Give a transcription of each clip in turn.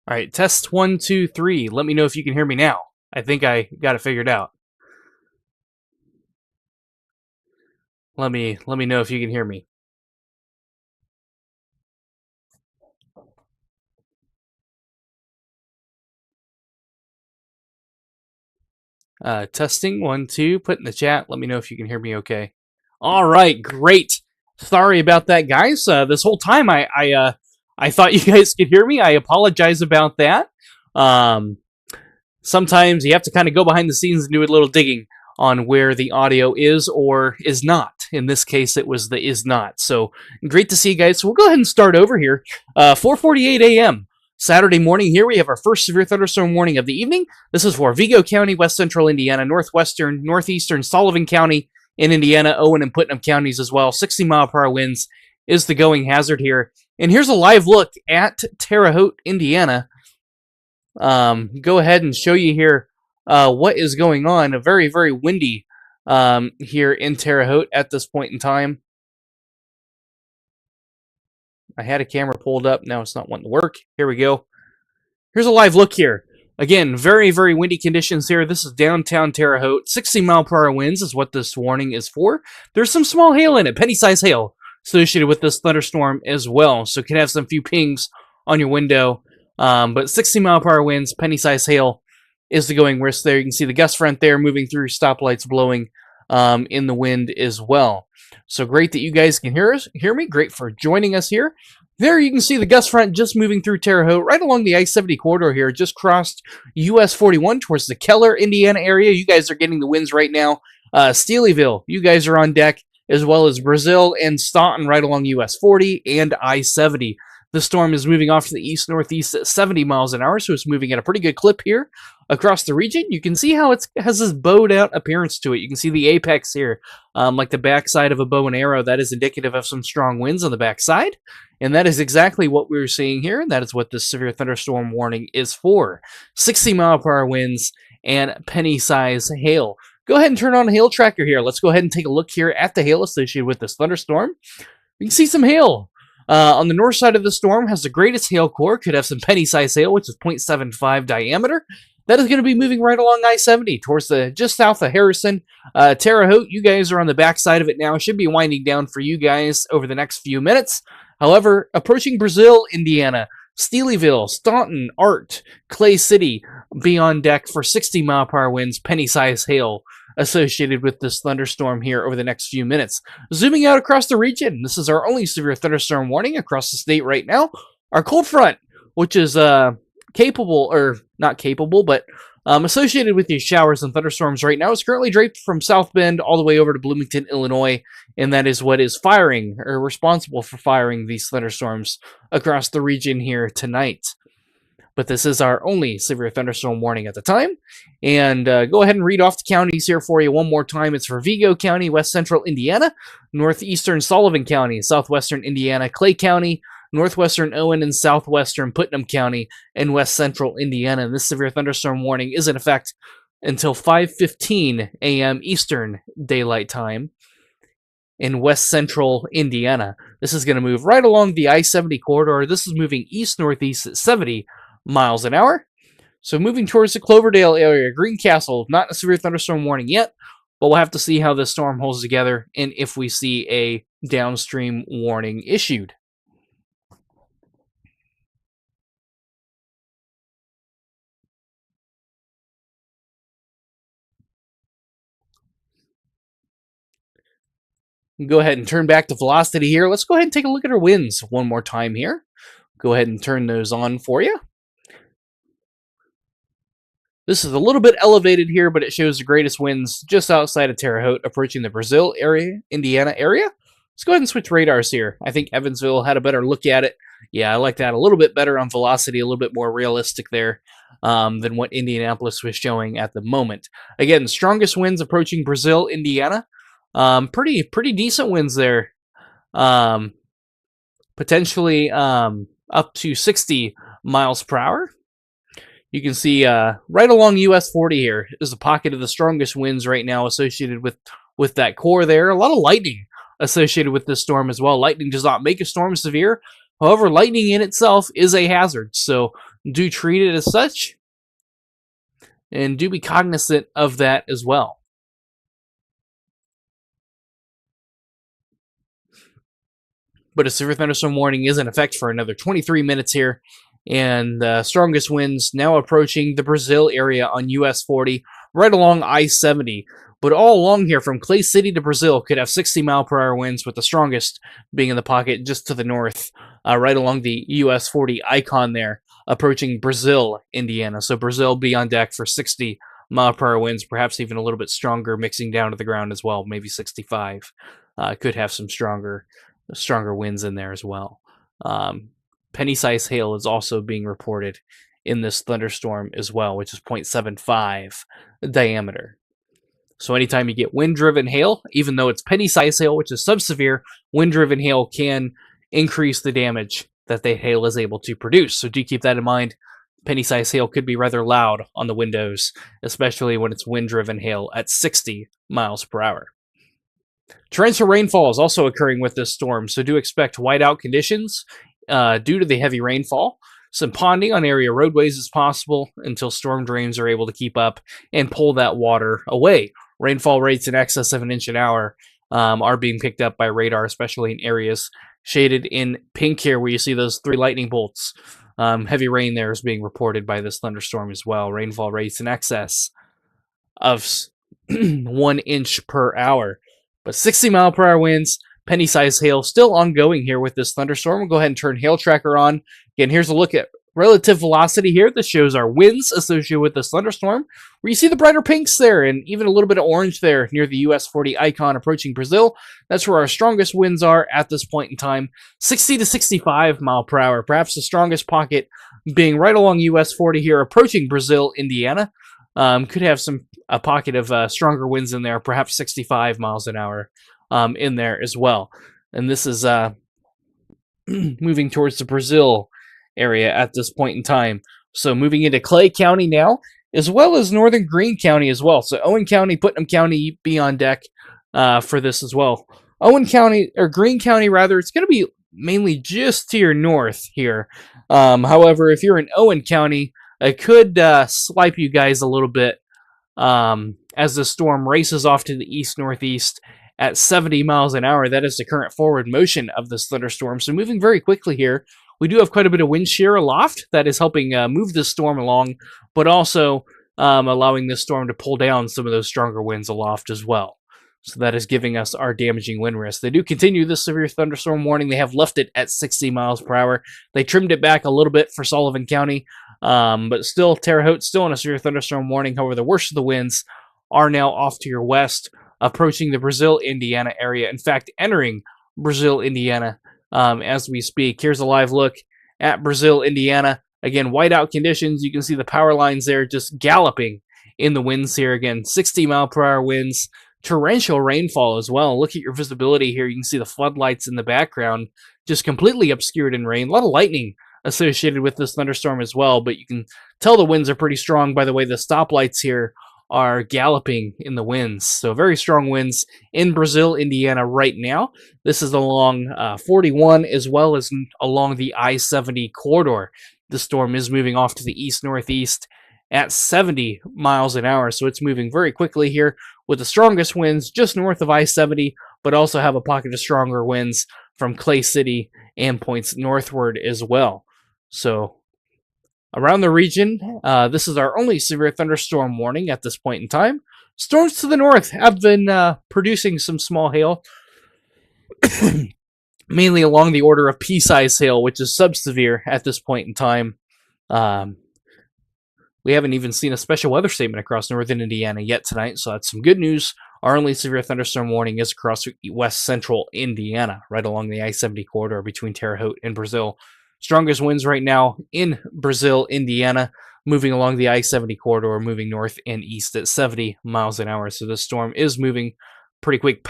All right, test 1, 2, 3. Let me know if you can hear me now. I think I got it figured out. Let me know if you can hear me. Testing 1, 2. Put in the chat. Let me know if you can hear me okay. All right, great. Sorry about that, guys. This whole time I thought you guys could hear me. I apologize about that. Um, Sometimes you have to kind of go behind the scenes and do a little digging on where the audio is or is not. In this case, it was the is not. So great to see you guys. So we'll go ahead and start over here. 4:48 a.m. Saturday morning here. We have our first severe thunderstorm warning of the evening. This is for Vigo County, West Central Indiana, Northwestern, Northeastern Sullivan County in Indiana, Owen and Putnam counties as well. 60-mile-per-hour winds is the going hazard here. And here's a live look at Terre Haute, Indiana. Go ahead and show you here what is going on. A very, very windy here in Terre Haute at this point in time. I had a camera pulled up. Now it's not wanting to work. Here we go. Here's a live look here. Again, very, very windy conditions here. This is downtown Terre Haute. 60-mile-per-hour winds is what this warning is for. There's some small hail in it, penny-sized hail associated with this thunderstorm as well. So you can have some few pings on your window. But 60-mile-per-hour winds, penny-sized hail is the going risk there. You can see the gust front there moving through, stoplights blowing in the wind as well. So great that you guys can hear me. Great for joining us here. There you can see the gust front just moving through Terre Haute, right along the I-70 corridor here. Just crossed US 41 towards the Keller, Indiana area. You guys are getting the winds right now. Steelyville, you guys are on deck, as well as Brazil and Staunton right along US 40 and I-70. The storm is moving off to the east-northeast at 70 miles an hour, so it's moving at a pretty good clip here across the region. You can see how it has this bowed-out appearance to it. You can see the apex here, like the backside of a bow and arrow. That is indicative of some strong winds on the backside, and that is exactly what we're seeing here, and that is what this severe thunderstorm warning is for. 60-mile-per-hour winds and penny-size hail. Go ahead and turn on a hail tracker here. Let's go ahead and take a look here at the hail associated with this thunderstorm. You can see some hail. On the north side of the storm has the greatest hail core, could have some penny-sized hail, which is 0.75 diameter. That is going to be moving right along I-70 towards the just south of Harrison. Terre Haute, you guys are on the back side of it now. Should be winding down for you guys over the next few minutes. However, approaching Brazil, Indiana, Steelyville, Staunton, Art, Clay City, be on deck for 60-mile-per-hour winds, penny-sized hail associated with this thunderstorm here over the next few minutes. Zooming out across the region, this is our only severe thunderstorm warning across the state right now. Our cold front, which is capable, or not capable, but associated with these showers and thunderstorms right now, is currently draped from South Bend all the way over to Bloomington, Illinois, and that is what is firing, or responsible for firing these thunderstorms across the region here tonight. But this is our only severe thunderstorm warning at the time. And go ahead and read off the counties here for you one more time. It's for Vigo County, West Central Indiana, Northeastern Sullivan County, Southwestern Indiana, Clay County, Northwestern Owen and Southwestern Putnam County, and West Central Indiana. And this severe thunderstorm warning is in effect until 5:15 a.m. Eastern Daylight Time in West Central Indiana. This is going to move right along the I-70 corridor. This is moving east-northeast at 70 miles an hour. So moving towards the Cloverdale area, Greencastle, not a severe thunderstorm warning yet, but we'll have to see how this storm holds together and if we see a downstream warning issued. Go ahead and turn back to velocity here. Let's go ahead and take a look at our winds one more time here. Go ahead and turn those on for you. This is a little bit elevated here, but it shows the greatest winds just outside of Terre Haute, approaching the Brazil area, Indiana area. Let's go ahead and switch radars here. I think Evansville had a better look at it. Yeah, I like that a little bit better on velocity, a little bit more realistic there than what Indianapolis was showing at the moment. Again, strongest winds approaching Brazil, Indiana. Pretty decent winds there. Potentially up to 60 miles per hour. You can see right along US 40 here is a pocket of the strongest winds right now associated with that core there. A lot of lightning associated with this storm as well. Lightning does not make a storm severe. However, lightning in itself is a hazard, so do treat it as such, and do be cognizant of that as well. But a severe thunderstorm warning is in effect for another 23 minutes here, and strongest winds now approaching the Brazil area on US 40, right along I-70. But all along here, from Clay City to Brazil, could have 60-mile-per-hour winds, with the strongest being in the pocket just to the north, right along the US 40 icon there, approaching Brazil, Indiana. So Brazil be on deck for 60-mile-per-hour winds, perhaps even a little bit stronger, mixing down to the ground as well, maybe 65. Could have some stronger winds in there as well. Penny-sized hail is also being reported in this thunderstorm as well, which is 0.75 diameter. So anytime you get wind-driven hail, even though it's penny-sized hail, which is sub-severe, wind-driven hail can increase the damage that the hail is able to produce. So do keep that in mind. Penny-sized hail could be rather loud on the windows, especially when it's wind-driven hail at 60 miles per hour. Torrential rainfall is also occurring with this storm, so do expect whiteout conditions due to the heavy rainfall. Some ponding on area roadways is possible until storm drains are able to keep up and pull that water away. Rainfall rates in excess of an inch an hour are being picked up by radar, especially in areas shaded in pink here where you see those 3 lightning bolts. Heavy rain there is being reported by this thunderstorm as well. Rainfall rates in excess of 1 inch per hour. But 60-mile-per-hour winds, penny-sized hail still ongoing here with this thunderstorm. We'll go ahead and turn Hail Tracker on. Again, here's a look at relative velocity here. This shows our winds associated with this thunderstorm, where you see the brighter pinks there and even a little bit of orange there near the US 40 icon approaching Brazil. That's where our strongest winds are at this point in time. 60 to 65 mile per hour, perhaps the strongest pocket being right along US 40 here approaching Brazil, Indiana. Could have a pocket of stronger winds in there, perhaps 65 miles an hour in there as well. And this is moving towards the Brazil area at this point in time. So moving into Clay County now, as well as northern Greene County as well. So Owen County, Putnam County be on deck for this as well. Owen County, or Greene County rather, it's going to be mainly just to your north here. However, if you're in Owen County, it could swipe you guys a little bit as the storm races off to the east-northeast at 70 miles an hour. That is the current forward motion of this thunderstorm. So moving very quickly here. We do have quite a bit of wind shear aloft that is helping move this storm along, but also allowing this storm to pull down some of those stronger winds aloft as well. So that is giving us our damaging wind risk. They do continue this severe thunderstorm warning. They have left it at 60 miles per hour. They trimmed it back a little bit for Sullivan County, but still, Terre Haute still in a severe thunderstorm warning. However, the worst of the winds are now off to your west, approaching the Brazil, Indiana area. In fact, entering Brazil, Indiana as we speak. Here's a live look at Brazil, Indiana. Again, whiteout conditions. You can see the power lines there just galloping in the winds here. Again, 60 mile per hour winds. Torrential rainfall as well. Look at your visibility here. You can see the floodlights in the background just completely obscured in rain. A lot of lightning associated with this thunderstorm as well, but you can tell the winds are pretty strong by the way the stoplights here are galloping in the winds. So very strong winds in Brazil, Indiana right now. This is along 41 as well as along the I-70 corridor. The storm is moving off to the east-northeast at 70 miles an hour. So it's moving very quickly here with the strongest winds just north of I-70, but also have a pocket of stronger winds from Clay City and points northward as well. So around the region, this is our only severe thunderstorm warning at this point in time. Storms to the north have been producing some small hail, mainly along the order of pea-sized hail, which is sub-severe at this point in time. We haven't even seen a special weather statement across northern Indiana yet tonight, so that's some good news. Our only severe thunderstorm warning is across west central Indiana, right along the I-70 corridor between Terre Haute and Brazil. Strongest winds right now in Brazil, Indiana, moving along the I-70 corridor, moving north and east at 70 miles an hour. So this storm is moving pretty quick.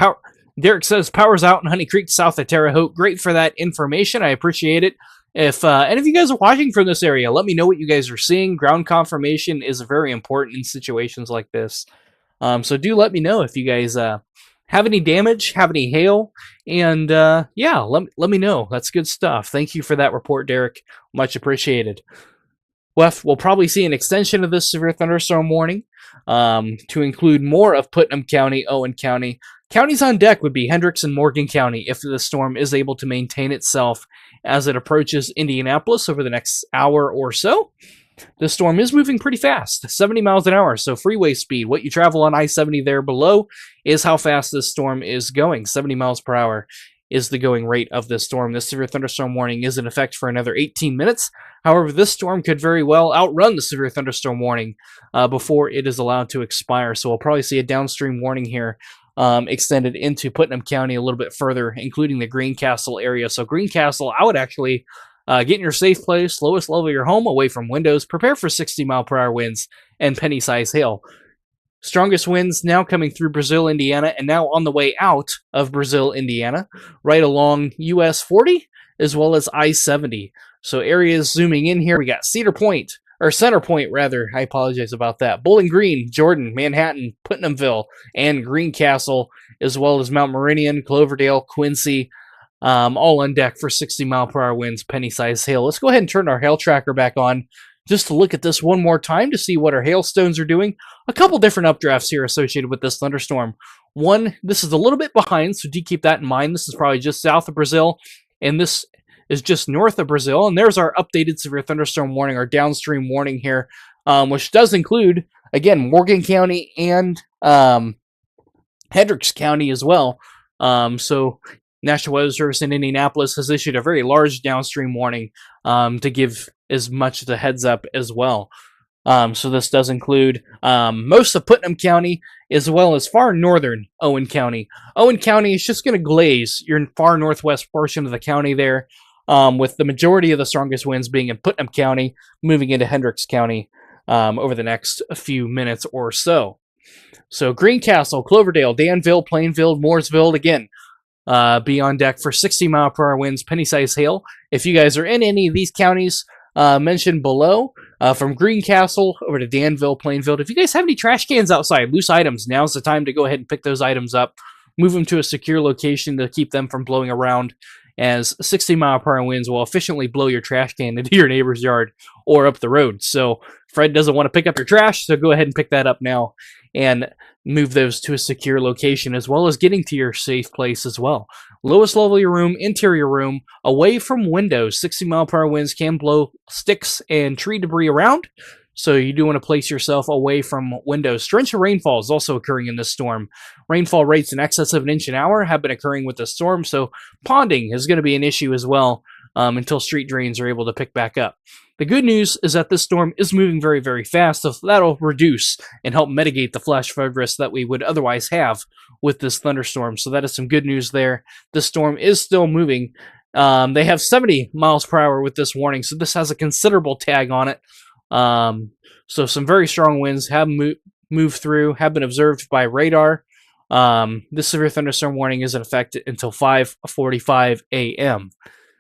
Derek says power's out in Honey Creek, south of Terre Haute. Great for that information. I appreciate it. If any of you guys are watching from this area, let me know what you guys are seeing. Ground confirmation is very important in situations like this. So do let me know if you guys have any damage, have any hail, and yeah, let me know. That's good stuff. Thank you for that report, Derek. Much appreciated. We'll probably see an extension of this severe thunderstorm warning to include more of Putnam County, Owen County. Counties on deck would be Hendricks and Morgan County if the storm is able to maintain itself as it approaches Indianapolis over the next hour or so. The storm is moving pretty fast, 70 miles an hour, so freeway speed. What you travel on I-70 there below is how fast this storm is going. 70 miles per hour is the going rate of this storm. This severe thunderstorm warning is in effect for another 18 minutes. However, this storm could very well outrun the severe thunderstorm warning before it is allowed to expire. So we'll probably see a downstream warning here extended into Putnam County a little bit further, including the Greencastle area. So Greencastle, I would actually get in your safe place, lowest level of your home, away from windows. Prepare for 60-mile-per-hour winds and penny-size hail. Strongest winds now coming through Brazil, Indiana, and now on the way out of Brazil, Indiana, right along US 40 as well as I-70. So areas zooming in here, we got Cedar Point, or Center Point, rather. I apologize about that. Bowling Green, Jordan, Manhattan, Putnamville, and Greencastle, as well as Mount Meridian, Cloverdale, Quincy, all on deck for 60-mile-per-hour winds, penny-sized hail. Let's go ahead and turn our hail tracker back on just to look at this one more time to see what our hailstones are doing. A couple different updrafts here associated with this thunderstorm. One, this is a little bit behind, so do keep that in mind. This is probably just south of Brazil, and this is just north of Brazil. And there's our updated severe thunderstorm warning, our downstream warning here, which does include, again, Morgan County and Hendricks County as well. So National Weather Service in Indianapolis has issued a very large downstream warning to give as much of the heads up as well. So this does include most of Putnam County as well as far northern Owen County. Owen County is just going to glaze your far northwest portion of the county there, with the majority of the strongest winds being in Putnam County, moving into Hendricks County over the next few minutes or so. So Greencastle, Cloverdale, Danville, Plainville, Mooresville, again, be on deck for 60-mile-per-hour winds, penny-size hail. If you guys are in any of these counties mentioned below, from Greencastle over to Danville, Plainville, if you guys have any trash cans outside, loose items, now's the time to go ahead and pick those items up, move them to a secure location to keep them from blowing around, as 60-mile-per-hour winds will efficiently blow your trash can into your neighbor's yard or up the road. So Fred doesn't want to pick up your trash, so go ahead and pick that up now and move those to a secure location, as well as getting to your safe place as well. Lowest level of your room, interior room, away from windows. 60-mile-per-hour winds can blow sticks and tree debris around, so you do want to place yourself away from windows. Torrential rainfall is also occurring in this storm. Rainfall rates in excess of an inch an hour have been occurring with the storm, so ponding is going to be an issue as well until street drains are able to pick back up. The good news is that this storm is moving very, very fast, so that'll reduce and help mitigate the flash flood risk that we would otherwise have with this thunderstorm. So that is some good news there. The storm is still moving. They have 70 miles per hour with this warning, so this has a considerable tag on it. So some very strong winds have moved through, have been observed by radar. This severe thunderstorm warning is in effect until 5:45 a.m.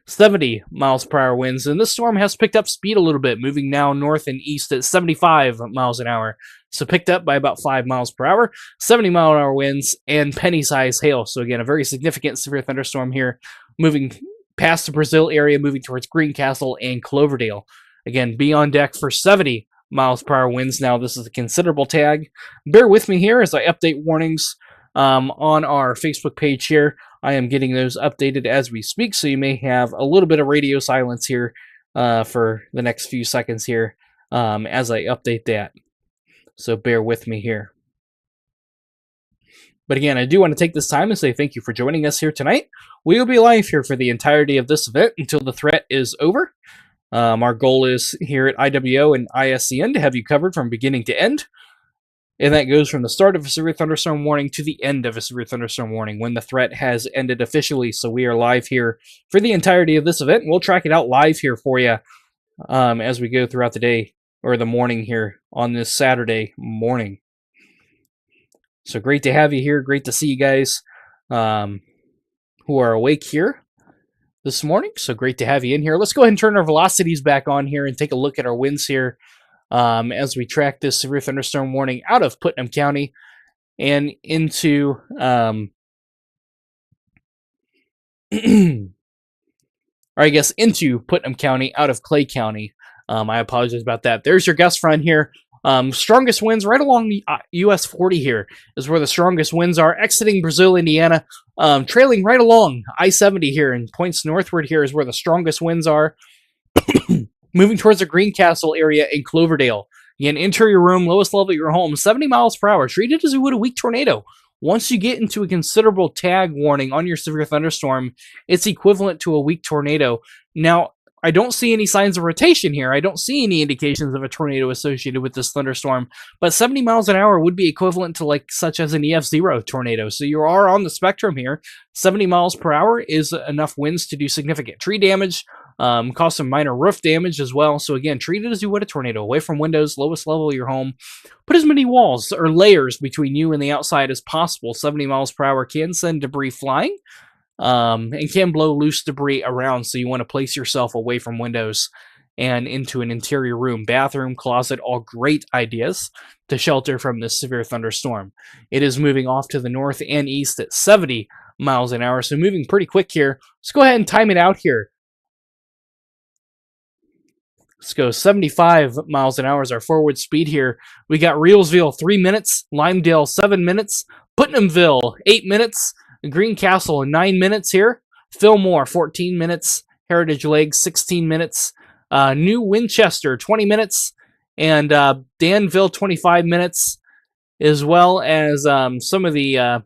70 miles per hour winds, and this storm has picked up speed a little bit, moving now north and east at 75 miles an hour. So picked up by about 5 miles per hour, 70-mile-an-hour winds, and penny-size hail. So again, a very significant severe thunderstorm here, moving past the Brazil area, moving towards Greencastle and Cloverdale. Again, be on deck for 70 miles per hour winds. Now, this is a considerable tag. Bear with me here as I update warnings on our Facebook page here. I am getting those updated as we speak, so you may have a little bit of radio silence here for the next few seconds here as I update that. So bear with me here. But again, I do want to take this time and say thank you for joining us here tonight. We will be live here for the entirety of this event until the threat is over. Our goal is here at IWO and ISCN to have you covered from beginning to end. And that goes from the start of a severe thunderstorm warning to the end of a severe thunderstorm warning when the threat has ended officially. So we are live here for the entirety of this event. We'll track it out live here for you as we go throughout the day or the morning here on this Saturday morning. So great to have you here. Great to see you guys who are awake here this morning. So great to have you in here. Let's go ahead and turn our velocities back on here and take a look at our winds here. As we track this severe thunderstorm warning out of Putnam County and into into Putnam County out of Clay County. I apologize about that. There's your gust front here. Strongest winds right along the US 40 here is where the strongest winds are, exiting Brazil, Indiana, trailing right along I-70 here, and points northward here is where the strongest winds are. Moving towards the Greencastle area in Cloverdale. Again, interior room, lowest level of your home, 70 miles per hour. Treat it as you would a weak tornado. Once you get into a considerable tag warning on your severe thunderstorm, it's equivalent to a weak tornado. Now, I don't see any signs of rotation here. I don't see any indications of a tornado associated with this thunderstorm, but 70 miles an hour would be equivalent to like such as an EF0 tornado. So you are on the spectrum here. 70 miles per hour is enough winds to do significant tree damage, cause some minor roof damage as well. So again, treat it as you would a tornado. Away from windows, lowest level of your home. Put as many walls or layers between you and the outside as possible. 70 miles per hour can send debris flying, and can blow loose debris around, so you want to place yourself away from windows and into an interior room, bathroom, closet, all great ideas to shelter from this severe thunderstorm. It is moving off to the north and east at 70 miles an hour, so moving pretty quick here. Let's go ahead and time it out here. Let's go 75 miles an hour is our forward speed here. We got Reelsville 3 minutes, Limedale 7 minutes, Putnamville 8 minutes, Greencastle 9 minutes here, Fillmore 14 minutes, Heritage Lake 16 minutes, New Winchester 20 minutes, and Danville 25 minutes, as well as some of the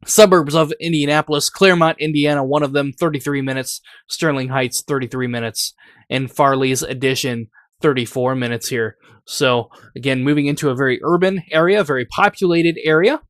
suburbs of Indianapolis. Claremont, Indiana, one of them, 33 minutes. Sterling Heights, 33 minutes. And Farley's Addition, 34 minutes here. So, again, moving into a very urban area, very populated area.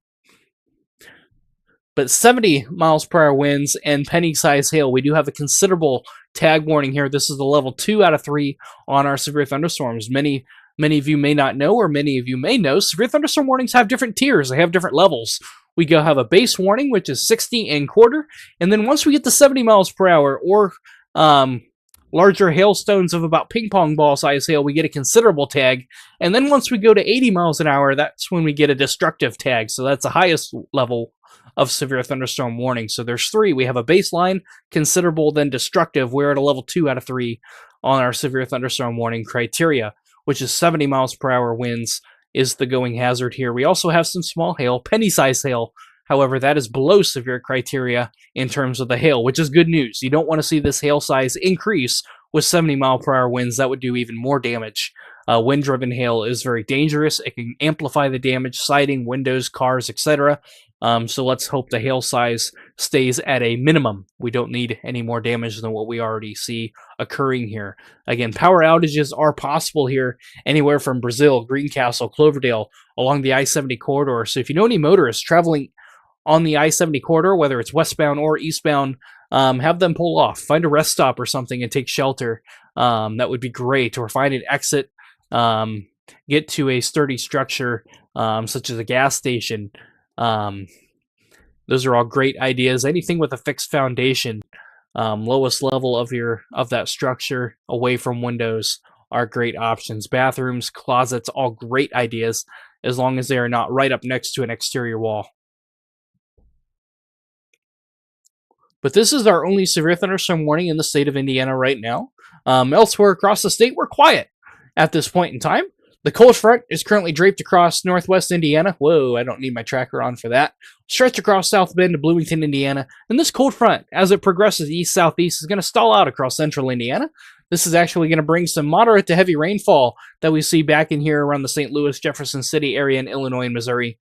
But 70 miles per hour winds and penny-sized hail. We do have a considerable tag warning here. This is the level 2 out of 3 on our severe thunderstorms. Many of you may not know, or many of you may know, severe thunderstorm warnings have different tiers. They have different levels. We go have a base warning, which is 60 and quarter, and then once we get to 70 miles per hour or larger hailstones of about ping pong ball size hail, we get a considerable tag, and then once we go to 80 miles an hour, that's when we get a destructive tag. So that's the highest level of severe thunderstorm warning. So there's 3. We have a baseline, considerable, then destructive. We're at a level 2 out of 3 on our severe thunderstorm warning criteria, which is 70 miles per hour winds is the going hazard here. We also have some small hail, penny-sized hail. However, that is below severe criteria in terms of the hail, which is good news. You don't want to see this hail size increase with 70 mile per hour winds. That would do even more damage. Wind-driven hail is very dangerous. It can amplify the damage, siding, windows, cars, etc. So let's hope the hail size stays at a minimum. We don't need any more damage than what we already see occurring here. Again, power outages are possible here anywhere from Brazil, Greencastle, Cloverdale, along the I-70 corridor. So if you know any motorists traveling on the I-70 corridor, whether it's westbound or eastbound, have them pull off. Find a rest stop or something and take shelter. That would be great. Or find an exit. Get to a sturdy structure, such as a gas station. Those are all great ideas. Anything with a fixed foundation, lowest level of that structure, away from windows, are great options. Bathrooms, closets, all great ideas, as long as they are not right up next to an exterior wall. But this is our only severe thunderstorm warning in the state of Indiana right now. Elsewhere across the state, we're quiet at this point in time. The cold front is currently draped across northwest Indiana. Whoa, I don't need my tracker on for that. Stretch across South Bend to Bloomington, Indiana. And this cold front, as it progresses east-southeast, is going to stall out across central Indiana. This is actually going to bring some moderate to heavy rainfall that we see back in here around the St. Louis, Jefferson City area in Illinois and Missouri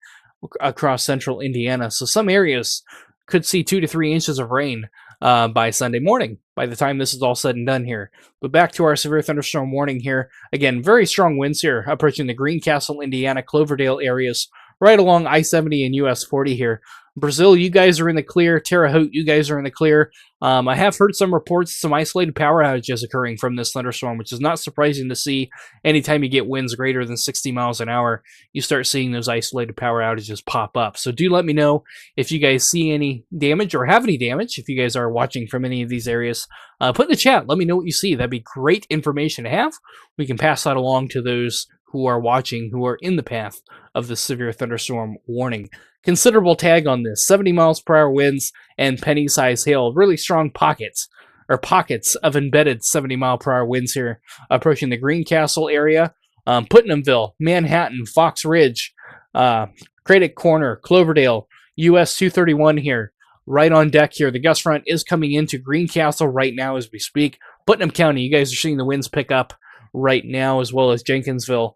across central Indiana. So some areas could see 2 to 3 inches of rain by Sunday morning, by the time this is all said and done here. But back to our severe thunderstorm warning here. Again, very strong winds here, approaching the Greencastle, Indiana, Cloverdale areas, right along I-70 and US 40 here. Brazil, you guys are in the clear. Terre Haute, you guys are in the clear. I have heard some reports, some isolated power outages occurring from this thunderstorm, which is not surprising to see. Anytime you get winds greater than 60 miles an hour, you start seeing those isolated power outages pop up. So do let me know if you guys see any damage or have any damage. If you guys are watching from any of these areas, put in the chat. Let me know what you see. That'd be great information to have. We can pass that along to those who are watching, who are in the path of the severe thunderstorm warning. Considerable tag on this, 70 miles per hour winds and penny-sized hail, really strong pockets or pockets of embedded 70-mile-per-hour winds here approaching the Greencastle area, Putnamville, Manhattan, Fox Ridge, Craddock Corner, Cloverdale, US 231 here, right on deck here. The gust front is coming into Greencastle right now as we speak. Putnam County, you guys are seeing the winds pick up right now, as well as Jenkinsville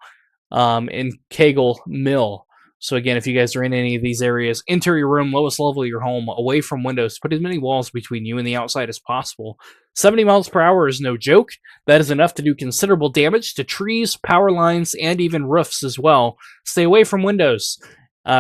and Kegel Mill. So again, if you guys are in any of these areas, interior room, lowest level of your home, away from windows, put as many walls between you and the outside as possible. 70 miles per hour is no joke. That is enough to do considerable damage to trees, power lines, and even roofs as well. Stay away from windows.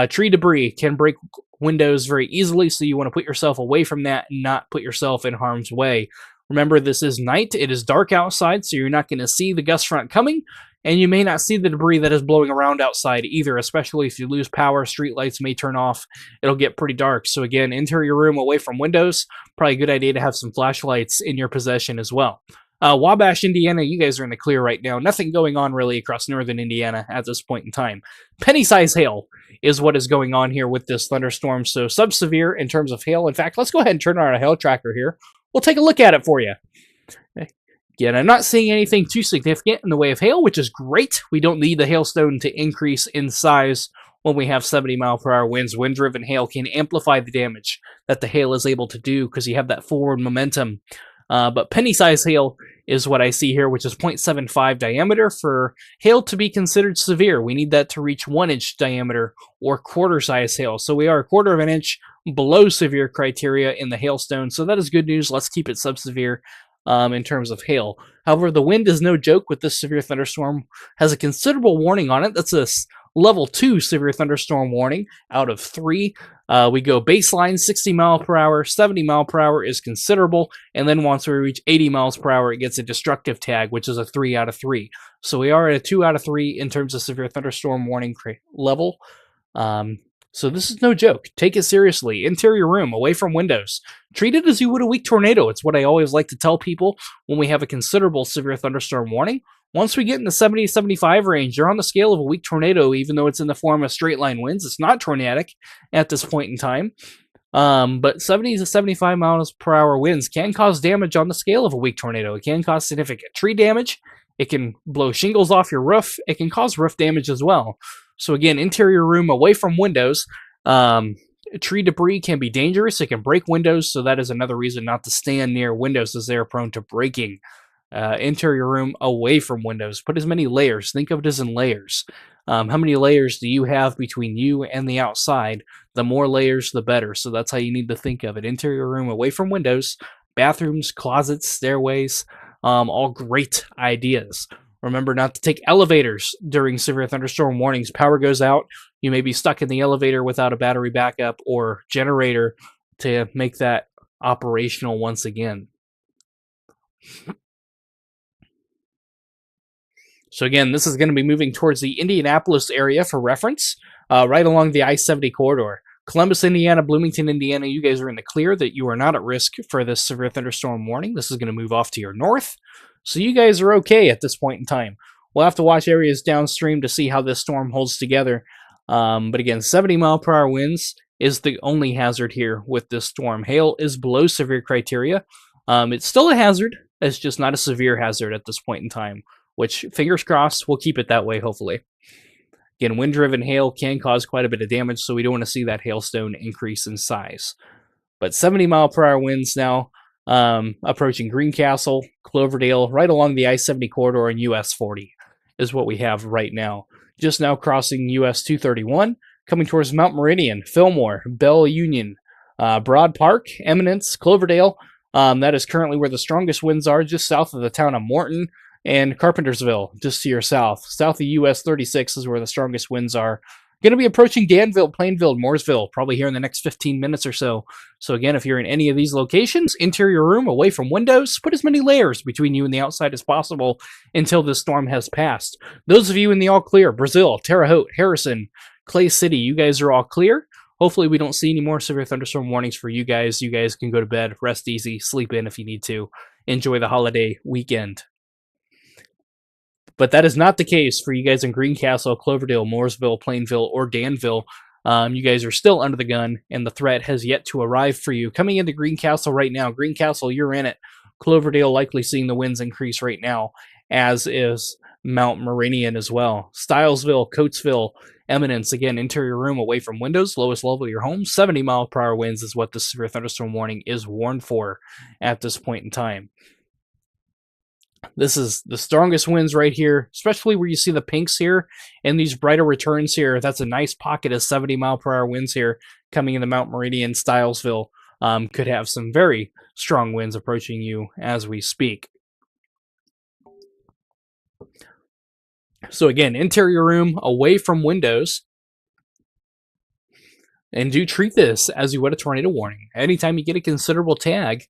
Tree debris can break windows very easily, so you want to put yourself away from that and not put yourself in harm's way. Remember, this is night. It is dark outside, so you're not going to see the gust front coming, and you may not see the debris that is blowing around outside either, especially if you lose power. Street lights may turn off. It'll get pretty dark. So again, interior room away from windows. Probably a good idea to have some flashlights in your possession as well. Wabash, Indiana, you guys are in the clear right now. Nothing going on really across northern Indiana at this point in time. Penny-size hail is what is going on here with this thunderstorm. So sub-severe in terms of hail. In fact, let's go ahead and turn on our hail tracker here. We'll take a look at it for you. Again, I'm not seeing anything too significant in the way of hail, which is great. We don't need the hailstone to increase in size when we have 70-mile-per-hour winds. Wind-driven hail can amplify the damage that the hail is able to do because you have that forward momentum. But penny-size hail is what I see here, which is 0.75 diameter. For hail to be considered severe, we need that to reach 1-inch diameter or quarter-size hail. So we are a quarter of an inch below severe criteria in the hailstone. So that is good news. Let's keep it sub-severe in terms of hail. However, the wind is no joke with this severe thunderstorm. Has a considerable warning on it. That's a level 2 severe thunderstorm warning out of 3. We go baseline 60 mile per hour, 70 mile per hour is considerable, and then once we reach 80 miles per hour, it gets a destructive tag, which is a 3 out of 3. So we are at a 2 out of 3 in terms of severe thunderstorm warning level. So this is no joke. Take it seriously. Interior room, away from windows. Treat it as you would a weak tornado. It's what I always like to tell people when we have a considerable severe thunderstorm warning. Once we get in the 70-75 range, you're on the scale of a weak tornado, even though it's in the form of straight line winds. It's not tornadic at this point in time. But 70 to 75 miles per hour winds can cause damage on the scale of a weak tornado. It can cause significant tree damage. It can blow shingles off your roof. It can cause roof damage as well. So again, interior room away from windows. Tree debris can be dangerous. It can break windows, so that is another reason not to stand near windows, as they are prone to breaking. Interior room away from windows. Put as many layers. Think of it as in layers. How many layers do you have between you and the outside? The more layers, the better. So that's how you need to think of it. Interior room away from windows. Bathrooms, closets, stairways. All great ideas. Remember not to take elevators during severe thunderstorm warnings. Power goes out. You may be stuck in the elevator without a battery backup or generator to make that operational once again. So again, this is going to be moving towards the Indianapolis area for reference, right along the I-70 corridor. Columbus, Indiana, Bloomington, Indiana, you guys are in the clear that you are not at risk for this severe thunderstorm warning. This is going to move off to your north. So you guys are okay at this point in time. We'll have to watch areas downstream to see how this storm holds together. But again, 70 mile per hour winds is the only hazard here with this storm. Hail is below severe criteria. It's still a hazard. It's just not a severe hazard at this point in time, which, fingers crossed, we'll keep it that way, hopefully. Again, wind-driven hail can cause quite a bit of damage, so we don't want to see that hailstone increase in size. But 70 mile per hour winds now, approaching Greencastle, Cloverdale, right along the I-70 corridor and US 40 is what we have right now. Just now crossing US 231, coming towards Mount Meridian, Fillmore, Bell Union, Broad Park, Eminence, Cloverdale. That is currently where the strongest winds are, just south of the town of Morton, and Carpentersville, just to your south. South of US 36 is where the strongest winds are. Going to be approaching Danville, Plainville, Mooresville, probably here in the next 15 minutes or so. So again, if you're in any of these locations, interior room away from windows, put as many layers between you and the outside as possible until this storm has passed. Those of you in the all clear, Brazil, Terre Haute, Harrison, Clay City, you guys are all clear. Hopefully we don't see any more severe thunderstorm warnings for you guys. You guys can go to bed, rest easy, sleep in if you need to. Enjoy the holiday weekend. But that is not the case for you guys in Greencastle, Cloverdale, Mooresville, Plainville, or Danville. You guys are still under the gun, and the threat has yet to arrive for you. Coming into Greencastle right now, Greencastle, you're in it. Cloverdale likely seeing the winds increase right now, as is Mount Meridian as well. Stylesville, Coatesville, Eminence, again, interior room away from windows, lowest level of your home. 70-mile-per-hour winds is what the severe thunderstorm warning is warned for at this point in time. This is the strongest winds right here, especially where you see the pinks here and these brighter returns here. That's a nice pocket of 70-mile-per-hour winds here coming into Mount Meridian. Stylesville could have some very strong winds approaching you as we speak. So again, interior room away from windows. And do treat this as you would a tornado warning. Anytime you get a considerable tag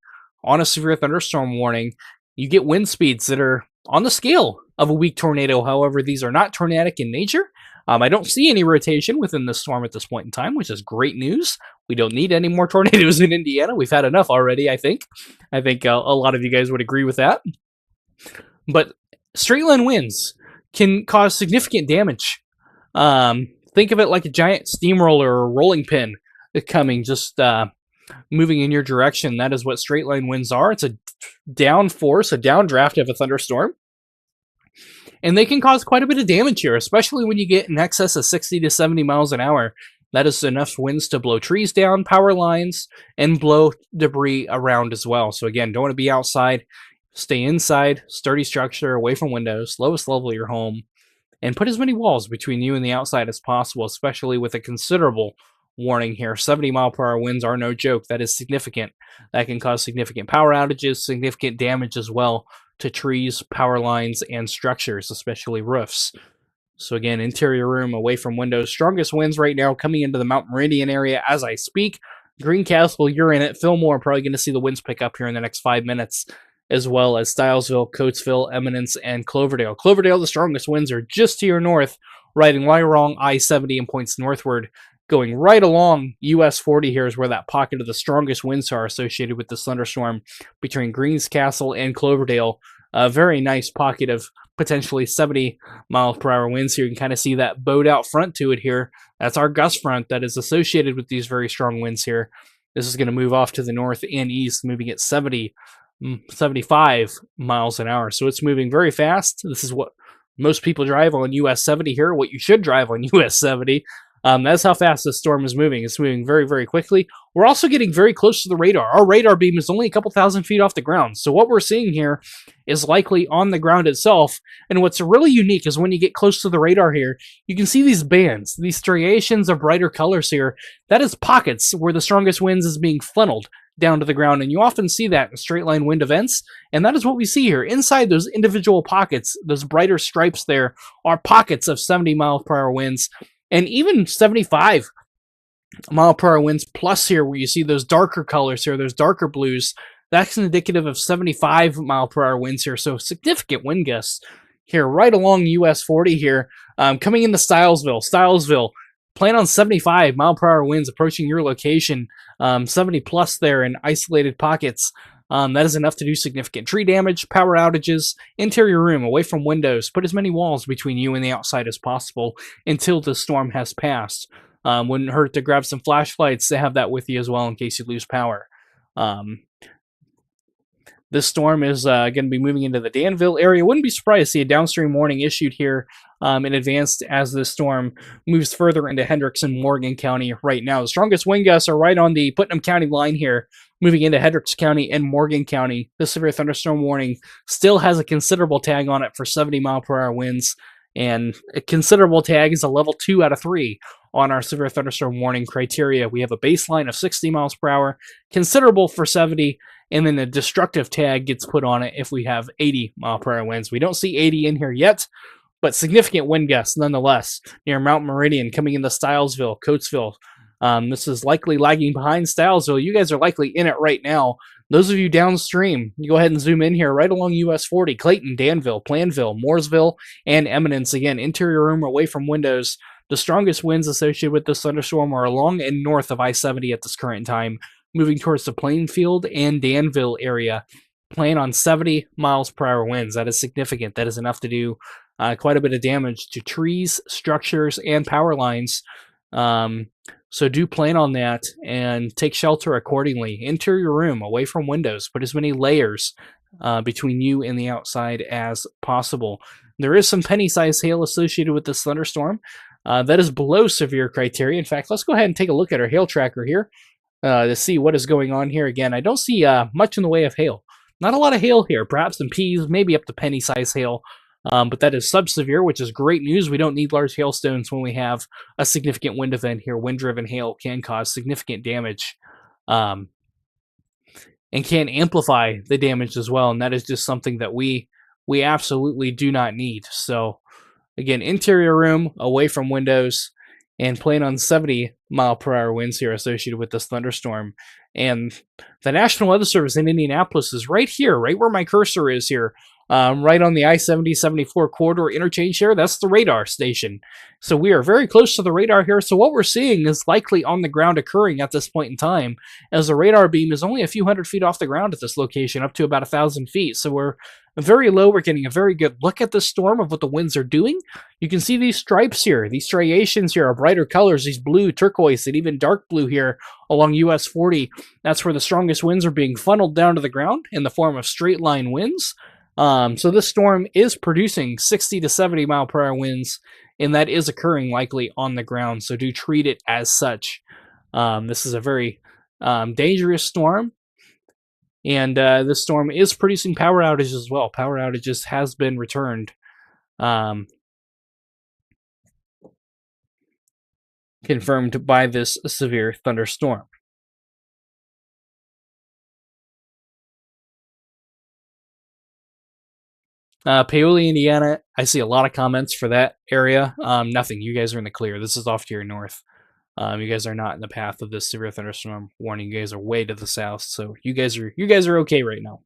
on a severe thunderstorm warning, you get wind speeds that are on the scale of a weak tornado. However, these are not tornadic in nature. I don't see any rotation within the storm at this point in time, which is great news. We don't need any more tornadoes in Indiana. We've had enough already, I think. I think a lot of you guys would agree with that. But straight line winds can cause significant damage. Think of it like a giant steamroller or rolling pin coming, just moving in your direction. That is what straight line winds are. It's a down force, a downdraft of a thunderstorm. And they can cause quite a bit of damage here, especially when you get in excess of 60 to 70 miles an hour. That is enough winds to blow trees down, power lines, and blow debris around as well. So again, don't want to be outside. Stay inside, sturdy structure, away from windows, lowest level of your home, and put as many walls between you and the outside as possible, especially with a considerable warning here. 70-mile-per-hour winds are no joke. That is significant. That can cause significant power outages, significant damage as well to trees, power lines, and structures, especially roofs. So again, interior room away from windows. Strongest winds right now coming into the Mount Meridian area as I speak. Greencastle, you're in it. Fillmore, probably going to see the winds pick up here in the next 5 minutes, as well as Stylesville, Coatesville, Eminence, and Cloverdale. Cloverdale, the strongest winds are just to your north, riding right along I-70 and points northward. Going right along US 40 here is where that pocket of the strongest winds are associated with this thunderstorm between Greencastle and Cloverdale. A very nice pocket of potentially 70-mile-per-hour winds here. You can kind of see that bowed out front to it here. That's our gust front that is associated with these very strong winds here. This is going to move off to the north and east, moving at 75 miles an hour. So it's moving very fast. This is what most people drive on US 70 here, what you should drive on US 70. That's how fast this storm is moving. It's moving very, very quickly. We're also getting very close to the radar. Our radar beam is only a couple thousand feet off the ground. So what we're seeing here is likely on the ground itself. And what's really unique is when you get close to the radar here, you can see these bands, these striations of brighter colors here. That is pockets where the strongest winds is being funneled down to the ground, and you often see that in straight line wind events, and that is what we see here. Inside those individual pockets, those brighter stripes there, are pockets of 70-mile-per-hour winds, and even 75-mile-per-hour winds plus here, where you see those darker colors here, those darker blues. That's indicative of 75-mile-per-hour winds here, so significant wind gusts here right along US 40 here, coming into Stylesville, plan on 75-mile-per-hour winds approaching your location, 70 plus there in isolated pockets. That is enough to do significant tree damage, power outages, interior room away from windows. Put as many walls between you and the outside as possible until the storm has passed. Wouldn't hurt to grab some flashlights to have that with you as well in case you lose power. This storm is going to be moving into the Danville area. Wouldn't be surprised to see a downstream warning issued here in advance as this storm moves further into Hendricks and Morgan County right now. The strongest wind gusts are right on the Putnam County line here, moving into Hendricks County and Morgan County. This severe thunderstorm warning still has a considerable tag on it for 70-mile-per-hour winds, and a considerable tag is a level 2 out of 3 on our severe thunderstorm warning criteria. We have a baseline of 60 miles per hour, considerable for 70, and then a destructive tag gets put on it if we have 80-mile-per-hour winds. We don't see 80 in here yet, but significant wind gusts nonetheless near Mount Meridian, coming into Stylesville, Coatesville. This is likely lagging behind Stylesville. You guys are likely in it right now. Those of you downstream, you go ahead and zoom in here right along US 40, Clayton, Danville, Planville, Mooresville, and Eminence. Again, interior room away from windows. The strongest winds associated with this thunderstorm are along and north of I-70 at this current time, moving towards the Plainfield and Danville area. Plan on 70 miles per hour winds. That is significant. That is enough to do quite a bit of damage to trees, structures, and power lines. So do plan on that and take shelter accordingly. Interior room away from windows. Put as many layers between you and the outside as possible. There is some penny-sized hail associated with this thunderstorm. That is below severe criteria. In fact, let's go ahead and take a look at our hail tracker here to see what is going on here. Again, I don't see much in the way of hail. Not a lot of hail here. Perhaps some peas, maybe up to penny-sized hail. But that is sub-severe, which is great news. We don't need large hailstones when we have a significant wind event here. Wind-driven hail can cause significant damage and can amplify the damage as well. And that is just something that we absolutely do not need. So, again, interior room, away from windows, and plan on 70-mile-per-hour winds here associated with this thunderstorm. And the National Weather Service in Indianapolis is right here, right where my cursor is here. Right on the I-70-74 corridor interchange here, that's the radar station. So we are very close to the radar here. So what we're seeing is likely on the ground occurring at this point in time, as the radar beam is only a few hundred feet off the ground at this location, up to about 1,000 feet. So we're very low. We're getting a very good look at the storm of what the winds are doing. You can see these stripes here, these striations here are brighter colors, these blue, turquoise, and even dark blue here along US 40. That's where the strongest winds are being funneled down to the ground in the form of straight line winds. So this storm is producing 60 to 70 mile per hour winds, and that is occurring likely on the ground. So do treat it as such. This is a very dangerous storm, and this storm is producing power outages as well. Power outages has been returned. Confirmed by this severe thunderstorm. Paoli, Indiana, I see a lot of comments for that area. Nothing. You guys are in the clear. This is off to your north. You guys are not in the path of this severe thunderstorm warning. You guys are way to the south, so you guys are okay right now.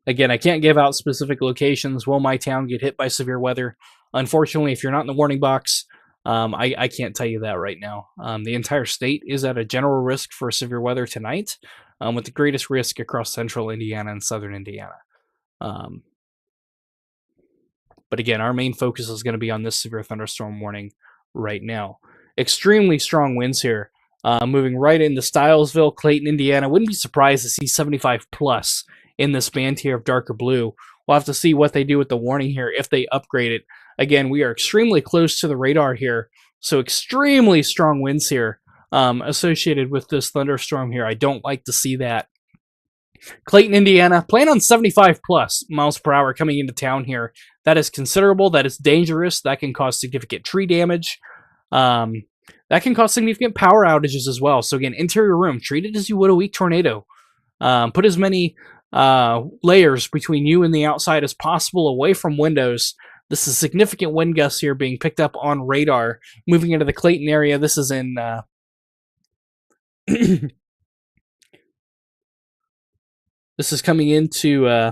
Again, I can't give out specific locations. Will my town get hit by severe weather? Unfortunately, if you're not in the warning box, I can't tell you that right now. The entire state is at a general risk for severe weather tonight, with the greatest risk across central Indiana and southern Indiana. But again, our main focus is going to be on this severe thunderstorm warning right now. Extremely strong winds here, moving right into Stylesville, Clayton, Indiana. Wouldn't be surprised to see 75 plus in this band here of darker blue. We'll have to see what they do with the warning here if they upgrade it. Again, we are extremely close to the radar here, so extremely strong winds here associated with this thunderstorm here. I don't like to see that. Clayton, Indiana, plan on 75 plus miles per hour coming into town here. That is considerable. That is dangerous. That can cause significant tree damage. That can cause significant power outages as well. So again, interior room, treat it as you would a weak tornado. Put as many layers between you and the outside as possible, away from windows. This is significant wind gusts here being picked up on radar. Moving into the Clayton area, this is in this is coming into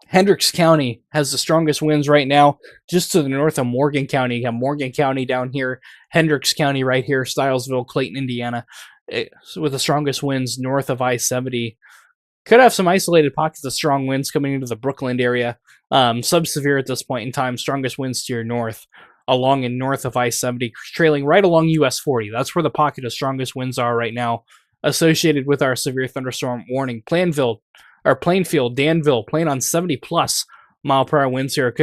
Hendricks County has the strongest winds right now, just to the north of Morgan County. You have Morgan County down here, Hendricks County right here, Stylesville, Clayton, Indiana, with the strongest winds north of I-70. Could have some isolated pockets of strong winds coming into the Brookland area. Sub-severe at this point in time, strongest winds to your north, along and north of I-70, trailing right along US 40. That's where the pocket of strongest winds are right now, associated with our severe thunderstorm warning. Plainfield, Danville, plan on 70 plus mile per hour winds here.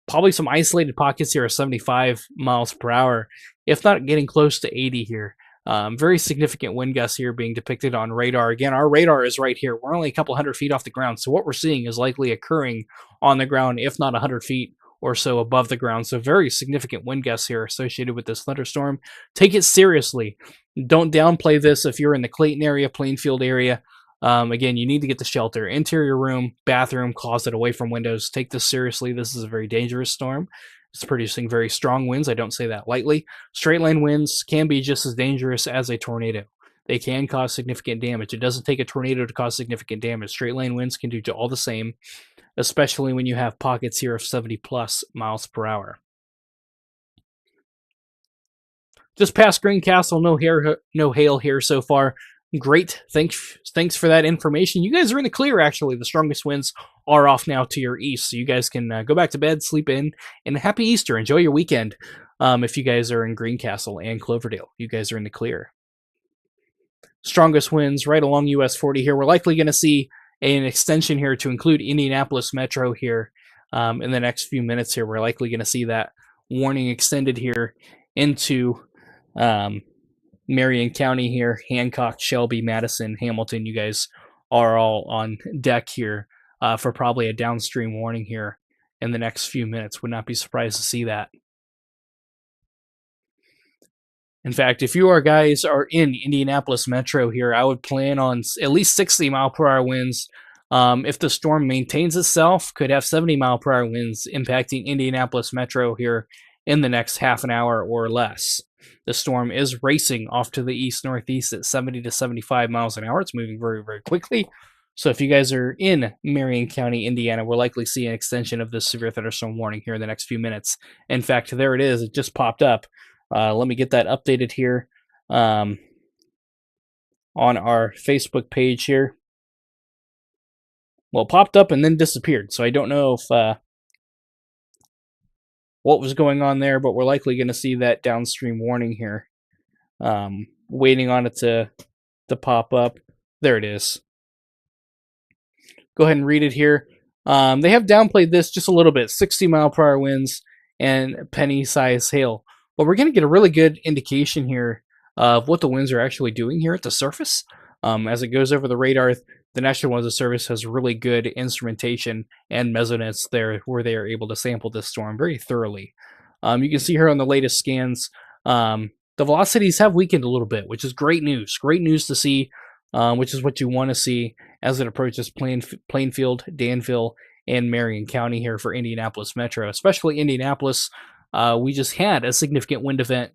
Probably some isolated pockets here of 75 miles per hour, if not getting close to 80 here. Very significant wind gusts here being depicted on radar. Again, our radar is right here. We're only a couple hundred feet off the ground, so what we're seeing is likely occurring on the ground, if not 100 feet or so above the ground. So very significant wind gusts here associated with this thunderstorm. Take it seriously. Don't downplay this if you're in the Clayton area, Plainfield area. Again, you need to get the shelter. Interior room, bathroom, closet, away from windows. Take this seriously. This is a very dangerous storm. It's producing very strong winds. I don't say that lightly. Straight line winds can be just as dangerous as a tornado. They can cause significant damage. It doesn't take a tornado to cause significant damage. Straight line winds can do all the same, especially when you have pockets here of 70 plus miles per hour. Just past Greencastle, no hail here so far. Great, thanks for that information. You guys are in the clear, actually. The strongest winds are off now to your east, so you guys can go back to bed, sleep in, and happy Easter. Enjoy your weekend. If you guys are in Greencastle and Cloverdale, you guys are in the clear. strongest winds right along US 40 here. We're likely going to see an extension here to include Indianapolis Metro here in the next few minutes here. We're likely going to see that warning extended here into Marion County here, Hancock, Shelby, Madison, Hamilton. You guys are all on deck here for probably a downstream warning here in the next few minutes. Would not be surprised to see that. In fact, if you guys are in Indianapolis Metro here, I would plan on at least 60 mile per hour winds. If the storm maintains itself, could have 70 mile per hour winds impacting Indianapolis Metro here in the next half an hour or less. The storm is racing off to the east-northeast at 70 to 75 miles an hour. It's moving very, very quickly. So if you guys are in Marion County, Indiana, we'll likely see an extension of this severe thunderstorm warning here in the next few minutes. In fact, there it is. It just popped up. Let me get that updated here on our Facebook page here. Well, it popped up and then disappeared. So I don't know if what was going on there, but we're likely going to see that downstream warning here. Waiting on it to pop up. There it is. Go ahead and read it here. They have downplayed this just a little bit. 60 mile per hour winds and penny-sized hail. But we're going to get a really good indication here of what the winds are actually doing here at the surface. As it goes over the radar, the National Weather Service has really good instrumentation and measurements there where they are able to sample this storm very thoroughly. You can see here on the latest scans, the velocities have weakened a little bit, which is great news. Great news to see, which is what you want to see as it approaches Plainfield, Danville, and Marion County here for Indianapolis Metro, especially Indianapolis. We just had a significant wind event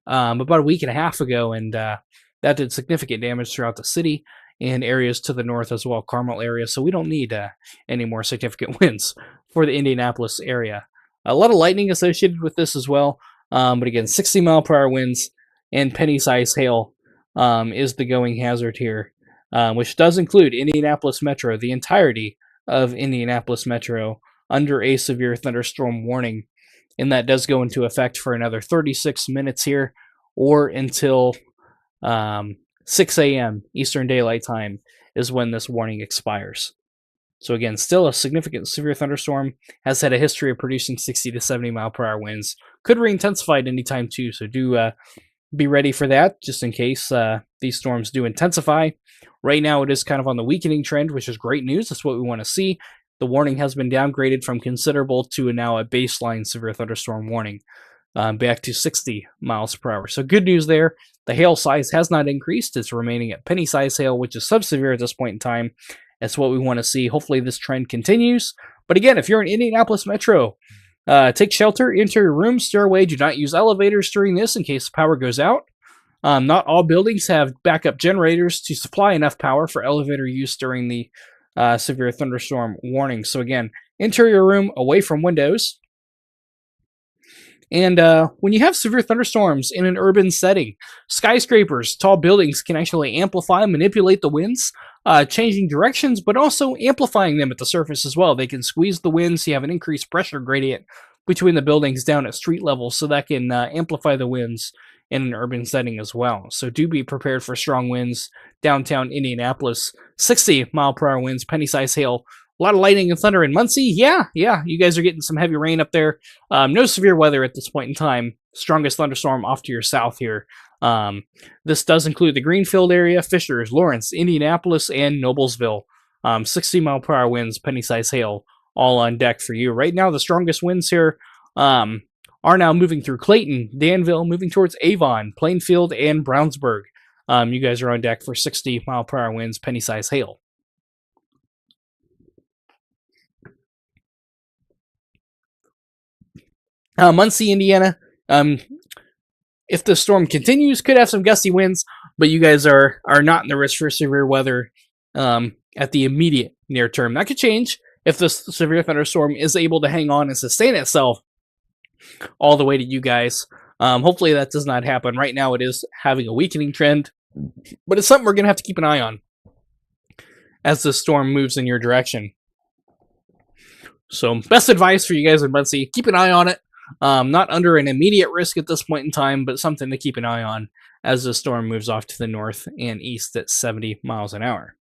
about a week and a half ago, and that did significant damage throughout the city and areas to the north as well, Carmel area. So we don't need any more significant winds for the Indianapolis area. A lot of lightning associated with this as well, but again, 60 mile per hour winds and penny-sized hail is the going hazard here, which does include Indianapolis Metro, the entirety of Indianapolis Metro under a severe thunderstorm warning. And that does go into effect for another 36 minutes here, or until 6 a.m. Eastern Daylight Time is when this warning expires. So again, still a significant severe thunderstorm, has had a history of producing 60 to 70 mile per hour winds. Could re-intensify at any time too, so do be ready for that, just in case these storms do intensify. Right now it is kind of on the weakening trend, which is great news. That's what we want to see. The warning has been downgraded from considerable to now a baseline severe thunderstorm warning, back to 60 miles per hour. So good news there. The hail size has not increased. It's remaining at penny-sized hail, which is subsevere at this point in time. That's what we want to see. Hopefully this trend continues. But again, if you're in Indianapolis Metro, take shelter, enter your room, steer away. Do not use elevators during this in case the power goes out. Not all buildings have backup generators to supply enough power for elevator use during the severe thunderstorm warning. So again, enter your room away from windows. And when you have severe thunderstorms in an urban setting, skyscrapers, tall buildings can actually amplify and manipulate the winds, changing directions, but also amplifying them at the surface as well. They can squeeze the winds, so you have an increased pressure gradient between the buildings down at street level, so that can amplify the winds in an urban setting as well. So do be prepared for strong winds downtown Indianapolis. 60 mile per hour winds, penny-sized hail. A lot of lightning and thunder in Muncie. Yeah, you guys are getting some heavy rain up there. No severe weather at this point in time. Strongest thunderstorm off to your south here. This does include the Greenfield area, Fishers, Lawrence, Indianapolis, and Noblesville. 60 mile per hour winds, penny-sized hail, all on deck for you. Right now, the strongest winds here are now moving through Clayton, Danville, moving towards Avon, Plainfield, and Brownsburg. You guys are on deck for 60 mile per hour winds, penny-sized hail. Muncie, Indiana, if the storm continues, could have some gusty winds, but you guys are not in the risk for severe weather at the immediate near term. That could change if the severe thunderstorm is able to hang on and sustain itself all the way to you guys. Hopefully that does not happen. Right now it is having a weakening trend, but it's something we're going to have to keep an eye on as the storm moves in your direction. So best advice for you guys in Muncie, keep an eye on it. Not under an immediate risk at this point in time, but something to keep an eye on as the storm moves off to the north and east at 70 miles an hour.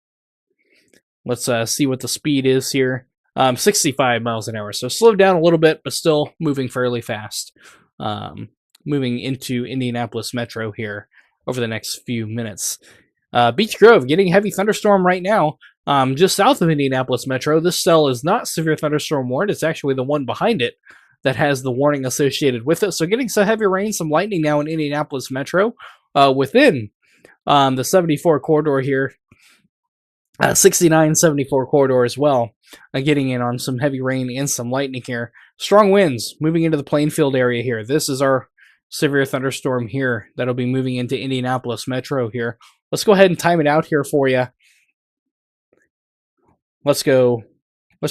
Let's see what the speed is here. 65 miles an hour. So slowed down a little bit, but still moving fairly fast. Moving into Indianapolis Metro here over the next few minutes. Beech Grove getting heavy thunderstorm right now. Just south of Indianapolis Metro. This cell is not severe thunderstorm warned. It's actually the one behind it that has the warning associated with it. So getting some heavy rain, some lightning now in Indianapolis Metro within the 74 corridor here. 69-74 corridor as well. Getting in on some heavy rain and some lightning here. Strong winds moving into the Plainfield area here. This is our severe thunderstorm here that'll be moving into Indianapolis Metro here. Let's go ahead and time it out here for you. Let's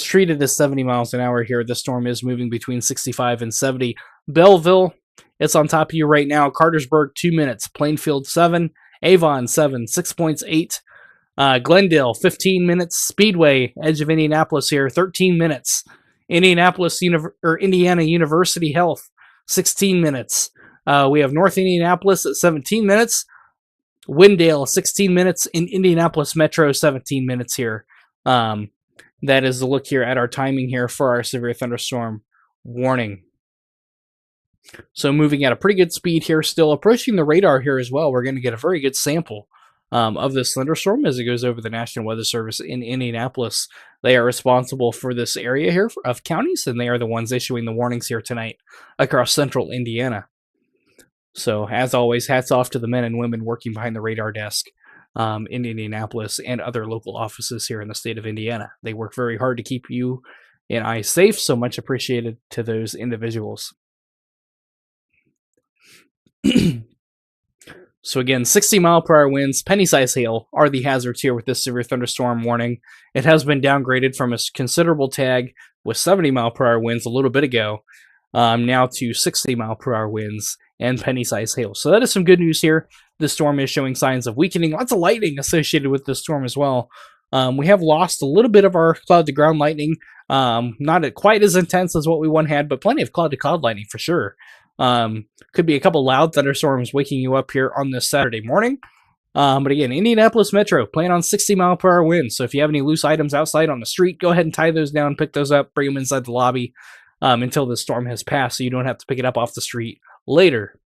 treat it as 70 miles an hour here. The storm is moving between 65 and 70. Belleville, it's on top of you right now. Cartersburg, 2 minutes. Plainfield, 7. Avon, 7. 6.8. Glendale, 15 minutes. Speedway, edge of Indianapolis here, 13 minutes. Indiana University Health, 16 minutes. We have North Indianapolis at 17 minutes. Wendell, 16 minutes. In Indianapolis Metro, 17 minutes here. That is the look here at our timing here for our severe thunderstorm warning. So moving at a pretty good speed here, still approaching the radar here as well. We're going to get a very good sample of this thunderstorm as it goes over the National Weather Service in Indianapolis. They are responsible for this area here of counties, and they are the ones issuing the warnings here tonight across central Indiana. So, as always, hats off to the men and women working behind the radar desk in Indianapolis and other local offices here in the state of Indiana. They work very hard to keep you and I safe, so much appreciated to those individuals. So again, 60-mile-per-hour winds, penny-size hail are the hazards here with this severe thunderstorm warning. It has been downgraded from a considerable tag with 70-mile-per-hour winds a little bit ago, now to 60-mile-per-hour winds and penny-size hail. So that is some good news here. This storm is showing signs of weakening. Lots of lightning associated with this storm as well. We have lost a little bit of our cloud-to-ground lightning. Not quite as intense as what we once had, but plenty of cloud-to-cloud lightning for sure. Could be a couple loud thunderstorms waking you up here on this Saturday morning. But again, Indianapolis Metro, plan on 60-mile-per-hour winds. So if you have any loose items outside on the street, go ahead and tie those down, pick those up, bring them inside the lobby until the storm has passed so you don't have to pick it up off the street later.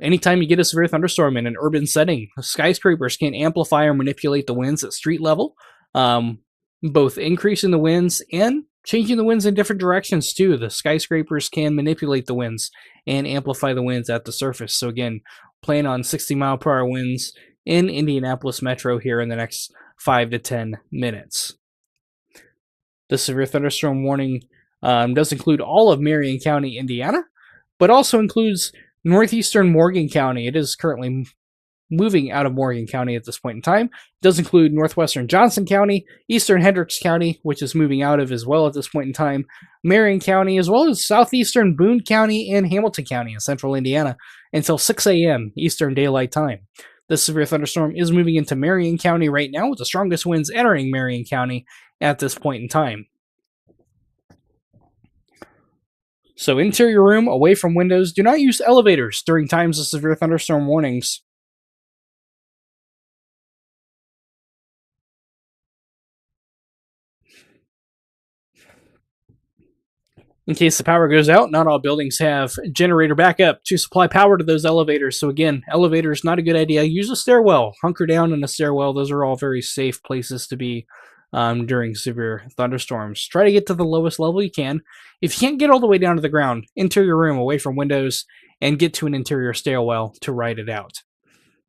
Anytime you get a severe thunderstorm in an urban setting, skyscrapers can amplify or manipulate the winds at street level, both increasing the winds and changing the winds in different directions too. The skyscrapers can manipulate the winds and amplify the winds at the surface. So again, plan on 60-mile-per-hour winds in Indianapolis Metro here in the next 5 to 10 minutes. The severe thunderstorm warning does include all of Marion County, Indiana, but also includes northeastern Morgan County. It is currently moving out of Morgan County at this point in time. It does include northwestern Johnson County, eastern Hendricks County, which is moving out of as well at this point in time, Marion County, as well as southeastern Boone County and Hamilton County in central Indiana until 6 a.m. Eastern Daylight Time. This severe thunderstorm is moving into Marion County right now, with the strongest winds entering Marion County at this point in time. So interior room, away from windows. Do not use elevators during times of severe thunderstorm warnings. In case the power goes out, not all buildings have generator backup to supply power to those elevators. So again, elevators, not a good idea. Use a stairwell. Hunker down in a stairwell. Those are all very safe places to be during severe thunderstorms. Try to get to the lowest level you can. If you can't get all the way down to the ground, interior room away from windows, and get to an interior stairwell to ride it out.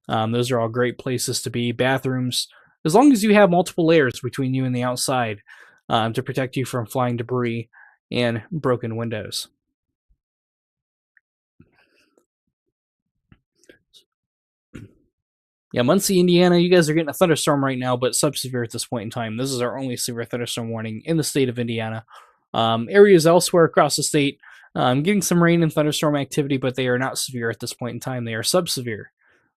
Those are all great places to be. Bathrooms, as long as you have multiple layers between you and the outside to protect you from flying debris and broken windows. Yeah, Muncie, Indiana, you guys are getting a thunderstorm right now, but subsevere at this point in time. This is our only severe thunderstorm warning in the state of Indiana. Areas elsewhere across the state getting some rain and thunderstorm activity, but they are not severe at this point in time. They are subsevere.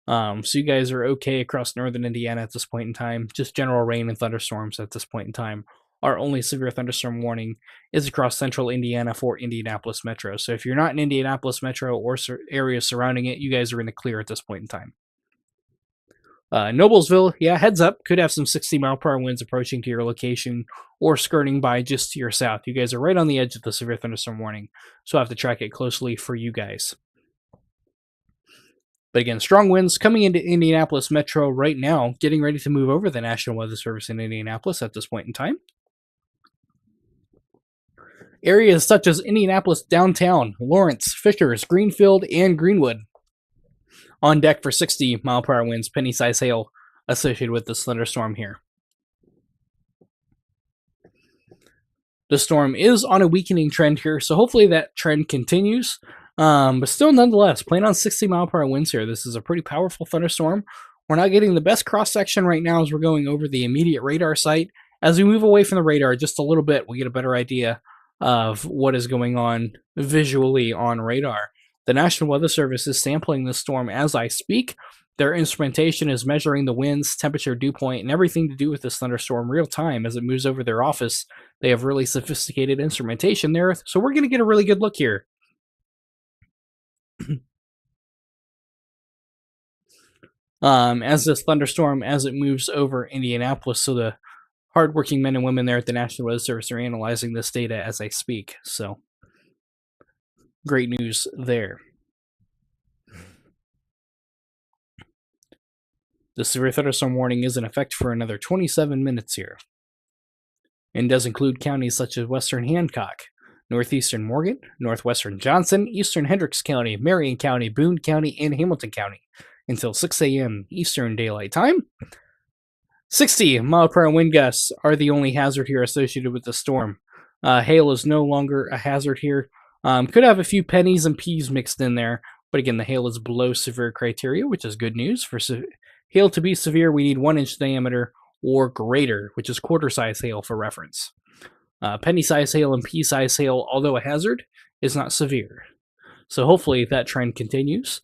So you guys are okay across northern Indiana at this point in time. Just general rain and thunderstorms at this point in time. our only severe thunderstorm warning is across central Indiana for Indianapolis Metro. So if you're not in Indianapolis Metro or areas surrounding it, you guys are in the clear at this point in time. Noblesville, yeah, heads up, could have some 60-mile-per-hour winds approaching to your location or skirting by just to your south. You guys are right on the edge of the severe thunderstorm warning, so I have to track it closely for you guys. But again, strong winds coming into Indianapolis Metro right now, getting ready to move over the National Weather Service in Indianapolis at this point in time. Areas such as Indianapolis downtown, Lawrence, Fishers, Greenfield, and Greenwood on deck for 60-mile-per-hour winds, penny-size hail associated with this thunderstorm here. The storm is on a weakening trend here, so hopefully that trend continues. But still, nonetheless, playing on 60-mile-per-hour winds here. This is a pretty powerful thunderstorm. We're not getting the best cross-section right now as we're going over the immediate radar site. As we move away from the radar just a little bit, we get a better idea of what is going on visually on radar. The National Weather Service is sampling this storm as I speak. Their instrumentation is measuring the winds, temperature, dew point, and everything to do with this thunderstorm real time as it moves over their office. They have really sophisticated instrumentation there, so we're going to get a really good look here. As this thunderstorm, as it moves over Indianapolis, so the hardworking men and women there at the National Weather Service are analyzing this data as I speak, so great news there. The severe thunderstorm warning is in effect for another 27 minutes here, and does include counties such as western Hancock, northeastern Morgan, northwestern Johnson, eastern Hendricks County, Marion County, Boone County, and Hamilton County until 6 a.m. Eastern Daylight Time. 60-mile-per-hour wind gusts are the only hazard here associated with the storm. Hail is no longer a hazard here. Could have a few pennies and peas mixed in there, but again, the hail is below severe criteria, which is good news. For hail to be severe, we need 1-inch diameter or greater, which is quarter-size hail for reference. Penny-size hail and pea-size hail, although a hazard, is not severe. So hopefully that trend continues.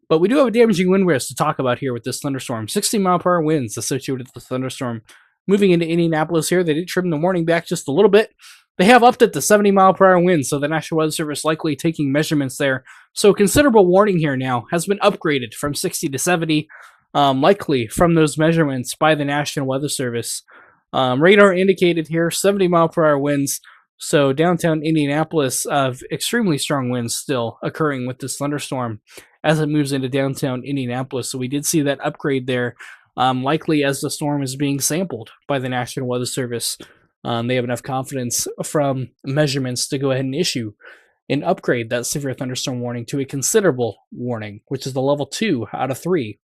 But we do have a damaging wind risk to talk about here with this thunderstorm. 60-mile-per-hour winds associated with the thunderstorm. Moving into Indianapolis here, they did trim the warning back just a little bit. They have upped it to 70-mile-per-hour winds, so the National Weather Service likely taking measurements there. So considerable warning here now has been upgraded from 60 to 70, likely from those measurements by the National Weather Service. Radar indicated here 70-mile-per-hour winds, so downtown Indianapolis of extremely strong winds still occurring with this thunderstorm as it moves into downtown Indianapolis. So we did see that upgrade there, likely as the storm is being sampled by the National Weather Service. They have enough confidence from measurements to go ahead and issue and upgrade that severe thunderstorm warning to a considerable warning, which is the level 2 out of 3.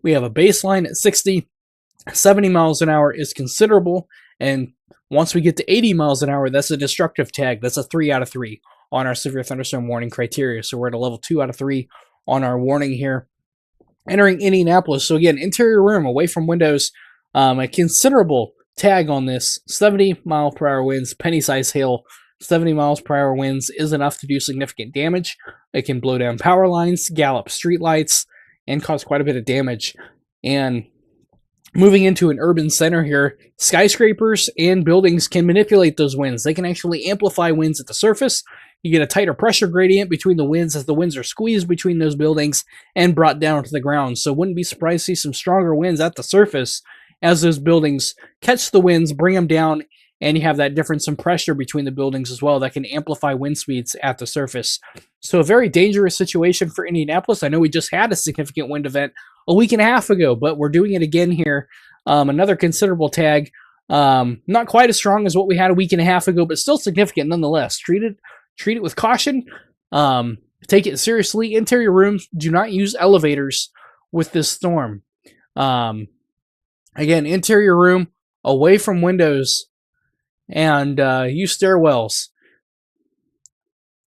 We have a baseline at 60. 70 miles an hour is considerable, and once we get to 80 miles an hour, that's a destructive tag. That's a 3 out of 3 on our severe thunderstorm warning criteria. So we're at a level 2 out of 3 on our warning here. Entering Indianapolis, so again, interior room, away from windows, a considerable tag on this. 70-mile-per-hour winds, penny-size hail. 70 miles per hour winds is enough to do significant damage. It can blow down power lines, gallop streetlights, and cause quite a bit of damage. And moving into an urban center here, skyscrapers and buildings can manipulate those winds. They can actually amplify winds at the surface. You get a tighter pressure gradient between the winds as the winds are squeezed between those buildings and brought down to the ground. So wouldn't be surprised to see some stronger winds at the surface as those buildings catch the winds, bring them down, and you have that difference in pressure between the buildings as well that can amplify wind speeds at the surface. So a very dangerous situation for Indianapolis. I know we just had a significant wind event a week and a half ago, but we're doing it again here. Another considerable tag. Not quite as strong as what we had a week and a half ago, but still significant nonetheless. Treat it with caution. Take it seriously. Interior rooms, do not use elevators with this storm. Again, interior room, away from windows, and use stairwells.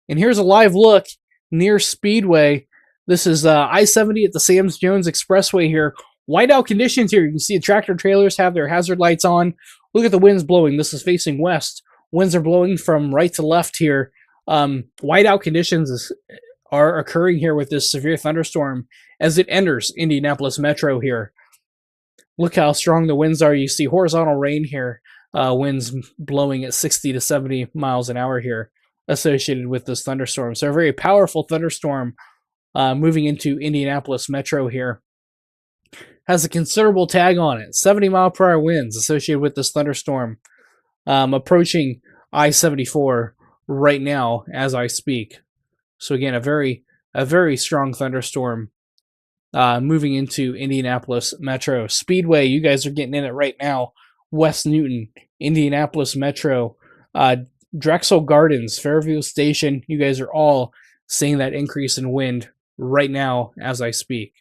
And here's a live look near Speedway. This is I-70 at the Sam's Jones Expressway here. Whiteout conditions here. You can see the tractor trailers have their hazard lights on. Look at the winds blowing. This is facing west. Winds are blowing from right to left here. Whiteout conditions are occurring here with this severe thunderstorm as it enters Indianapolis Metro here. Look how strong the winds are. You see horizontal rain here, winds blowing at 60 to 70 miles an hour here associated with this thunderstorm. So a very powerful thunderstorm moving into Indianapolis Metro here. Has a considerable tag on it, 70-mile-per-hour winds associated with this thunderstorm, approaching I-74 right now as I speak. So again, a very strong thunderstorm moving into Indianapolis Metro. Speedway, you guys are getting in it right now. West Newton, Indianapolis Metro, Drexel Gardens, Fairview Station, you guys are all seeing that increase in wind right now as I speak.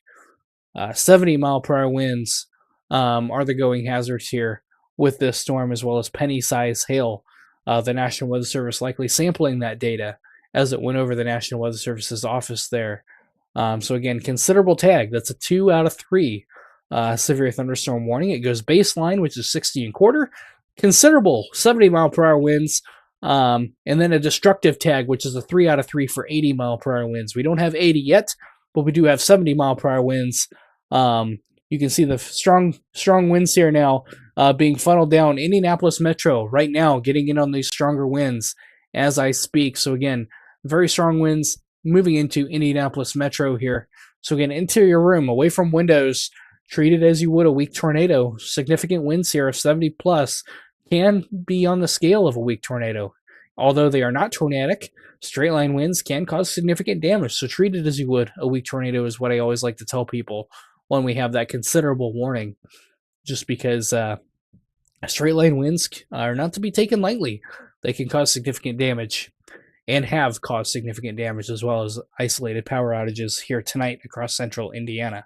70-mile-per-hour winds are the going hazards here with this storm, as well as penny-size hail. The National Weather Service likely sampling that data as it went over the National Weather Service's office there. So again, considerable tag. That's a 2 out of 3 severe thunderstorm warning. It goes baseline, which is 60 and quarter. Considerable 70-mile-per-hour winds. And then a destructive tag, which is a 3 out of 3 for 80-mile-per-hour winds. We don't have 80 yet, but we do have 70-mile-per-hour winds. You can see the strong winds here now being funneled down. Indianapolis Metro right now getting in on these stronger winds as I speak. So again, very strong winds moving into Indianapolis Metro here. So again, interior room, away from windows, treat it as you would a weak tornado. Significant winds here of 70 plus can be on the scale of a weak tornado. Although they are not tornadic, straight line winds can cause significant damage. So treat it as you would a weak tornado is what I always like to tell people when we have that considerable warning. Just because straight line winds are not to be taken lightly. They can cause significant damage and have caused significant damage, as well as isolated power outages here tonight across central Indiana.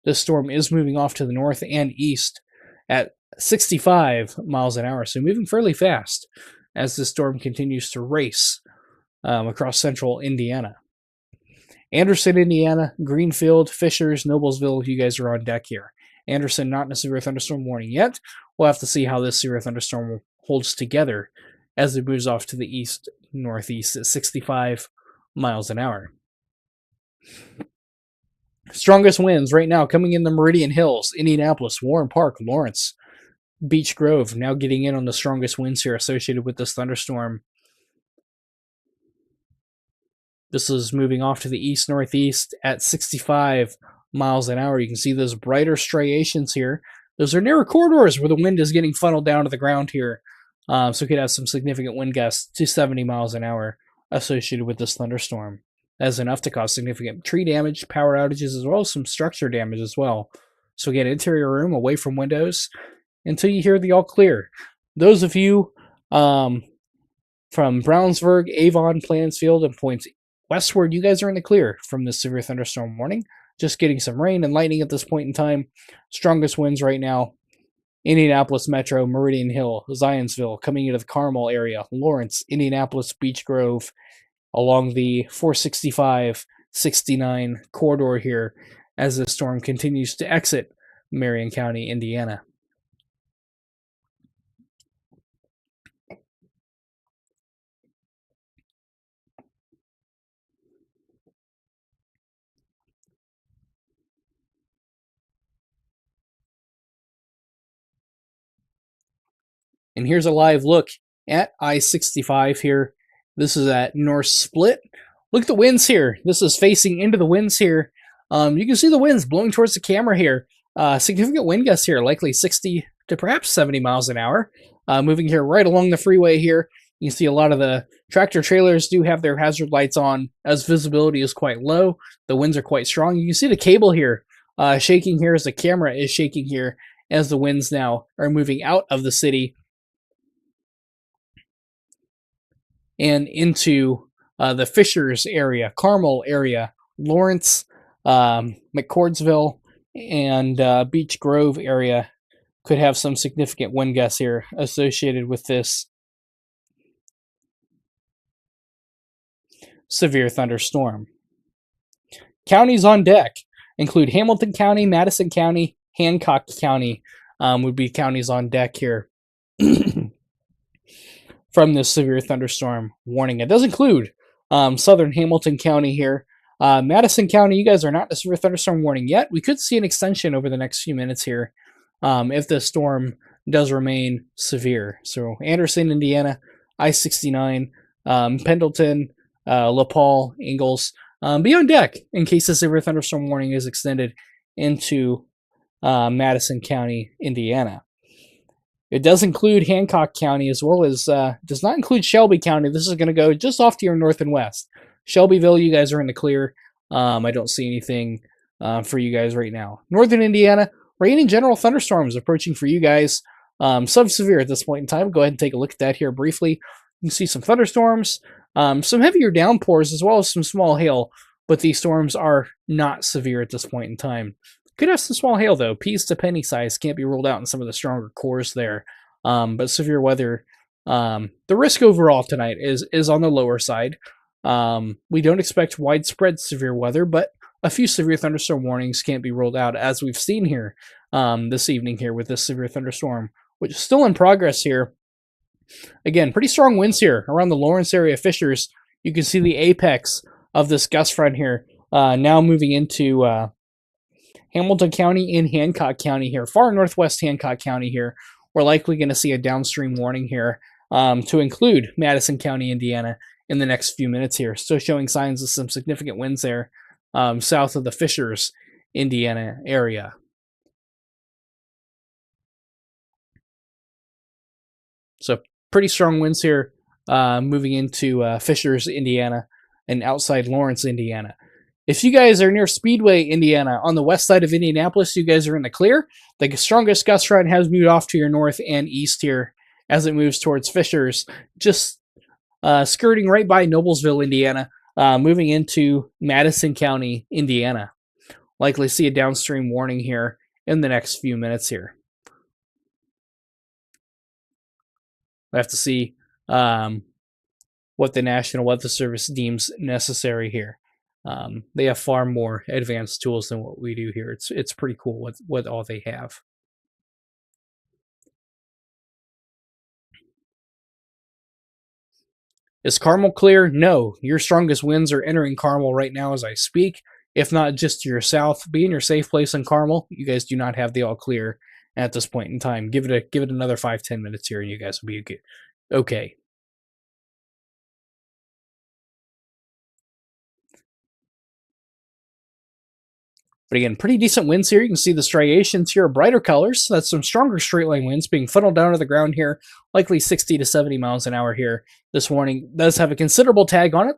This storm is moving off to the north and east at 65 miles an hour, so moving fairly fast as the storm continues to race across central Indiana. Anderson, Indiana, Greenfield, Fishers, Noblesville, you guys are on deck here. Anderson, not in a severe thunderstorm warning yet. We'll have to see how this severe thunderstorm holds together as it moves off to the east-northeast at 65 miles an hour. Strongest winds right now coming in the Meridian Hills, Indianapolis, Warren Park, Lawrence, Beech Grove, now getting in on the strongest winds here associated with this thunderstorm. This is moving off to the east-northeast at 65 miles an hour. You can see those brighter striations here. Those are narrow corridors where the wind is getting funneled down to the ground here. So we could have some significant wind gusts to 70 miles an hour associated with this thunderstorm. That's enough to cause significant tree damage, power outages, as well as some structure damage as well. So again, interior room, away from windows, until you hear the all clear. Those of you from Brownsburg, Avon, Plansfield, and points westward, you guys are in the clear from this severe thunderstorm warning. Just getting some rain and lightning at this point in time. Strongest winds right now. Indianapolis Metro, Meridian Hill, Zionsville, coming into the Carmel area, Lawrence, Indianapolis, Beech Grove, along the 465-69 corridor here as the storm continues to exit Marion County, Indiana. And here's a live look at I-65 here. This is at North Split. Look at the winds here. This is facing into the winds here. You can see the winds blowing towards the camera here. Significant wind gusts here, likely 60 to perhaps 70 miles an hour. Moving here right along the freeway here. You can see a lot of the tractor trailers do have their hazard lights on as visibility is quite low. The winds are quite strong. You can see the cable here shaking here as the camera is shaking here as the winds now are moving out of the city and into the Fishers area, Carmel area, Lawrence, McCordsville, and Beech Grove area could have some significant wind gusts here associated with this severe thunderstorm. Counties on deck include Hamilton County, Madison County, Hancock County would be counties on deck here from this severe thunderstorm warning. It does include southern Hamilton County here. Madison County, you guys are not in a severe thunderstorm warning yet. We could see an extension over the next few minutes here if the storm does remain severe. So Anderson, Indiana, I-69, Pendleton, LaPaul, Ingalls, be on deck in case the severe thunderstorm warning is extended into Madison County, Indiana. It does include Hancock County as well as does not include Shelby County. This is going to go just off to your north and west. Shelbyville, you guys are in the clear. I don't see anything for you guys right now. Northern Indiana, rain and general thunderstorms approaching for you guys. Sub-severe at this point in time. Go ahead and take a look at that here briefly. You can see some thunderstorms, some heavier downpours, as well as some small hail, but these storms are not severe at this point in time. Could have some small hail, though. Peas to penny size can't be ruled out in some of the stronger cores there. But severe weather, the risk overall tonight is on the lower side. We don't expect widespread severe weather, but a few severe thunderstorm warnings can't be ruled out, as we've seen here this evening here with this severe thunderstorm, which is still in progress here. Again, pretty strong winds here around the Lawrence area fissures. You can see the apex of this gust front here now moving into Hamilton County and Hancock County here, far northwest Hancock County here. We're likely going to see a downstream warning here to include Madison County, Indiana in the next few minutes here. So showing signs of some significant winds there south of the Fishers, Indiana area. So pretty strong winds here moving into Fishers, Indiana and outside Lawrence, Indiana. If you guys are near Speedway, Indiana, on the west side of Indianapolis, you guys are in the clear. The strongest gust front has moved off to your north and east here as it moves towards Fishers, just skirting right by Noblesville, Indiana, moving into Madison County, Indiana. Likely see a downstream warning here in the next few minutes here. We have to see what the National Weather Service deems necessary here. They have far more advanced tools than what we do here. It's pretty cool what all they have. Is Carmel clear? No. Your strongest winds are entering Carmel right now as I speak. If not just to your south, be in your safe place in Carmel. You guys do not have the all clear at this point in time. Give it another 5-10 minutes here, and you guys will be okay. But again, pretty decent winds here. You can see the striations here are brighter colors. That's some stronger straight line winds being funneled down to the ground here, likely 60 to 70 miles an hour here. This warning does have a considerable tag on it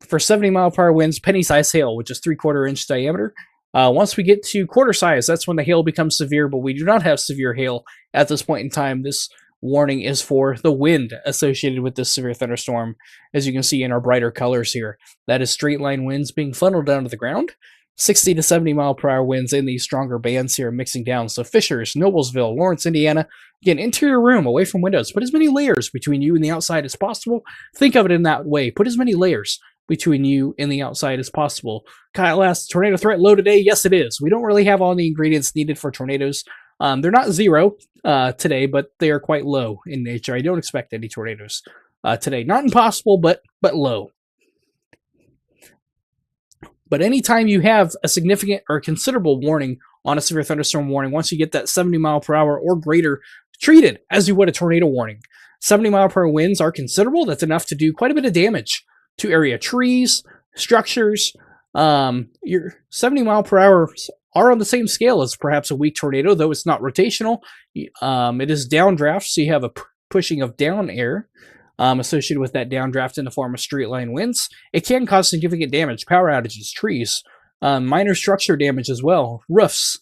for 70 mile per hour winds, penny size hail, which is 3/4 inch diameter. Once we get to quarter size, that's when the hail becomes severe, but we do not have severe hail at this point in time. This warning is for the wind associated with this severe thunderstorm, as you can see in our brighter colors here. That is straight line winds being funneled down to the ground. 60 to 70 mile per hour winds in these stronger bands here mixing down. So Fishers, Noblesville, Lawrence, Indiana. Again, interior room away from windows. Put as many layers between you and the outside as possible. Think of it in that way. Put as many layers between you and the outside as possible. Kyle asks, tornado threat low today? Yes, it is. We don't really have all the ingredients needed for tornadoes. They're not zero today, but they are quite low in nature. I don't expect any tornadoes today. Not impossible, but low. But anytime you have a significant or considerable warning on a severe thunderstorm warning, once you get that 70 mile per hour or greater, treat it as you would a tornado warning. 70 mile per hour winds are considerable. That's enough to do quite a bit of damage to area trees, structures. Your 70 mile per hour are on the same scale as perhaps a weak tornado, though it's not rotational. It is downdraft, so you have a pushing of down air. Associated with that downdraft in the form of straight line winds. It can cause significant damage, power outages, trees, minor structure damage as well, roofs,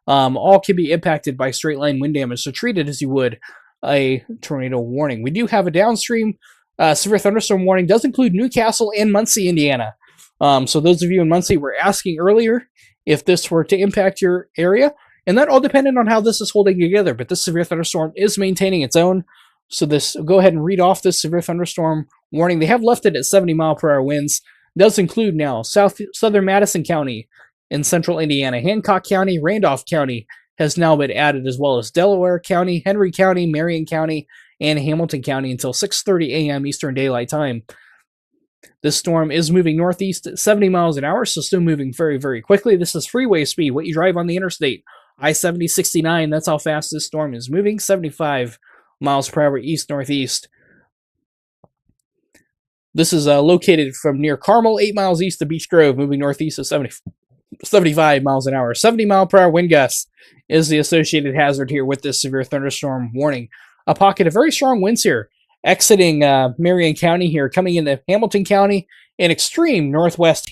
all can be impacted by straight line wind damage, so treat it as you would a tornado warning. We do have a downstream severe thunderstorm warning, does include Newcastle and Muncie, Indiana. So those of you in Muncie were asking earlier if this were to impact your area, and that all depended on how this is holding together, but this severe thunderstorm is maintaining its own. So go ahead and read off this severe thunderstorm warning. They have left it at 70 mile per hour winds. It does include now southern Madison County in central Indiana. Hancock County, Randolph County has now been added, as well as Delaware County, Henry County, Marion County, and Hamilton County until 6:30 a.m. Eastern Daylight Time. This storm is moving northeast at 70 miles an hour, so still moving very, very quickly. This is freeway speed, what you drive on the interstate I-70 69, that's how fast this storm is moving, 75 miles per hour east-northeast. This is located from near Carmel, 8 miles east of Beech Grove, moving northeast at 75 miles an hour. 70 mile per hour wind gusts is the associated hazard here with this severe thunderstorm warning. A pocket of very strong winds here, exiting Marion County here, coming into Hamilton County, and extreme northwest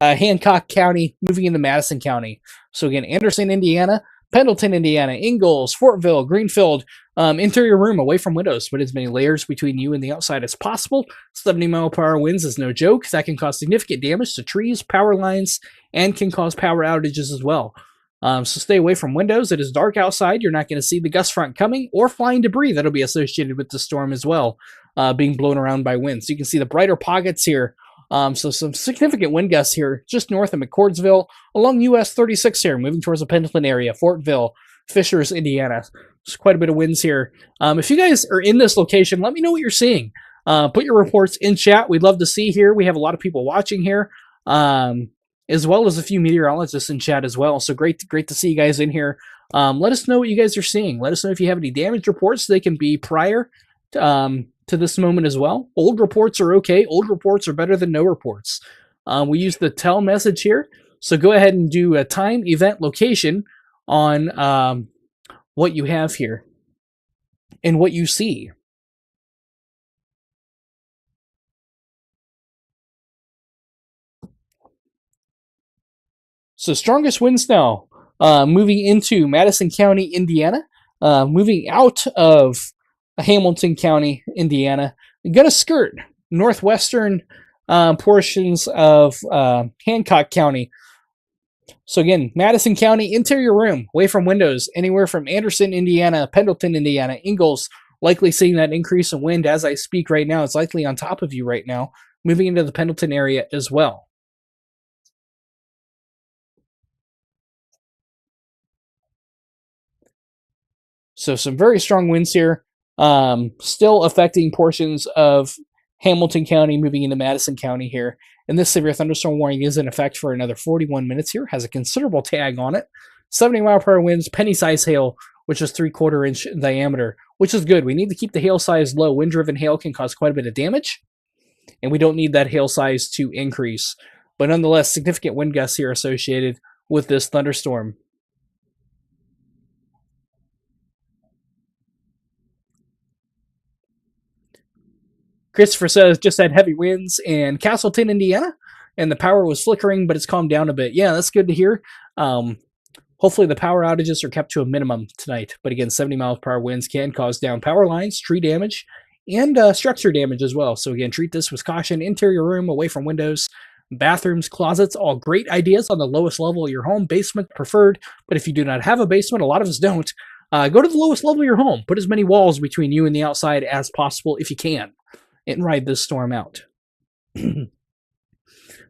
Hancock County, moving into Madison County. So again, Anderson, Indiana, Pendleton, Indiana, Ingalls, Fortville, Greenfield, interior room away from windows. Put as many layers between you and the outside as possible. 70 mile per hour winds is no joke. That can cause significant damage to trees, power lines, and can cause power outages as well. So stay away from windows. It is dark outside. You're not going to see the gust front coming or flying debris that'll be associated with the storm as well, being blown around by winds. So you can see the brighter pockets here. So some significant wind gusts here just north of McCordsville, along US 36 here, moving towards the Pendleton area, Fortville, Fishers, Indiana. There's quite a bit of winds here. If you guys are in this location, let me know what you're seeing. Put your reports in chat. We'd love to see here. We have a lot of people watching here, as well as a few meteorologists in chat as well. So great to see you guys in here. Let us know what you guys are seeing. Let us know if you have any damage reports. They can be prior to this moment as well. Old reports are okay. Old reports are better than no reports. We use the tell message here. So go ahead and do a time, event, location on what you have here and what you see. So strongest winds now moving into Madison County, Indiana, moving out of Hamilton County, Indiana. Going to skirt northwestern portions of Hancock County. So again, Madison County, interior room, away from windows, anywhere from Anderson, Indiana, Pendleton, Indiana, Ingalls, likely seeing that increase in wind as I speak right now. It's likely on top of you right now, moving into the Pendleton area as well. So some very strong winds here, still affecting portions of Hamilton County, moving into Madison County here. And this severe thunderstorm warning is in effect for another 41 minutes here. Has a considerable tag on it. 70 mile per hour winds, penny-size hail, which is 3/4 inch in diameter, which is good. We need to keep the hail size low. Wind-driven hail can cause quite a bit of damage, and we don't need that hail size to increase. But nonetheless, significant wind gusts here associated with this thunderstorm. Christopher says, just had heavy winds in Castleton, Indiana, and the power was flickering, but it's calmed down a bit. Yeah, that's good to hear. Hopefully the power outages are kept to a minimum tonight. But again, 70 miles per hour winds can cause down power lines, tree damage, and structure damage as well. So again, treat this with caution. Interior room, away from windows, bathrooms, closets, all great ideas on the lowest level of your home. Basement preferred, but if you do not have a basement, a lot of us don't, go to the lowest level of your home. Put as many walls between you and the outside as possible if you can, and ride this storm out.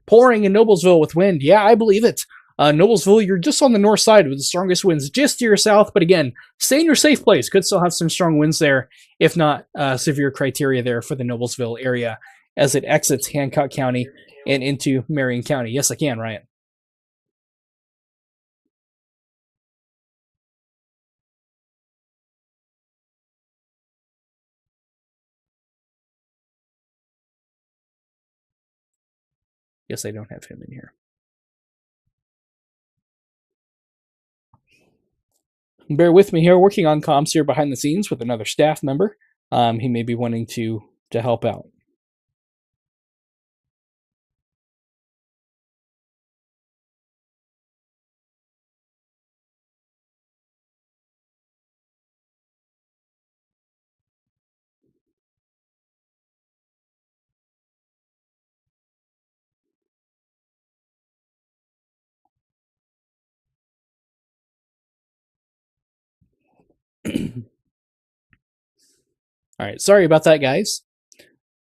Pouring in Noblesville with wind. Yeah, I believe it. Noblesville, you're just on the north side with the strongest winds just to your south, but again, stay in your safe place. Could still have some strong winds there, if not severe criteria there for the Noblesville area as it exits Hancock County and into Marion County. Yes, I can, Ryan. Yes, I don't have him in here. Bear with me here, working on comms here behind the scenes with another staff member. He may be wanting to help out. All right, sorry about that, guys.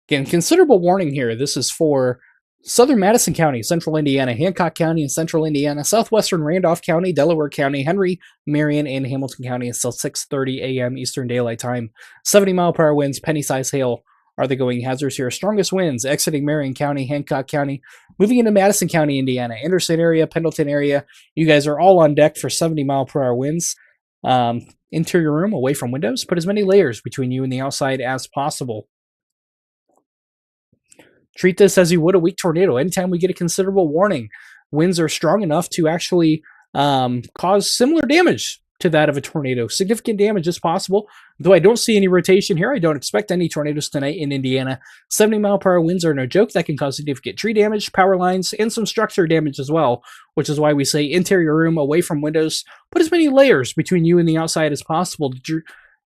Again, considerable warning here. This is for southern Madison County, central Indiana, Hancock County, and central Indiana, southwestern Randolph County, Delaware County, Henry, Marion, and Hamilton County until 6:30 a.m. Eastern Daylight Time. 70 mile per hour winds, penny-size hail are the going hazards here. Strongest winds exiting Marion County, Hancock County, moving into Madison County, Indiana, Anderson area, Pendleton area. You guys are all on deck for 70-mile-per-hour winds. Interior room away from windows. Put as many layers between you and the outside as possible. Treat this as you would a weak tornado. Anytime we get a considerable warning, winds are strong enough to actually cause similar damage to that of a tornado. Significant damage is possible. Though I don't see any rotation here, I don't expect any tornadoes tonight in Indiana. 70-mile-per-hour winds are no joke. That can cause significant tree damage, power lines, and some structure damage as well, which is why we say interior room away from windows. Put as many layers between you and the outside as possible.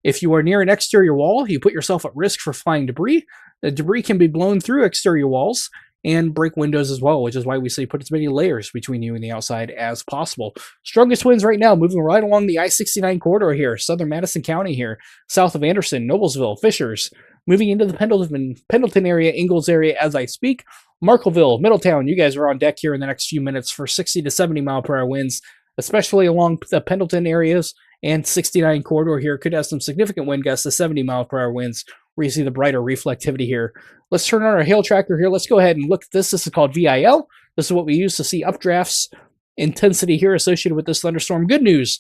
If you are near an exterior wall, you put yourself at risk for flying debris. The debris can be blown through exterior walls and break windows as well, which is why we say put as many layers between you and the outside as possible. Strongest winds right now moving right along the I-69 corridor here, southern Madison County here, south of Anderson, Noblesville, Fishers, moving into the Pendleton area, Ingalls area as I speak. Markleville, Middletown, you guys are on deck here in the next few minutes for 60 to 70-mile-per-hour winds, especially along the Pendleton areas, and 69 corridor here could have some significant wind gusts to 70-mile-per-hour winds, where you see the brighter reflectivity here. Let's turn on our hail tracker here. Let's go ahead and look at this. This is called VIL. This is what we use to see updrafts intensity here associated with this thunderstorm. Good news.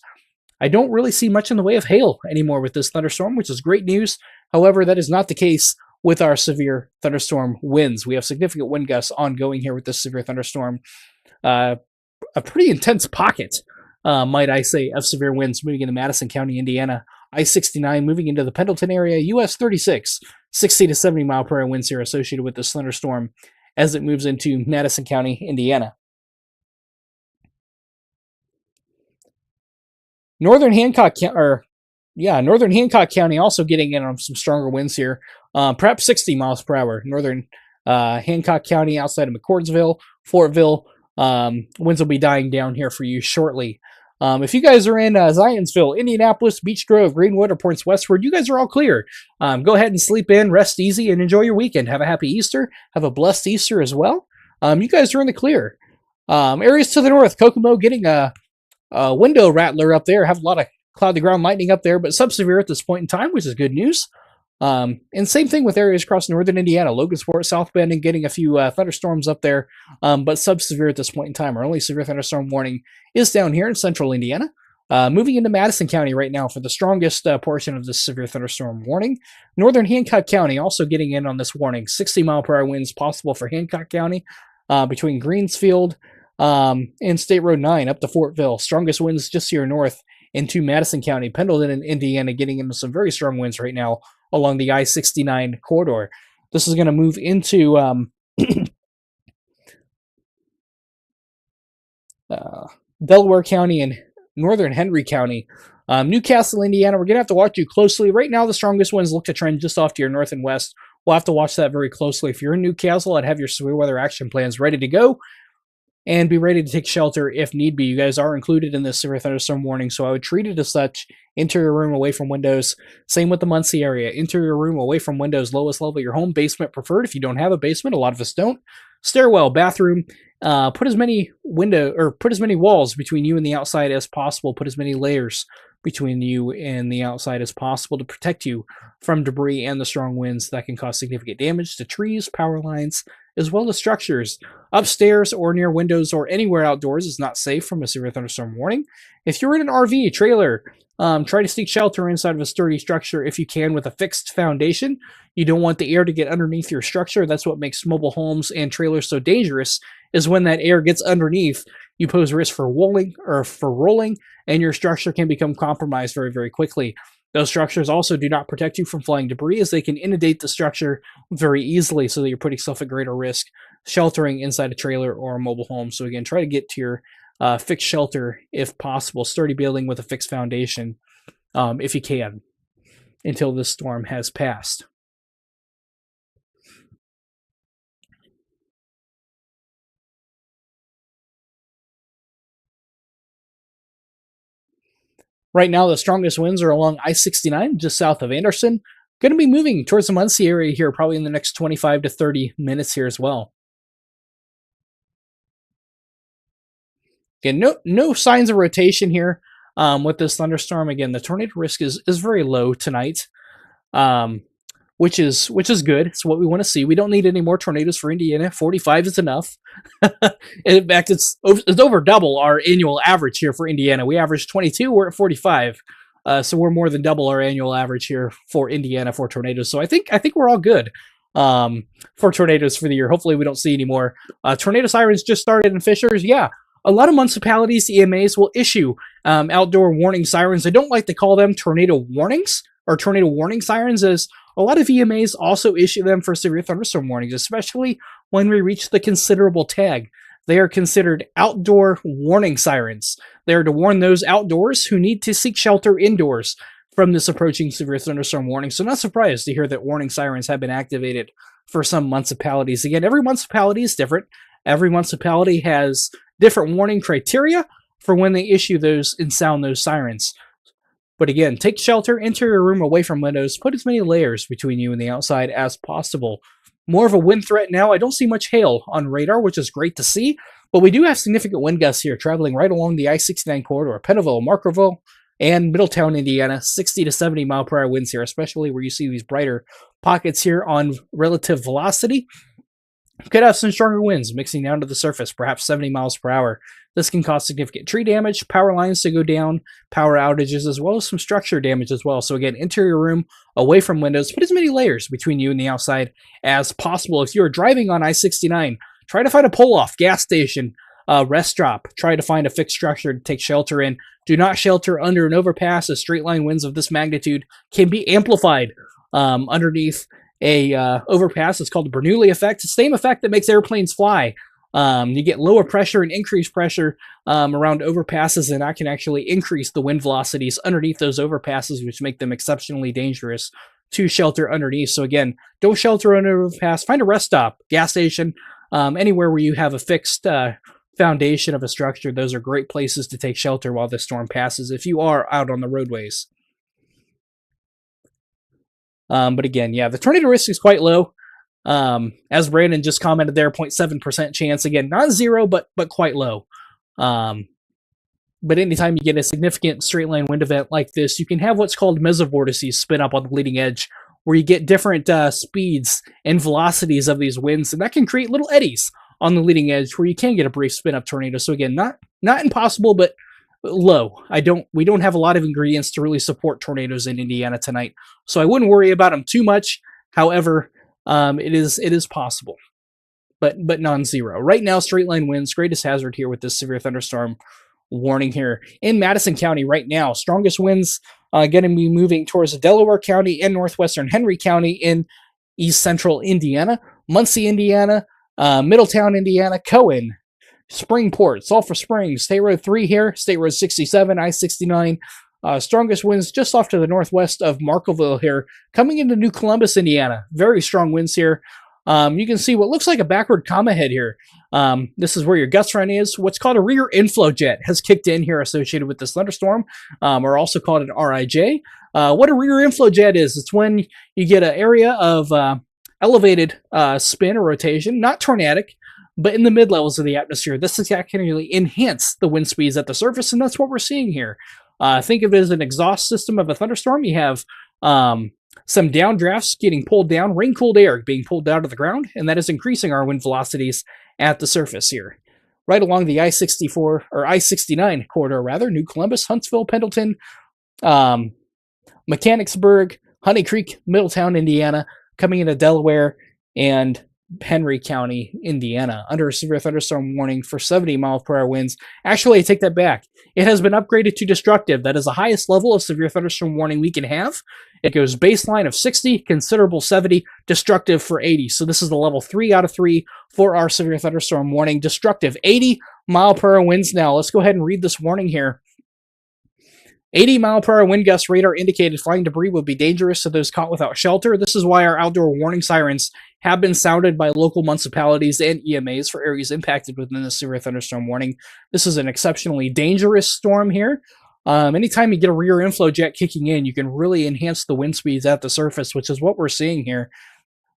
I don't really see much in the way of hail anymore with this thunderstorm, which is great news. However, that is not the case with our severe thunderstorm winds. We have significant wind gusts ongoing here with this severe thunderstorm. A pretty intense pocket, might I say, of severe winds moving into Madison County, Indiana. I-69 moving into the Pendleton area, US 36, 60 to 70-mile-per-hour winds here associated with this thunderstorm as it moves into Madison County, Indiana. Northern Hancock County also getting in on some stronger winds here, perhaps 60 miles per hour. Northern Hancock County outside of McCordsville, Fortville, winds will be dying down here for you shortly. If you guys are in Zionsville, Indianapolis, Beech Grove, Greenwood, or points westward, you guys are all clear. Go ahead and sleep in, rest easy, and enjoy your weekend. Have a happy Easter. Have a blessed Easter as well. You guys are in the clear. Areas to the north, Kokomo getting a window rattler up there. Have a lot of cloudy ground lightning up there, but subsevere at this point in time, which is good news. And same thing with areas across northern Indiana, Logansport, South Bend, and getting a few thunderstorms up there, but sub-severe at this point in time. Our only severe thunderstorm warning is down here in central Indiana. Moving into Madison County right now for the strongest portion of this severe thunderstorm warning. Northern Hancock County also getting in on this warning. 60-mile-per-hour winds possible for Hancock County between Greensfield and State Road 9 up to Fortville. Strongest winds just here north into Madison County. Pendleton and Indiana getting into some very strong winds right now along the I-69 corridor. This is going to move into Delaware County and northern Henry County. Newcastle, Indiana, we're going to have to watch you closely. Right now, the strongest winds look to trend just off to your north and west. We'll have to watch that very closely. If you're in Newcastle, I'd have your severe weather action plans ready to go and be ready to take shelter if need be. You guys are included in this severe thunderstorm warning, so I would treat it as such. Interior room away from windows. Same with the Muncie area. Interior room away from windows, lowest level of your home. Basement preferred if you don't have a basement. A lot of us don't. Stairwell, bathroom. Put as many walls between you and the outside as possible. Put as many layers between you and the outside as possible to protect you from debris and the strong winds that can cause significant damage to trees, power lines, as well as structures. Upstairs or near windows or anywhere outdoors is not safe from a severe thunderstorm warning. If you're in an RV, trailer, try to seek shelter inside of a sturdy structure if you can with a fixed foundation. You don't want the air to get underneath your structure. That's what makes mobile homes and trailers so dangerous, is when that air gets underneath, you pose risk for rolling, and your structure can become compromised very, very quickly. Those structures also do not protect you from flying debris, as they can inundate the structure very easily, so that you're putting yourself at greater risk sheltering inside a trailer or a mobile home. So again, try to get to your fixed shelter if possible, sturdy building with a fixed foundation if you can, until this storm has passed. Right now, the strongest winds are along I-69, just south of Anderson. Going to be moving towards the Muncie area here, probably in the next 25 to 30 minutes here as well. Again, no signs of rotation here with this thunderstorm. Again, the tornado risk is very low tonight. which is good. It's what we want to see. We don't need any more tornadoes for Indiana. 45 is enough. In fact, it's over double our annual average here for Indiana. We average 22. We're at 45. So we're more than double our annual average here for Indiana for tornadoes. So I think we're all good for tornadoes for the year. Hopefully we don't see any more. Tornado sirens just started in Fishers. Yeah, a lot of municipalities, EMAs, will issue outdoor warning sirens. I don't like to call them tornado warnings or tornado warning sirens, as a lot of EMAs also issue them for severe thunderstorm warnings, especially when we reach the considerable tag. They are considered outdoor warning sirens. They are to warn those outdoors who need to seek shelter indoors from this approaching severe thunderstorm warning. So not surprised to hear that warning sirens have been activated for some municipalities. Again, every municipality is different. Every municipality has different warning criteria for when they issue those and sound those sirens. But again, take shelter, enter your room away from windows, put as many layers between you and the outside as possible. More of a wind threat now. I don't see much hail on radar, which is great to see, but we do have significant wind gusts here traveling right along the I-69 corridor, Pennoville, Markerville, and Middletown, Indiana. 60 to 70 mile per hour winds here, especially where you see these brighter pockets here on relative velocity. Could have some stronger winds mixing down to the surface, perhaps 70 miles per hour. This can cause significant tree damage, power lines to go down, power outages, as well as some structure damage as well. So again, interior room, away from windows, put as many layers between you and the outside as possible. If you're driving on I-69, try to find a pull-off, gas station, rest stop. Try to find a fixed structure to take shelter in. Do not shelter under an overpass, as straight line winds of this magnitude can be amplified underneath a overpass. It's called the Bernoulli effect. It's the same effect that makes airplanes fly. You get lower pressure and increased pressure around overpasses, and that can actually increase the wind velocities underneath those overpasses, which make them exceptionally dangerous to shelter underneath. So again, don't shelter under an overpass. Find a rest stop, gas station, anywhere where you have a fixed foundation of a structure. Those are great places to take shelter while the storm passes if you are out on the roadways. But again, yeah, the tornado risk is quite low. As Brandon just commented there, 0.7% chance. Again, not zero, but quite low. But anytime you get a significant straight line wind event like this, you can have what's called mesovortices spin up on the leading edge, where you get different speeds and velocities of these winds, and that can create little eddies on the leading edge where you can get a brief spin up tornado. So again, not impossible, but low. We don't have a lot of ingredients to really support tornadoes in Indiana tonight, so I wouldn't worry about them too much. However, it is possible, but non-zero. Right now, straight line winds, greatest hazard here with this severe thunderstorm warning here in Madison County right now. Strongest winds going to be moving towards Delaware County and northwestern Henry County in east central Indiana, Muncie, Indiana, Middletown, Indiana, Cohen, Springport, Sulphur Springs, State Road 3 here, State Road 67, I-69. Strongest winds just off to the northwest of Markville here, coming into New Columbus, Indiana. Very strong winds here. You can see what looks like a backward comma head here. This is where your gust run is. What's called a rear inflow jet has kicked in here associated with this thunderstorm, or also called an RIJ. What a rear inflow jet is, it's when you get an area of elevated spin or rotation, not tornadic, but in the mid-levels of the atmosphere. This is actually enhance the wind speeds at the surface, and that's what we're seeing here. Think of it as an exhaust system of a thunderstorm. You have some downdrafts getting pulled down, rain-cooled air being pulled down to the ground, and that is increasing our wind velocities at the surface here. Right along the I-64, or I-69 corridor, rather, New Columbus, Huntsville, Pendleton, Mechanicsburg, Honey Creek, Middletown, Indiana, coming into Delaware, and Henry County, Indiana, under a severe thunderstorm warning for 70 mile per hour winds. Actually, I take that back. It has been upgraded to destructive. That is the highest level of severe thunderstorm warning we can have. It goes baseline of 60, considerable 70, destructive for 80. So this is the level 3 out of 3 for our severe thunderstorm warning. Destructive, 80 mile per hour winds now. Let's go ahead and read this warning here. 80 mile per hour wind gusts radar indicated flying debris would be dangerous to those caught without shelter. This is why our outdoor warning sirens have been sounded by local municipalities and EMAs for areas impacted within the severe thunderstorm warning. This is an exceptionally dangerous storm here. Anytime you get a rear inflow jet kicking in, you can really enhance the wind speeds at the surface, which is what we're seeing here.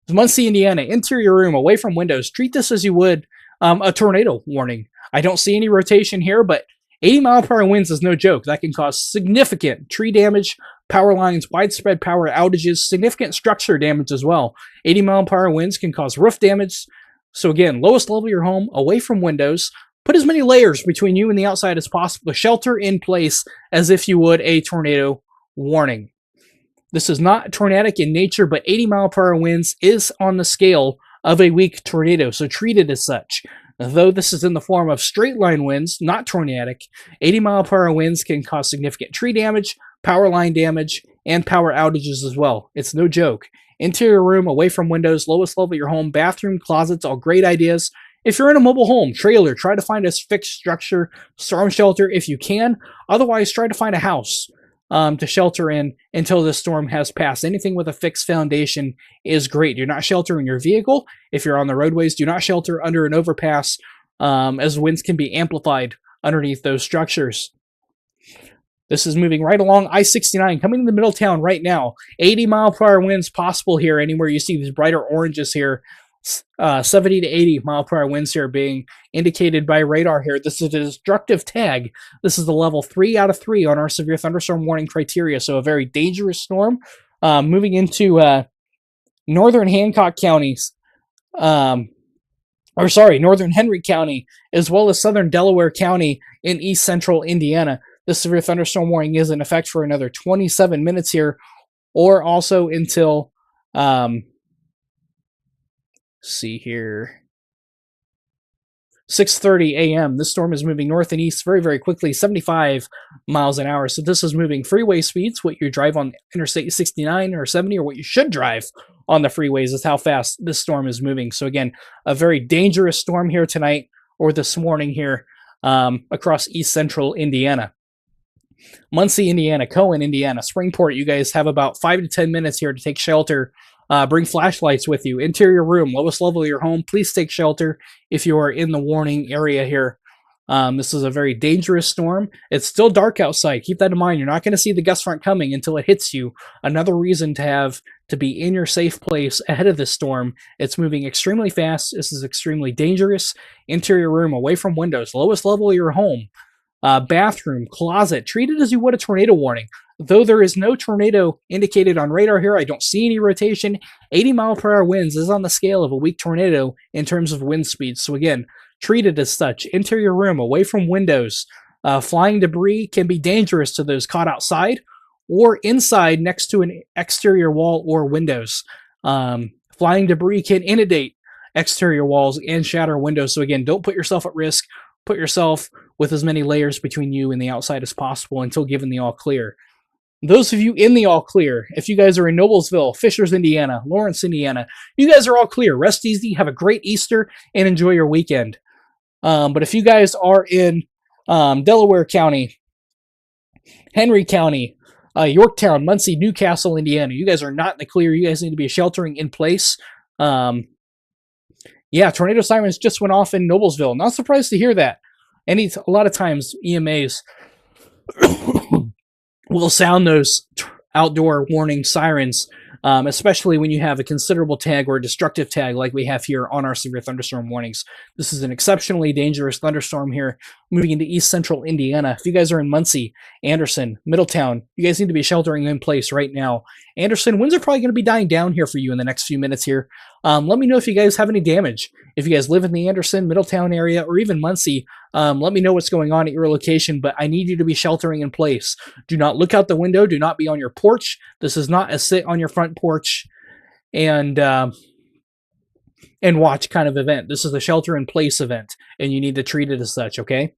Muncie, Indiana, interior room, away from windows. Treat this as you would a tornado warning. I don't see any rotation here, but 80 mile per hour winds is no joke. That can cause significant tree damage, power lines, widespread power outages, significant structure damage as well. 80-mile-per-hour winds can cause roof damage. So again, lowest level of your home, away from windows. Put as many layers between you and the outside as possible to shelter in place as if you would a tornado warning. This is not tornadic in nature, but 80-mile-per-hour winds is on the scale of a weak tornado, so treat it as such. Though this is in the form of straight line winds, not tornadic, 80-mile-per-hour winds can cause significant tree damage, power line damage, and power outages as well. It's no joke. Interior room, away from windows, lowest level of your home, bathroom, closets, all great ideas. If you're in a mobile home, trailer, try to find a fixed structure, storm shelter if you can. Otherwise, try to find a house to shelter in until the storm has passed. Anything with a fixed foundation is great. Do not shelter in your vehicle. If you're on the roadways, do not shelter under an overpass, as winds can be amplified underneath those structures. This is moving right along I-69, coming into Middletown right now. 80-mile-per-hour winds possible here, anywhere you see these brighter oranges here. 70 to 80-mile-per-hour winds here being indicated by radar here. This is a destructive tag. This is the level 3 out of 3 on our severe thunderstorm warning criteria, so a very dangerous storm. Moving into northern Hancock counties, northern Henry County, as well as southern Delaware County in east central Indiana. The severe thunderstorm warning is in effect for another 27 minutes here, or also until see here, 6:30 a.m. This storm is moving north and east very, very quickly, 75 miles an hour. So this is moving freeway speeds. What you drive on Interstate 69 or 70, or what you should drive on the freeways, is how fast this storm is moving. So again, a very dangerous storm here tonight, or this morning here, across east central Indiana. Muncie, Indiana, Cohen, Indiana, Springport, you guys have about 5 to 10 minutes here to take shelter. Bring flashlights with you. Interior room, lowest level of your home. Please take shelter if you are in the warning area here. This is a very dangerous storm. It's still dark outside. Keep that in mind. You're not going to see the gust front coming until it hits you. Another reason to be in your safe place ahead of this storm. It's moving extremely fast. This is extremely dangerous. Interior room, away from windows. Lowest level of your home. Bathroom, closet. Treat it as you would a tornado warning. Though there is no tornado indicated on radar here, I don't see any rotation. 80-mile-per-hour winds is on the scale of a weak tornado in terms of wind speed. So again, treat it as such. Interior room, away from windows. Flying debris can be dangerous to those caught outside or inside next to an exterior wall or windows. Flying debris can inundate exterior walls and shatter windows. So again, don't put yourself at risk. Put yourself with as many layers between you and the outside as possible until given the all clear. Those of you in the all clear, if you guys are in Noblesville, Fishers, Indiana, Lawrence, Indiana, you guys are all clear. Rest easy, have a great Easter, and enjoy your weekend. But if you guys are in Delaware County, Henry County, Yorktown, Muncie, Newcastle, Indiana, you guys are not in the clear. You guys need to be sheltering in place. Yeah, tornado sirens just went off in Noblesville. Not surprised to hear that. A lot of times EMAs will sound those outdoor warning sirens, especially when you have a considerable tag or a destructive tag like we have here on our severe thunderstorm warnings. This is an exceptionally dangerous thunderstorm here moving into east central Indiana. If you guys are in Muncie, Anderson, Middletown, you guys need to be sheltering in place right now. Anderson, winds are probably going to be dying down here for you in the next few minutes here. Let me know if you guys have any damage. If you guys live in the Anderson, Middletown area, or even Muncie, let me know what's going on at your location, but I need you to be sheltering in place. Do not look out the window. Do not be on your porch. This is not a sit on your front porch and watch kind of event. This is a shelter in place event, and you need to treat it as such, okay?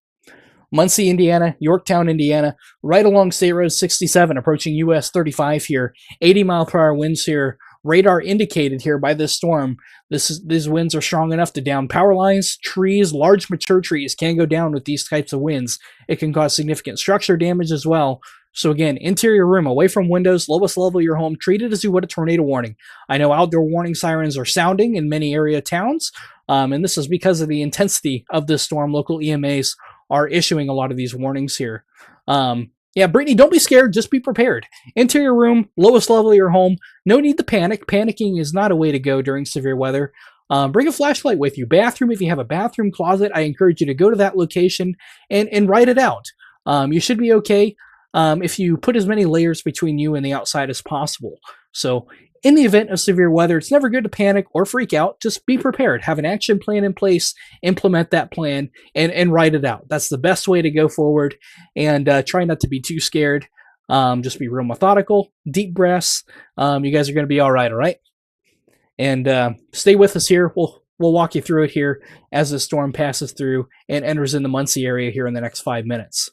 Muncie, Indiana, Yorktown, Indiana, right along State Road 67, approaching US 35 here. 80-mile-per-hour winds here. Radar indicated here by this storm. These winds are strong enough to down power lines, trees, large mature trees can go down with these types of winds. It can cause significant structure damage as well. So again, interior room, away from windows, lowest level of your home, treat it as you would a tornado warning. I know outdoor warning sirens are sounding in many area towns, and this is because of the intensity of this storm. Local EMAs are issuing a lot of these warnings here. Yeah, Brittany, don't be scared. Just be prepared. Interior room, lowest level of your home. No need to panic. Panicking is not a way to go during severe weather. Bring a flashlight with you. Bathroom, if you have a bathroom closet, I encourage you to go to that location and write it out. You should be okay. if you put as many layers between you and the outside as possible. So in the event of severe weather, it's never good to panic or freak out. Just be prepared. Have an action plan in place, implement that plan, and write it out. That's the best way to go forward. And try not to be too scared. Just be real methodical, deep breaths. You guys are going to be all right? And stay with us here. We'll walk you through it here as the storm passes through and enters in the Muncie area here in the next 5 minutes.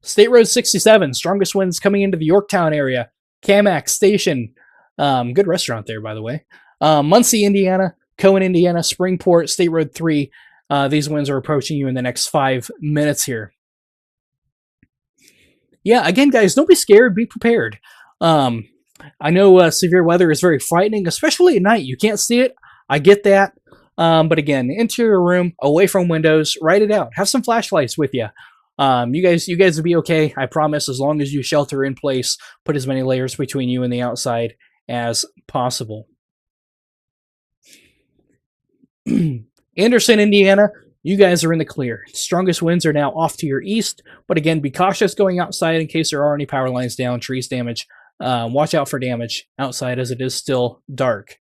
State Road 67, strongest winds coming into the Yorktown area. Camac Station, good restaurant there, by the way. Muncie, Indiana, Cohen, Indiana, Springport, State Road 3. These winds are approaching you in the next 5 minutes here. Yeah, again, guys, don't be scared. Be prepared. I know severe weather is very frightening, especially at night. You can't see it. I get that. But again, into your room, away from windows, write it out. Have some flashlights with you. You guys will be okay. I promise. As long as you shelter in place, put as many layers between you and the outside as possible. Anderson, Indiana, you guys are in the clear. Strongest winds are now off to your east, but again, be cautious going outside in case there are any power lines down, trees damaged. Watch out for damage outside as it is still dark.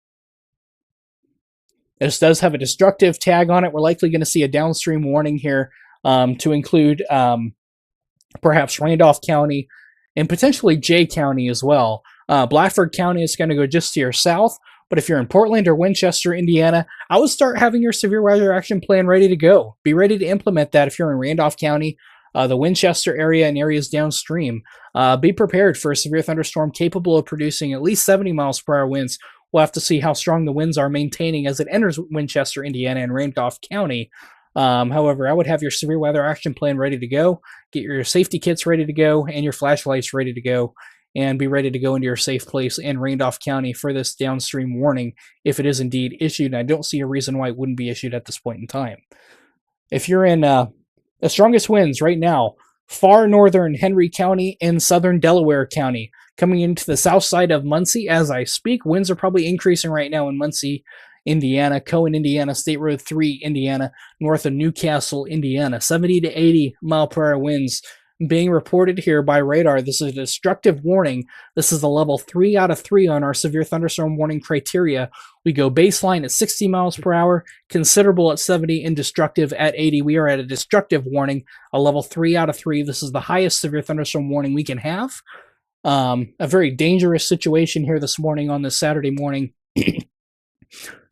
This does have a destructive tag on it. We're likely going to see a downstream warning here to include perhaps Randolph County and potentially Jay County as well. Blatford County is going to go just to your south, but if you're in Portland or Winchester, Indiana, I would start having your severe weather action plan ready to go. Be ready to implement that if you're in Randolph County, the Winchester area and areas downstream. Be prepared for a severe thunderstorm capable of producing at least 70 miles per hour winds. We'll have to see how strong the winds are maintaining as it enters Winchester, Indiana, and Randolph County. However, I would have your severe weather action plan ready to go, get your safety kits ready to go, and your flashlights ready to go, and be ready to go into your safe place in Randolph County for this downstream warning if it is indeed issued. And I don't see a reason why it wouldn't be issued at this point in time. If you're in the strongest winds right now, far northern Henry County and southern Delaware County, coming into the south side of Muncie as I speak. Winds are probably increasing right now in Muncie, Indiana, Cohen, Indiana, State Road 3, Indiana, north of Newcastle, Indiana. 70 to 80 mile per hour winds being reported here by radar. This is a destructive warning. This is a level 3 out of 3 on our severe thunderstorm warning criteria. We go baseline at 60 miles per hour, considerable at 70, and destructive at 80. We are at a destructive warning, a level 3 out of 3. This is the highest severe thunderstorm warning we can have. A very dangerous situation here this morning on this Saturday morning.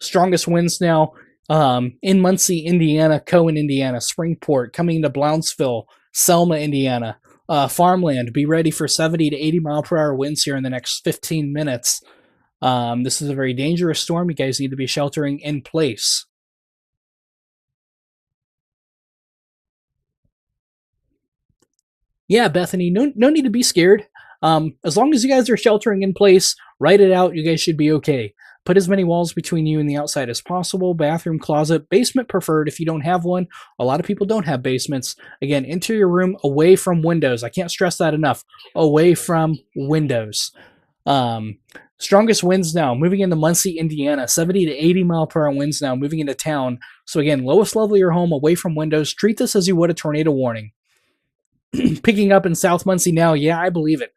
Strongest winds now in Muncie, Indiana, Cohen, Indiana, Springport, coming into Brownsville, Selma, Indiana. Farmland, be ready for 70 to 80 mile per hour winds here in the next 15 minutes. This is a very dangerous storm. You guys need to be sheltering in place. Yeah, Bethany, no need to be scared. As long as you guys are sheltering in place, write it out, you guys should be okay. Put as many walls between you and the outside as possible. Bathroom, closet, basement preferred if you don't have one. A lot of people don't have basements. Again, interior room away from windows. I can't stress that enough. Away from windows. Strongest winds now, moving into Muncie, Indiana. 70 to 80 mile per hour winds now, moving into town. So again, lowest level of your home, away from windows. Treat this as you would a tornado warning. Picking up in South Muncie now. Yeah, I believe it.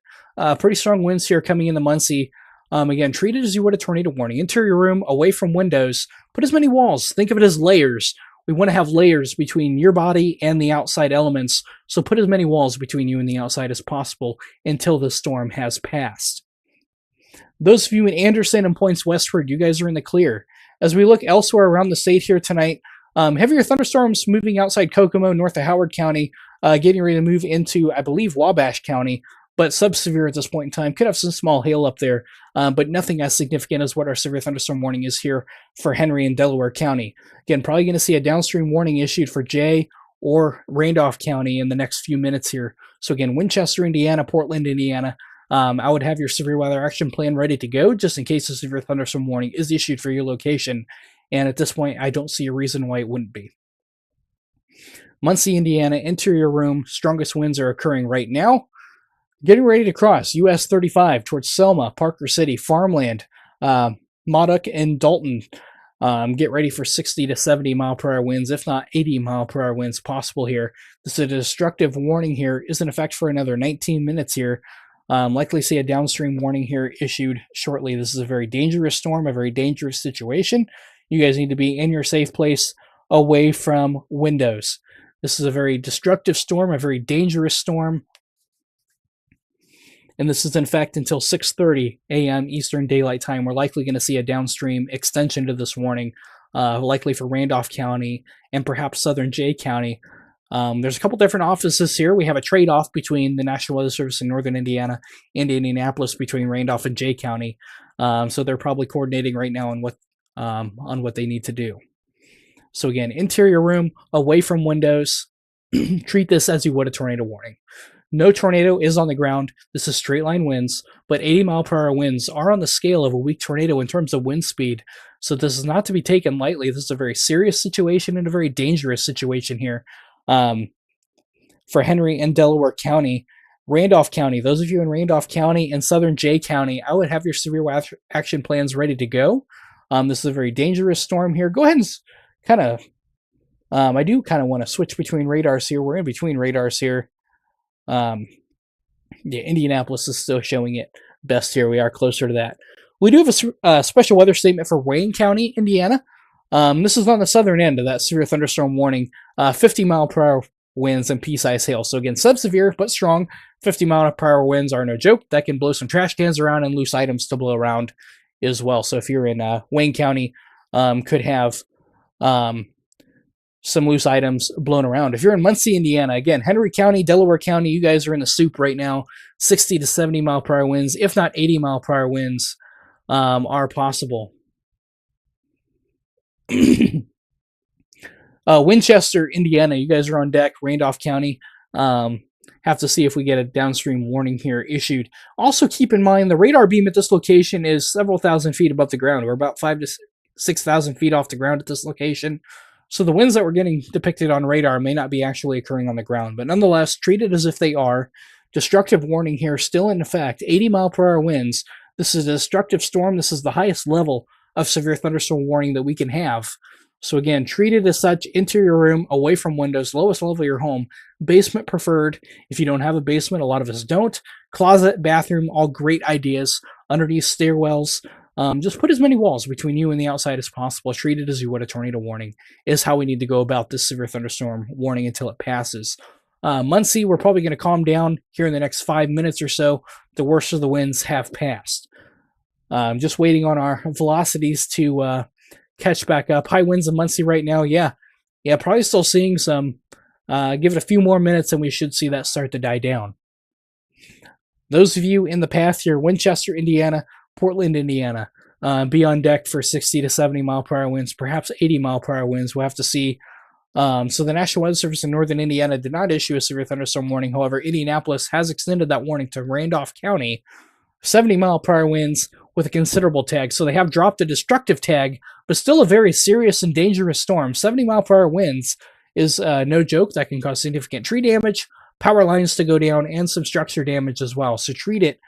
Pretty strong winds here coming into Muncie. Again, treat it as you would a tornado warning. Interior room, away from windows. Put as many walls. Think of it as layers. We want to have layers between your body and the outside elements, so put as many walls between you and the outside as possible until the storm has passed. Those of you in Anderson and points westward, you guys are in the clear. As we look elsewhere around the state here tonight, heavier thunderstorms moving outside Kokomo, north of Howard County, getting ready to move into, I believe, Wabash County, but sub-severe at this point in time. Could have some small hail up there, but nothing as significant as what our severe thunderstorm warning is here for Henry and Delaware County. Again, probably going to see a downstream warning issued for Jay or Randolph County in the next few minutes here. So again, Winchester, Indiana, Portland, Indiana. I would have your severe weather action plan ready to go just in case a severe thunderstorm warning is issued for your location. And at this point, I don't see a reason why it wouldn't be. Muncie, Indiana, interior room, strongest winds are occurring right now. Getting ready to cross US 35 towards Selma, Parker City, Farmland, Modoc, and Dalton. Get ready for 60 to 70 mile per hour winds, if not 80 mile per hour winds possible here. This is a destructive warning here, is in effect for another 19 minutes here. Likely see a downstream warning here issued shortly. This is a very dangerous storm, a very dangerous situation. You guys need to be in your safe place away from windows. This is a very destructive storm, a very dangerous storm. And this is in fact until 6:30 a.m. Eastern Daylight Time. We're likely going to see a downstream extension to this warning, likely for Randolph County and perhaps Southern Jay County. There's a couple different offices here. We have a trade-off between the National Weather Service in Northern Indiana and Indianapolis between Randolph and Jay County. So they're probably coordinating right now on what they need to do. So again, interior room, away from windows. Treat this as you would a tornado warning. No tornado is on the ground. This is straight line winds, but 80 mile per hour winds are on the scale of a weak tornado in terms of wind speed. So this is not to be taken lightly. This is a very serious situation and a very dangerous situation here. For Henry and Delaware County, Randolph County, those of you in Randolph County and Southern Jay County, I would have your severe action plans ready to go. This is a very dangerous storm here. Go ahead and kind of, I do kind of want to switch between radars here. We're in between radars here. Yeah, Indianapolis is still showing it best here. We are closer to that. We do have a special weather statement for Wayne County, Indiana. This is on the southern end of that severe thunderstorm warning. 50 mile per hour winds and pea-sized hail. So again, sub-severe but strong. 50 mile per hour winds are no joke. That can blow some trash cans around and loose items to blow around as well. So if you're in Wayne County, could have some loose items blown around. If you're in Muncie, Indiana, again, Henry County, Delaware County, you guys are in the soup right now. 60 to 70 mile per hour winds, if not 80 mile per hour winds, are possible. Winchester, Indiana, you guys are on deck. Randolph County, have to see if we get a downstream warning here issued. Also keep in mind the radar beam at this location is several thousand feet above the ground. We're about 5,000 to 6,000 feet off the ground at this location. So the winds that we're getting depicted on radar may not be actually occurring on the ground, but nonetheless, treat it as if they are. Destructive warning here still in effect, 80 mile per hour winds. This is a destructive storm. This is the highest level of severe thunderstorm warning that we can have. So again, treat it as such, interior room, away from windows, lowest level of your home, basement preferred. If you don't have a basement, a lot of us don't. Closet, bathroom, all great ideas. Underneath stairwells. Just put as many walls between you and the outside as possible. Treat it as you would a tornado warning is how we need to go about this severe thunderstorm warning until it passes. Muncie, we're probably going to calm down here in the next 5 minutes or so. The worst of the winds have passed. Just waiting on our velocities to catch back up. High winds in Muncie right now, yeah, probably still seeing some. Give it a few more minutes and we should see that start to die down. Those of you in the path here, Winchester, Indiana, Portland, Indiana, be on deck for 60 to 70 mile per hour winds, perhaps 80 mile per hour winds. We'll have to see. So the National Weather Service in Northern Indiana did not issue a severe thunderstorm warning. However, Indianapolis has extended that warning to Randolph County, 70 mile per hour winds with a considerable tag. So they have dropped a destructive tag, but still a very serious and dangerous storm. 70 mile per hour winds is no joke. That can cause significant tree damage, power lines to go down, and some structure damage as well. So treat it.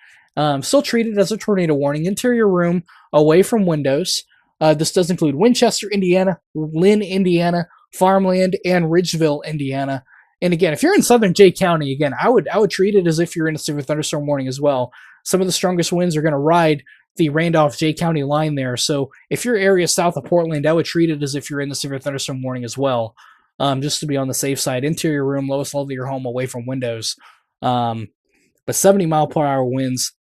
Still treat it as a tornado warning. Interior room, away from windows. This does include Winchester, Indiana, Lynn, Indiana, Farmland, and Ridgeville, Indiana. And again, if you're in Southern Jay County, again, I would treat it as if you're in a severe thunderstorm warning as well. Some of the strongest winds are going to ride the Randolph-Jay County line there. So if your area is south of Portland, I would treat it as if you're in the severe thunderstorm warning as well, just to be on the safe side. Interior room, lowest level of your home, away from windows. But 70 mile per hour winds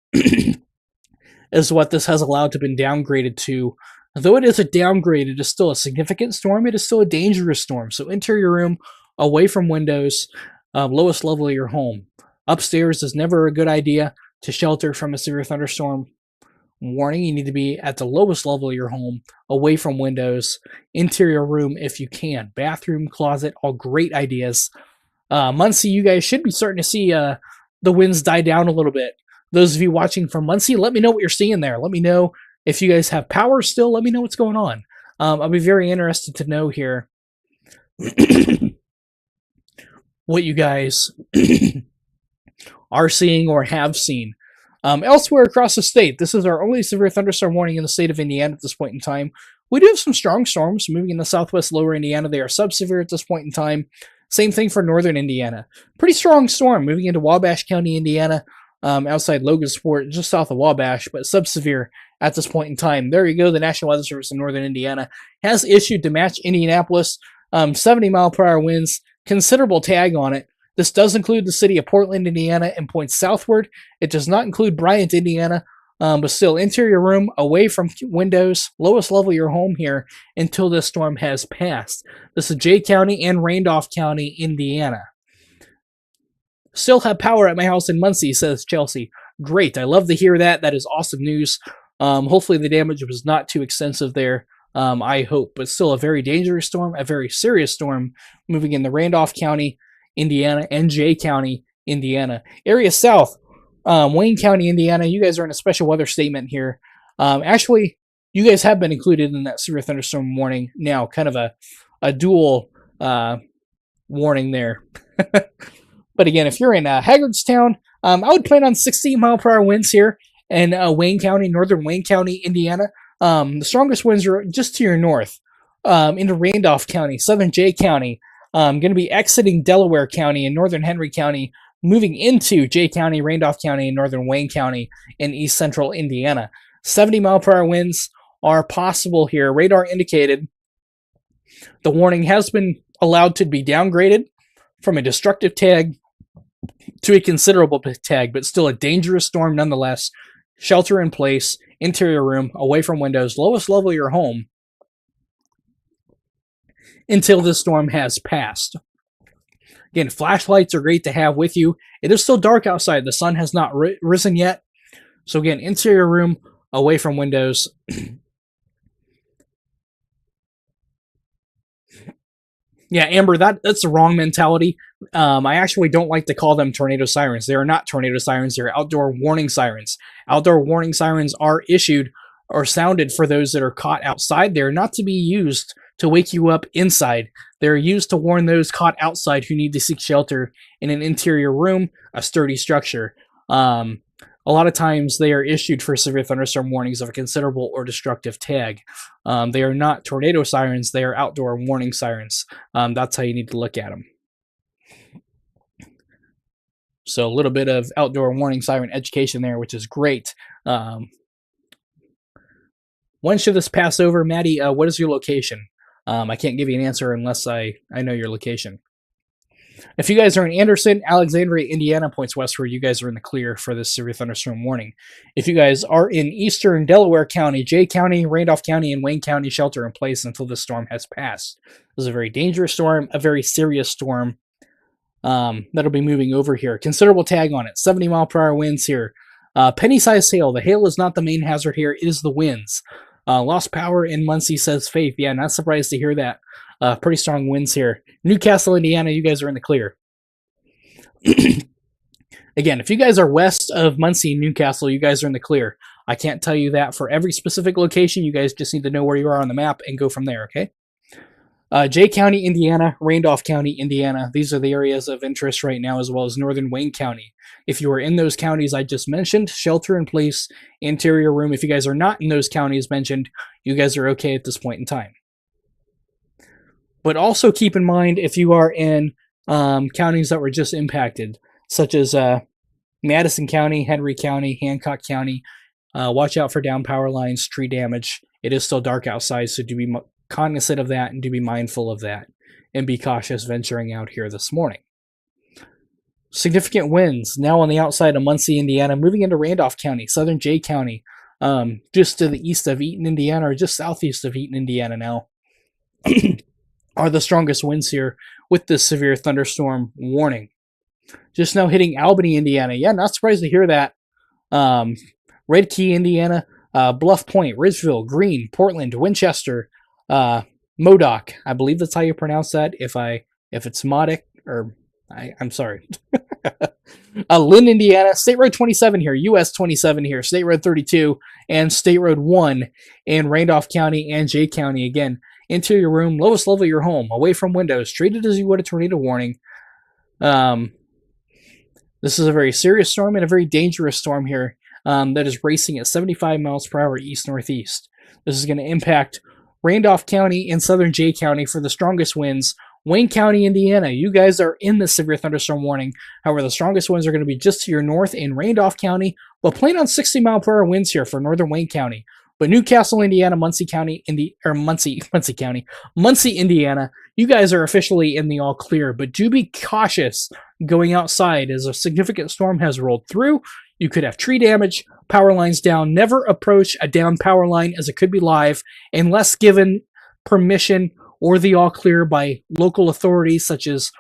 is what this has allowed to been downgraded to. Though it is a downgrade, it is still a significant storm. It is still a dangerous storm. So interior room, away from windows, lowest level of your home. Upstairs is never a good idea to shelter from a severe thunderstorm warning. You need to be at the lowest level of your home, away from windows. Interior room if you can. Bathroom, closet, all great ideas. Muncie, you guys should be starting to see the winds die down a little bit. Those of you watching from Muncie, let me know what you're seeing there. Let me know if you guys have power still. Let me know what's going on. I'll be very interested to know here what you guys are seeing or have seen. Elsewhere across the state, this is our only severe thunderstorm warning in the state of Indiana at this point in time. We do have some strong storms moving into southwest lower Indiana. They are sub-severe at this point in time. Same thing for northern Indiana. Pretty strong storm moving into Wabash County, Indiana, outside Logansport, just south of Wabash, but sub-severe at this point in time. There you go. The National Weather Service in northern Indiana has issued to match Indianapolis 70-mile-per-hour winds, considerable tag on it. This does include the city of Portland, Indiana, and points southward. It does not include Bryant, Indiana, but still interior room, away from windows, lowest level of your home here until this storm has passed. This is Jay County and Randolph County, Indiana. Still have power at my house in Muncie, says Chelsea. Great, I love to hear that. That is awesome news. Hopefully the damage was not too extensive there. I hope, but still a very dangerous storm, a very serious storm moving into Randolph County, Indiana, and Jay County, Indiana. Area south, Wayne County, Indiana, you guys are in a special weather statement here. Actually, you guys have been included in that severe thunderstorm warning now, kind of a dual warning there. But again, if you're in Haggardstown, I would plan on 60-mile-per-hour winds here in Wayne County, northern Wayne County, Indiana. The strongest winds are just to your north, into Randolph County, southern Jay County. Going to be exiting Delaware County and northern Henry County, moving into Jay County, Randolph County, and northern Wayne County in east central Indiana. 70-mile-per-hour winds are possible here. Radar indicated. The warning has been allowed to be downgraded from a destructive tag to a considerable tag, but still a dangerous storm nonetheless. Shelter in place, interior room, away from windows, lowest level of your home until this storm has passed. Again, flashlights are great to have with you. It is still dark outside. The sun has not risen yet. So again, interior room, away from windows. Yeah, Amber, that's the wrong mentality. I actually don't like to call them tornado sirens. They are not tornado sirens. They're outdoor warning sirens. Outdoor warning sirens are issued or sounded for those that are caught outside. They're not to be used to wake you up inside. They're used to warn those caught outside who need to seek shelter in an interior room, a sturdy structure. A lot of times they are issued for severe thunderstorm warnings of a considerable or destructive tag. They are not tornado sirens. They are outdoor warning sirens. That's how you need to look at them. So a little bit of outdoor warning siren education there, which is great. When should this pass over? Maddie, what is your location? I can't give you an answer unless I know your location. If you guys are in Anderson, Alexandria, Indiana, points westward, you guys are in the clear for this severe thunderstorm warning. If you guys are in eastern Delaware County, Jay County, Randolph County, and Wayne County, shelter in place until this storm has passed. This is a very dangerous storm, a very serious storm that'll be moving over here. Considerable tag on it, 70-mile-per-hour winds here. Penny-sized hail. The hail is not the main hazard here. It is the winds. Lost power in Muncie, says Faith. Yeah, not surprised to hear that. Pretty strong winds here. Newcastle, Indiana, you guys are in the clear. Again, if you guys are west of Muncie and Newcastle, you guys are in the clear. I can't tell you that for every specific location. You guys just need to know where you are on the map and go from there, okay? Jay County, Indiana, Randolph County, Indiana. These are the areas of interest right now, as well as northern Wayne County. If you are in those counties I just mentioned, shelter in place, interior room. If you guys are not in those counties mentioned, you guys are okay at this point in time. But also keep in mind if you are in counties that were just impacted, such as Madison County, Henry County, Hancock County, watch out for down power lines, tree damage. It is still dark outside, so do be cognizant of that and do be mindful of that and be cautious venturing out here this morning. Significant winds now on the outside of Muncie, Indiana, moving into Randolph County, southern Jay County, just to the east of Eaton, Indiana, or just southeast of Eaton, Indiana now. Are the strongest winds here with this severe thunderstorm warning. Just now hitting Albany, Indiana. Yeah, not surprised to hear that. Red Key, Indiana, Bluff Point, Ridgeville, Greene, Portland, Winchester, Modoc. I believe that's how you pronounce that. If it's Modic, or I'm sorry. Lynn, Indiana, State Road 27 here, US 27 here, State Road 32, and State Road 1 in Randolph County and Jay County. Again, interior room, lowest level of your home, away from windows, treat it as you would a tornado warning. This is a very serious storm and a very dangerous storm here that is racing at 75 miles per hour east-northeast. This is going to impact Randolph County, and southern Jay County for the strongest winds. Wayne County, Indiana, you guys are in the severe thunderstorm warning. However, the strongest winds are going to be just to your north in Randolph County, but plan on 60-mile-per-hour winds here for northern Wayne County. But Newcastle, Indiana, Muncie County, Muncie County, Muncie, Indiana, you guys are officially in the all clear, but do be cautious going outside as a significant storm has rolled through. You could have tree damage, power lines down. Never approach a down power line as it could be live unless given permission or the all clear by local authorities such as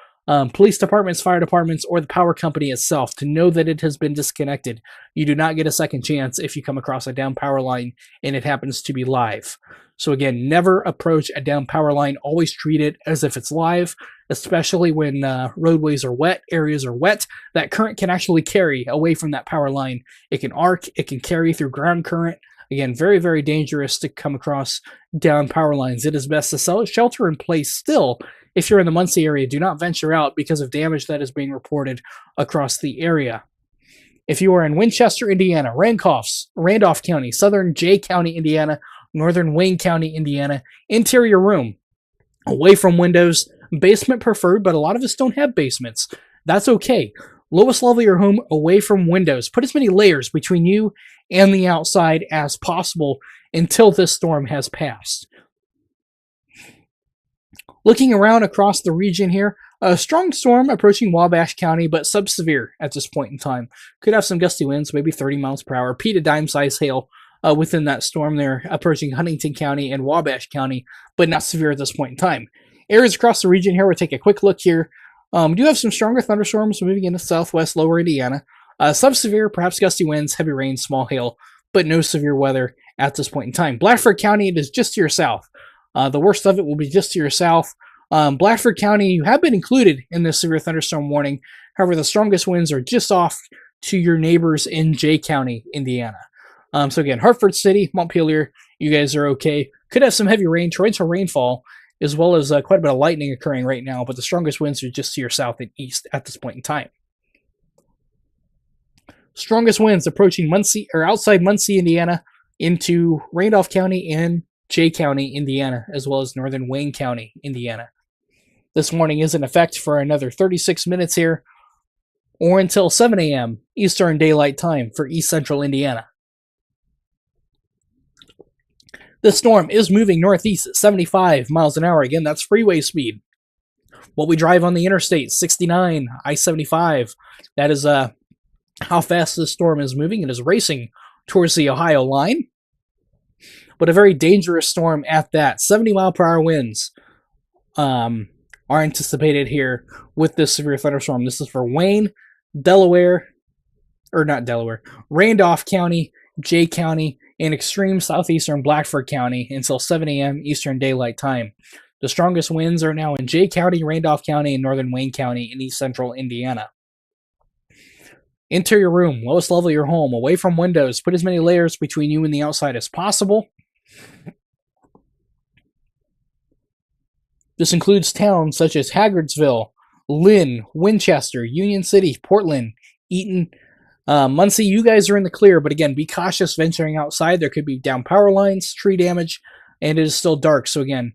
police departments, fire departments, or the power company itself to know that it has been disconnected. You do not get a second chance if you come across a down power line and it happens to be live. So again, never approach a down power line. Always treat it as if it's live, especially when roadways are wet, areas are wet. That current can actually carry away from that power line. It can arc, it can carry through ground current. Again, very, very dangerous to come across down power lines. It is best to shelter in place still. If you're in the Muncie area, do not venture out because of damage that is being reported across the area. If you are in Winchester, Indiana, Randolph County, southern Jay County, Indiana, northern Wayne County, Indiana, interior room, away from windows, basement preferred, but a lot of us don't have basements. That's okay. Lowest level of your home, away from windows. Put as many layers between you and the outside as possible until this storm has passed. Looking around across the region here, a strong storm approaching Wabash County, but sub-severe at this point in time. Could have some gusty winds, maybe 30 miles per hour. Pete, a dime-size hail within that storm there, approaching Huntington County and Wabash County, but not severe at this point in time. Areas across the region here, we'll take a quick look here. We do have some stronger thunderstorms moving into southwest lower Indiana. Sub-severe, perhaps gusty winds, heavy rain, small hail, but no severe weather at this point in time. Blatchford County, it is just to your south. The worst of it will be just to your south. Blatchford County, you have been included in this severe thunderstorm warning. However, the strongest winds are just off to your neighbors in Jay County, Indiana. So again, Hartford City, Montpelier, you guys are okay. Could have some heavy rain, torrential rainfall, as well as quite a bit of lightning occurring right now, but the strongest winds are just to your south and east at this point in time. Strongest winds approaching Muncie or outside Muncie, Indiana, into Randolph County and Jay County, Indiana, as well as northern Wayne County, Indiana. This warning is in effect for another 36 minutes here, or until 7 a.m. Eastern Daylight Time for East Central Indiana. This storm is moving northeast at 75 miles an hour. Again, that's freeway speed. What we drive on the interstate, 69, I-75, that is how fast this storm is moving. It is racing towards the Ohio line, but a very dangerous storm at that. 70-mile-per-hour winds are anticipated here with this severe thunderstorm. This is for Wayne, Randolph County, Jay County, and extreme southeastern Blatchford County until 7 a.m. Eastern Daylight Time. The strongest winds are now in Jay County, Randolph County, and northern Wayne County in east central Indiana. Interior room, lowest level of your home, away from windows. Put as many layers between you and the outside as possible. This includes towns such as Haggardsville, Lynn, Winchester, Union City, Portland, Eaton, Muncie. You guys are in the clear, but again, be cautious venturing outside. There could be down power lines, tree damage, and it is still dark. So again,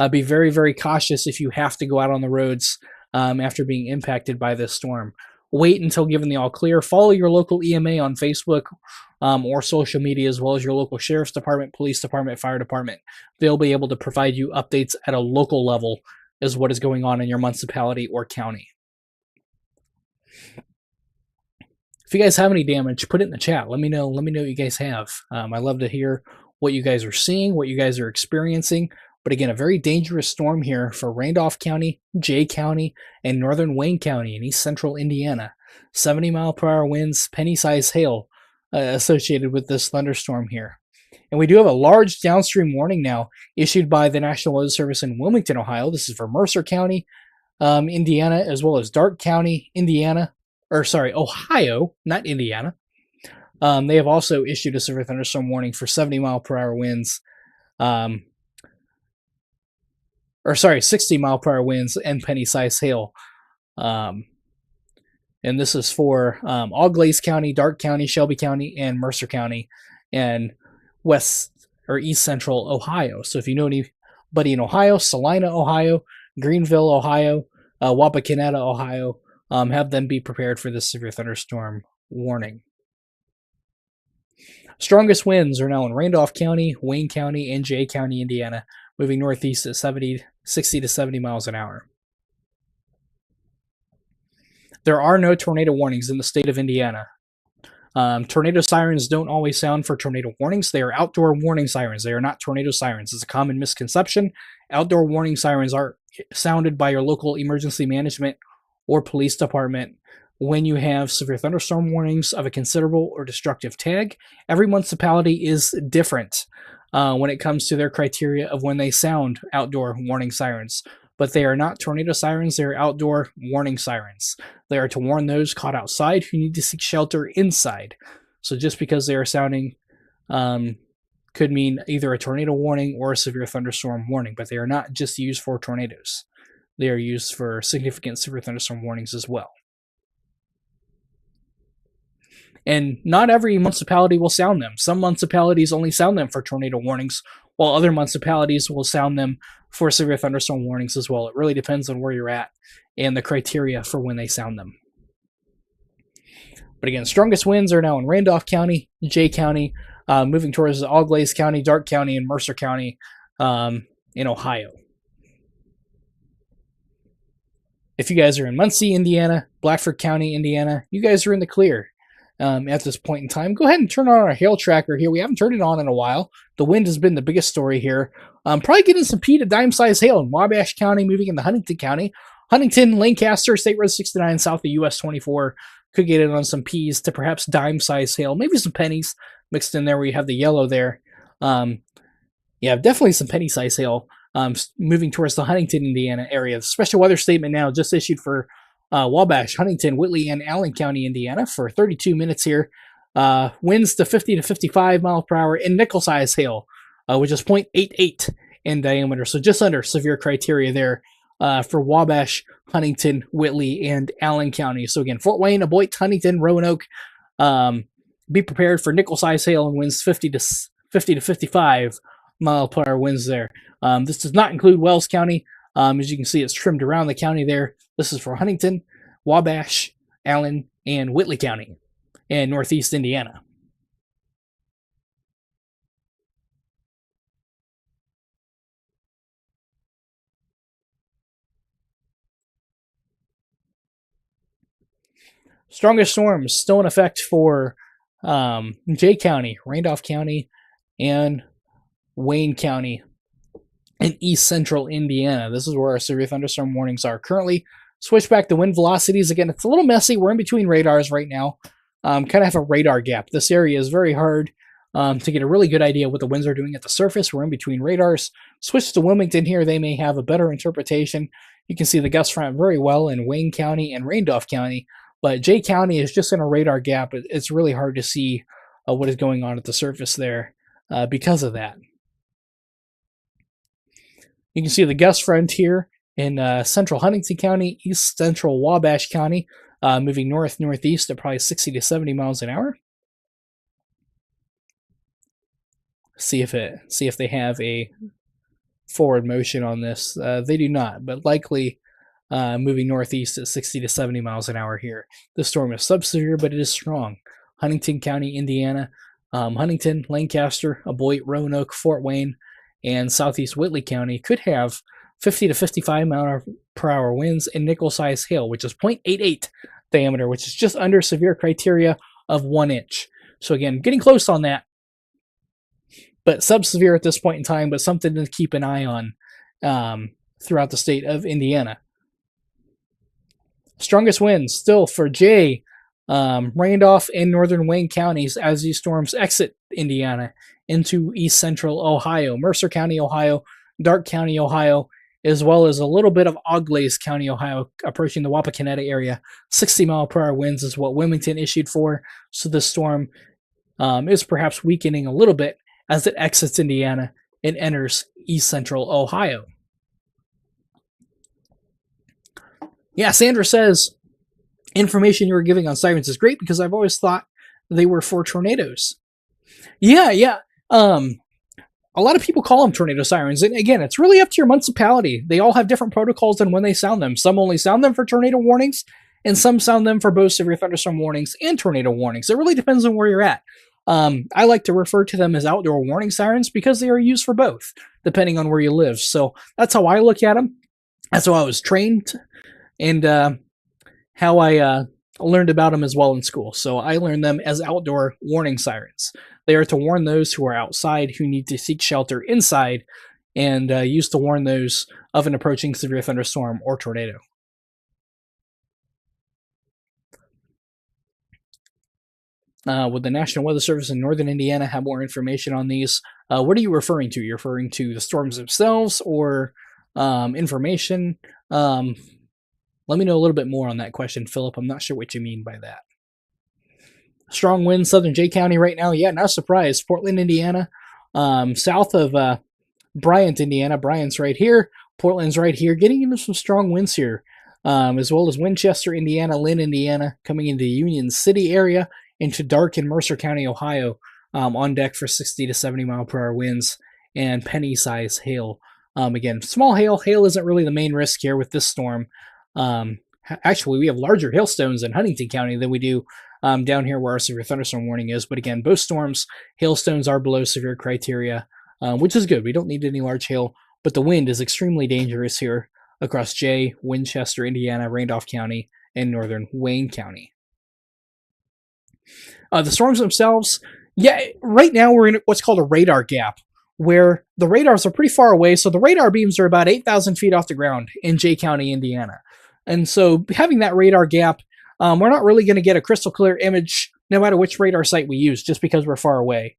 be very, very cautious if you have to go out on the roads after being impacted by this storm. Wait until given the all clear. Follow your local EMA on Facebook or social media, as well as your local sheriff's department, police department, fire department. They'll be able to provide you updates at a local level as what is going on in your municipality or county. If you guys have any damage, put it in the chat. Let me know. Let me know what you guys have. I love to hear what you guys are seeing, what you guys are experiencing. But again, a very dangerous storm here for Randolph County, Jay County, and northern Wayne County in east central Indiana. 70-mile-per-hour winds, penny-sized hail associated with this thunderstorm here. And we do have a large downstream warning now issued by the National Weather Service in Wilmington, Ohio. This is for Mercer County, Indiana, as well as Darke County, Ohio, not Indiana. They have also issued a severe thunderstorm warning for 70-mile-per-hour winds. 60-mile-per-hour winds and penny-sized hail. And this is for Auglaize County, Darke County, Shelby County, and Mercer County, and west or east central Ohio. So if you know any Buddy in Ohio, Salina, Ohio, Greenville, Ohio, Wapakoneta, Ohio. Have them be prepared for this severe thunderstorm warning. Strongest winds are now in Randolph County, Wayne County, and Jay County, Indiana, moving northeast at 60 to 70 miles an hour. There are no tornado warnings in the state of Indiana. Tornado sirens don't always sound for tornado warnings. They are outdoor warning sirens. They are not tornado sirens. It's a common misconception. Outdoor warning sirens are sounded by your local emergency management or police department when you have severe thunderstorm warnings of a considerable or destructive tag. Every municipality is different when it comes to their criteria of when they sound outdoor warning sirens. But they are not tornado sirens. They are outdoor warning sirens. They are to warn those caught outside who need to seek shelter inside. So just because they are sounding could mean either a tornado warning or a severe thunderstorm warning, but they are not just used for tornadoes. They are used for significant severe thunderstorm warnings as well. And not every municipality will sound them. Some municipalities only sound them for tornado warnings, while other municipalities will sound them for severe thunderstorm warnings as well. It really depends on where you're at and the criteria for when they sound them. But again, strongest winds are now in Randolph County, Jay County, moving towards Auglaize County, Darke County, and Mercer County in Ohio. If you guys are in Muncie, Indiana, Blackford County, Indiana, you guys are in the clear. At this point in time, go ahead and turn on our hail tracker here. We haven't turned it on in a while. The wind has been the biggest story here. Probably getting some P to dime size hail in Wabash County, moving into Huntington County. Huntington, Lancaster, State Road 69, south of US 24. Could get in on some P's to perhaps dime size hail. Maybe some pennies mixed in there where you have the yellow there. Yeah, definitely some penny size hail moving towards the Huntington, Indiana area. The special weather statement now just issued for Wabash, Huntington, Whitley, and Allen County, Indiana for 32 minutes here. Winds to 50 to 55 miles per hour in nickel size hail, which is 0.88 in diameter. So just under severe criteria there for Wabash, Huntington, Whitley, and Allen County. So again, Fort Wayne, Aboit, Huntington, Roanoke, be prepared for nickel size hail and winds 50 to 55 mile per hour winds there. This does not include Wells County. As you can see, it's trimmed around the county there. This is for Huntington, Wabash, Allen, and Whitley County, and Northeast Indiana. Strongest storms still in effect for Jay County, Randolph County, and Wayne County in east central Indiana. This is where our severe thunderstorm warnings are currently. Switch back to wind velocities. Again, it's a little messy. We're in between radars right now. Kind of have a radar gap. This area is very hard to get a really good idea what the winds are doing at the surface. We're in between radars. Switch to Wilmington here. They may have a better interpretation. You can see the gust front very well in Wayne County and Randolph County. But Jay County is just in a radar gap. It's really hard to see what is going on at the surface there because of that. You can see the gust front here in central Huntington County, east central Wabash County, moving north-northeast at probably 60 to 70 miles an hour. See if they have a forward motion on this. They do not, but likely moving northeast at 60 to 70 miles an hour here. This storm is subsevere, but it is strong. Huntington County, Indiana, Huntington, Lancaster, Aboit, Roanoke, Fort Wayne, and southeast Whitley County could have 50 to 55 mile per hour winds and nickel-size hail, which is 0.88 diameter, which is just under severe criteria of 1 inch. So again, getting close on that, but subsevere at this point in time, but something to keep an eye on throughout the state of Indiana. Strongest winds still for Jay, Randolph, and northern Wayne counties as these storms exit Indiana into east central Ohio, Mercer County, Ohio, Darke County, Ohio, as well as a little bit of Auglaize County, Ohio, approaching the Wapakoneta area. 60 mile per hour winds is what Wilmington issued for. So this storm is perhaps weakening a little bit as it exits Indiana and enters east central Ohio. Yeah, Sandra says, information you were giving on sirens is great because I've always thought they were for tornadoes. Yeah. A a lot of people call them tornado sirens. And again, it's really up to your municipality. They all have different protocols on when they sound them. Some only sound them for tornado warnings, and some sound them for both severe thunderstorm warnings and tornado warnings. It really depends on where you're at. I like to refer to them as outdoor warning sirens because they are used for both, depending on where you live. So that's how I look at them. That's how I was trained, and how I learned about them as well in school. So I learned them as outdoor warning sirens. They are to warn those who are outside who need to seek shelter inside, and used to warn those of an approaching severe thunderstorm or tornado. Would the National Weather Service in Northern Indiana have more information on these? What are you referring to? You're referring to the storms themselves or information? Let me know a little bit more on that question, Philip. I'm not sure what you mean by that. Strong winds, southern Jay County right now. Yeah, not surprised. Portland, Indiana, south of Bryant, Indiana. Bryant's right here. Portland's right here. Getting into some strong winds here, as well as Winchester, Indiana, Lynn, Indiana, coming into the Union City area, into Darke and Mercer County, Ohio, on deck for 60 to 70 mile per hour winds and penny-size hail. Again, small hail. Hail isn't really the main risk here with this storm. Actually, we have larger hailstones in Huntington County than we do down here where our severe thunderstorm warning is. But again, both storms, hailstones are below severe criteria, which is good. We don't need any large hail, but the wind is extremely dangerous here across Jay, Winchester, Indiana, Randolph County, and northern Wayne County. The storms themselves, yeah, right now we're in what's called a radar gap, where the radars are pretty far away. So the radar beams are about 8,000 feet off the ground in Jay County, Indiana. And so having that radar gap, we're not really going to get a crystal clear image no matter which radar site we use, just because we're far away.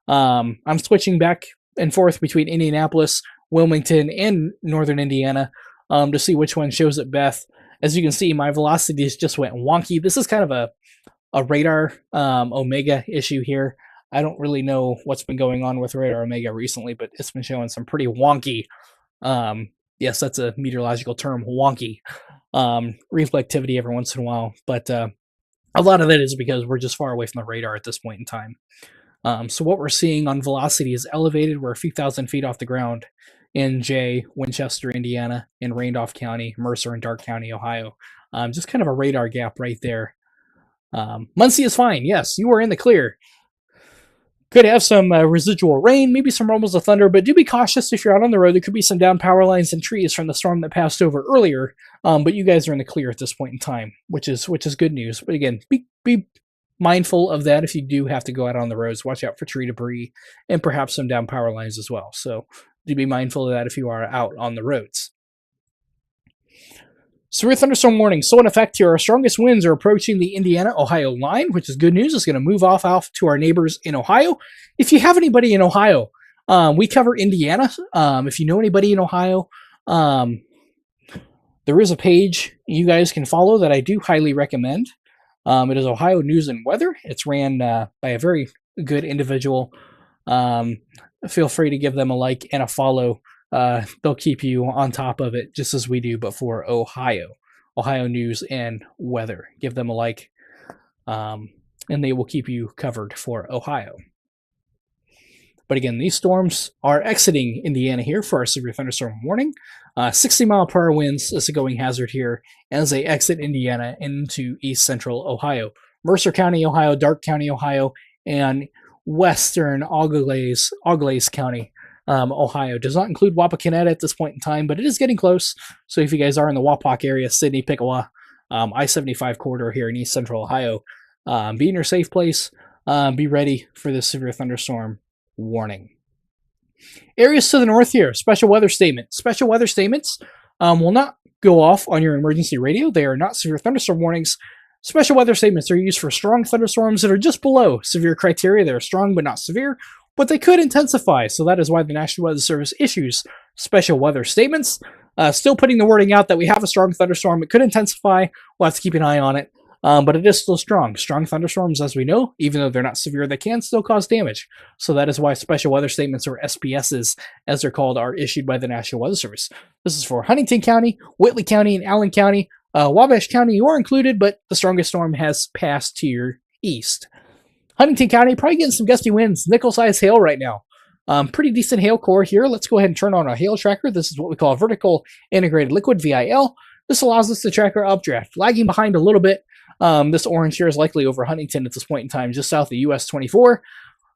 I'm switching back and forth between Indianapolis, Wilmington, and northern Indiana to see which one shows it best. As you can see, my velocities just went wonky. This is kind of a radar Omega issue here. I don't really know what's been going on with radar Omega recently, but it's been showing some pretty wonky, yes, that's a meteorological term, wonky, reflectivity every once in a while. But a lot of that is because we're just far away from the radar at this point in time. So what we're seeing on velocity is elevated. We're a few thousand feet off the ground in Jay, Winchester, Indiana, in Randolph County, Mercer, and Darke County, Ohio. Just kind of a radar gap right there. Muncie is fine. Yes, you are in the clear. Could have some residual rain, maybe some rumbles of thunder, but do be cautious if you're out on the road. There could be some down power lines and trees from the storm that passed over earlier, but you guys are in the clear at this point in time, which is good news. But again, be mindful of that if you do have to go out on the roads. Watch out for tree debris and perhaps some down power lines as well. So do be mindful of that if you are out on the roads. Severe thunderstorm warning. So in effect here, our strongest winds are approaching the Indiana-Ohio line, which is good news. It's going to move off to our neighbors in Ohio. If you have anybody in Ohio, we cover Indiana. If you know anybody in Ohio, there is a page you guys can follow that I do highly recommend. It is Ohio News and Weather. It's ran by a very good individual. Feel free to give them a like and a follow. They'll keep you on top of it just as we do, but for Ohio News and Weather. Give them a like, and they will keep you covered for Ohio. But again, these storms are exiting Indiana here for our severe thunderstorm warning. 60 mile per hour winds is a going hazard here as they exit Indiana into east central Ohio. Mercer County, Ohio, Darke County, Ohio, and western Auglaize County, Ohio. Does not include Wapakoneta at this point in time, but it is getting close. So if you guys are in the Wapak area, Sidney, Piqua, I-75 corridor here in east central Ohio, be in your safe place. Be ready for this severe thunderstorm warning. Areas to the north here, special weather statement. Special weather statements will not go off on your emergency radio. They are not severe thunderstorm warnings. Special weather statements are used for strong thunderstorms that are just below severe criteria. They're strong but not severe, but they could intensify. So that is why the National Weather Service issues special weather statements. Still putting the wording out that we have a strong thunderstorm. It could intensify. We'll have to keep an eye on it. But it is still strong. Strong thunderstorms, as we know, even though they're not severe, they can still cause damage. So that is why special weather statements, or SPSs, as they're called, are issued by the National Weather Service. This is for Huntington County, Whitley County, and Allen County. Wabash County, you are included, but the strongest storm has passed to your east. Huntington County, probably getting some gusty winds, nickel-sized hail right now. Pretty decent hail core here. Let's go ahead and turn on our hail tracker. This is what we call a vertical integrated liquid, VIL. This allows us to track our updraft. Lagging behind a little bit. This orange here is likely over Huntington at this point in time, just south of US 24.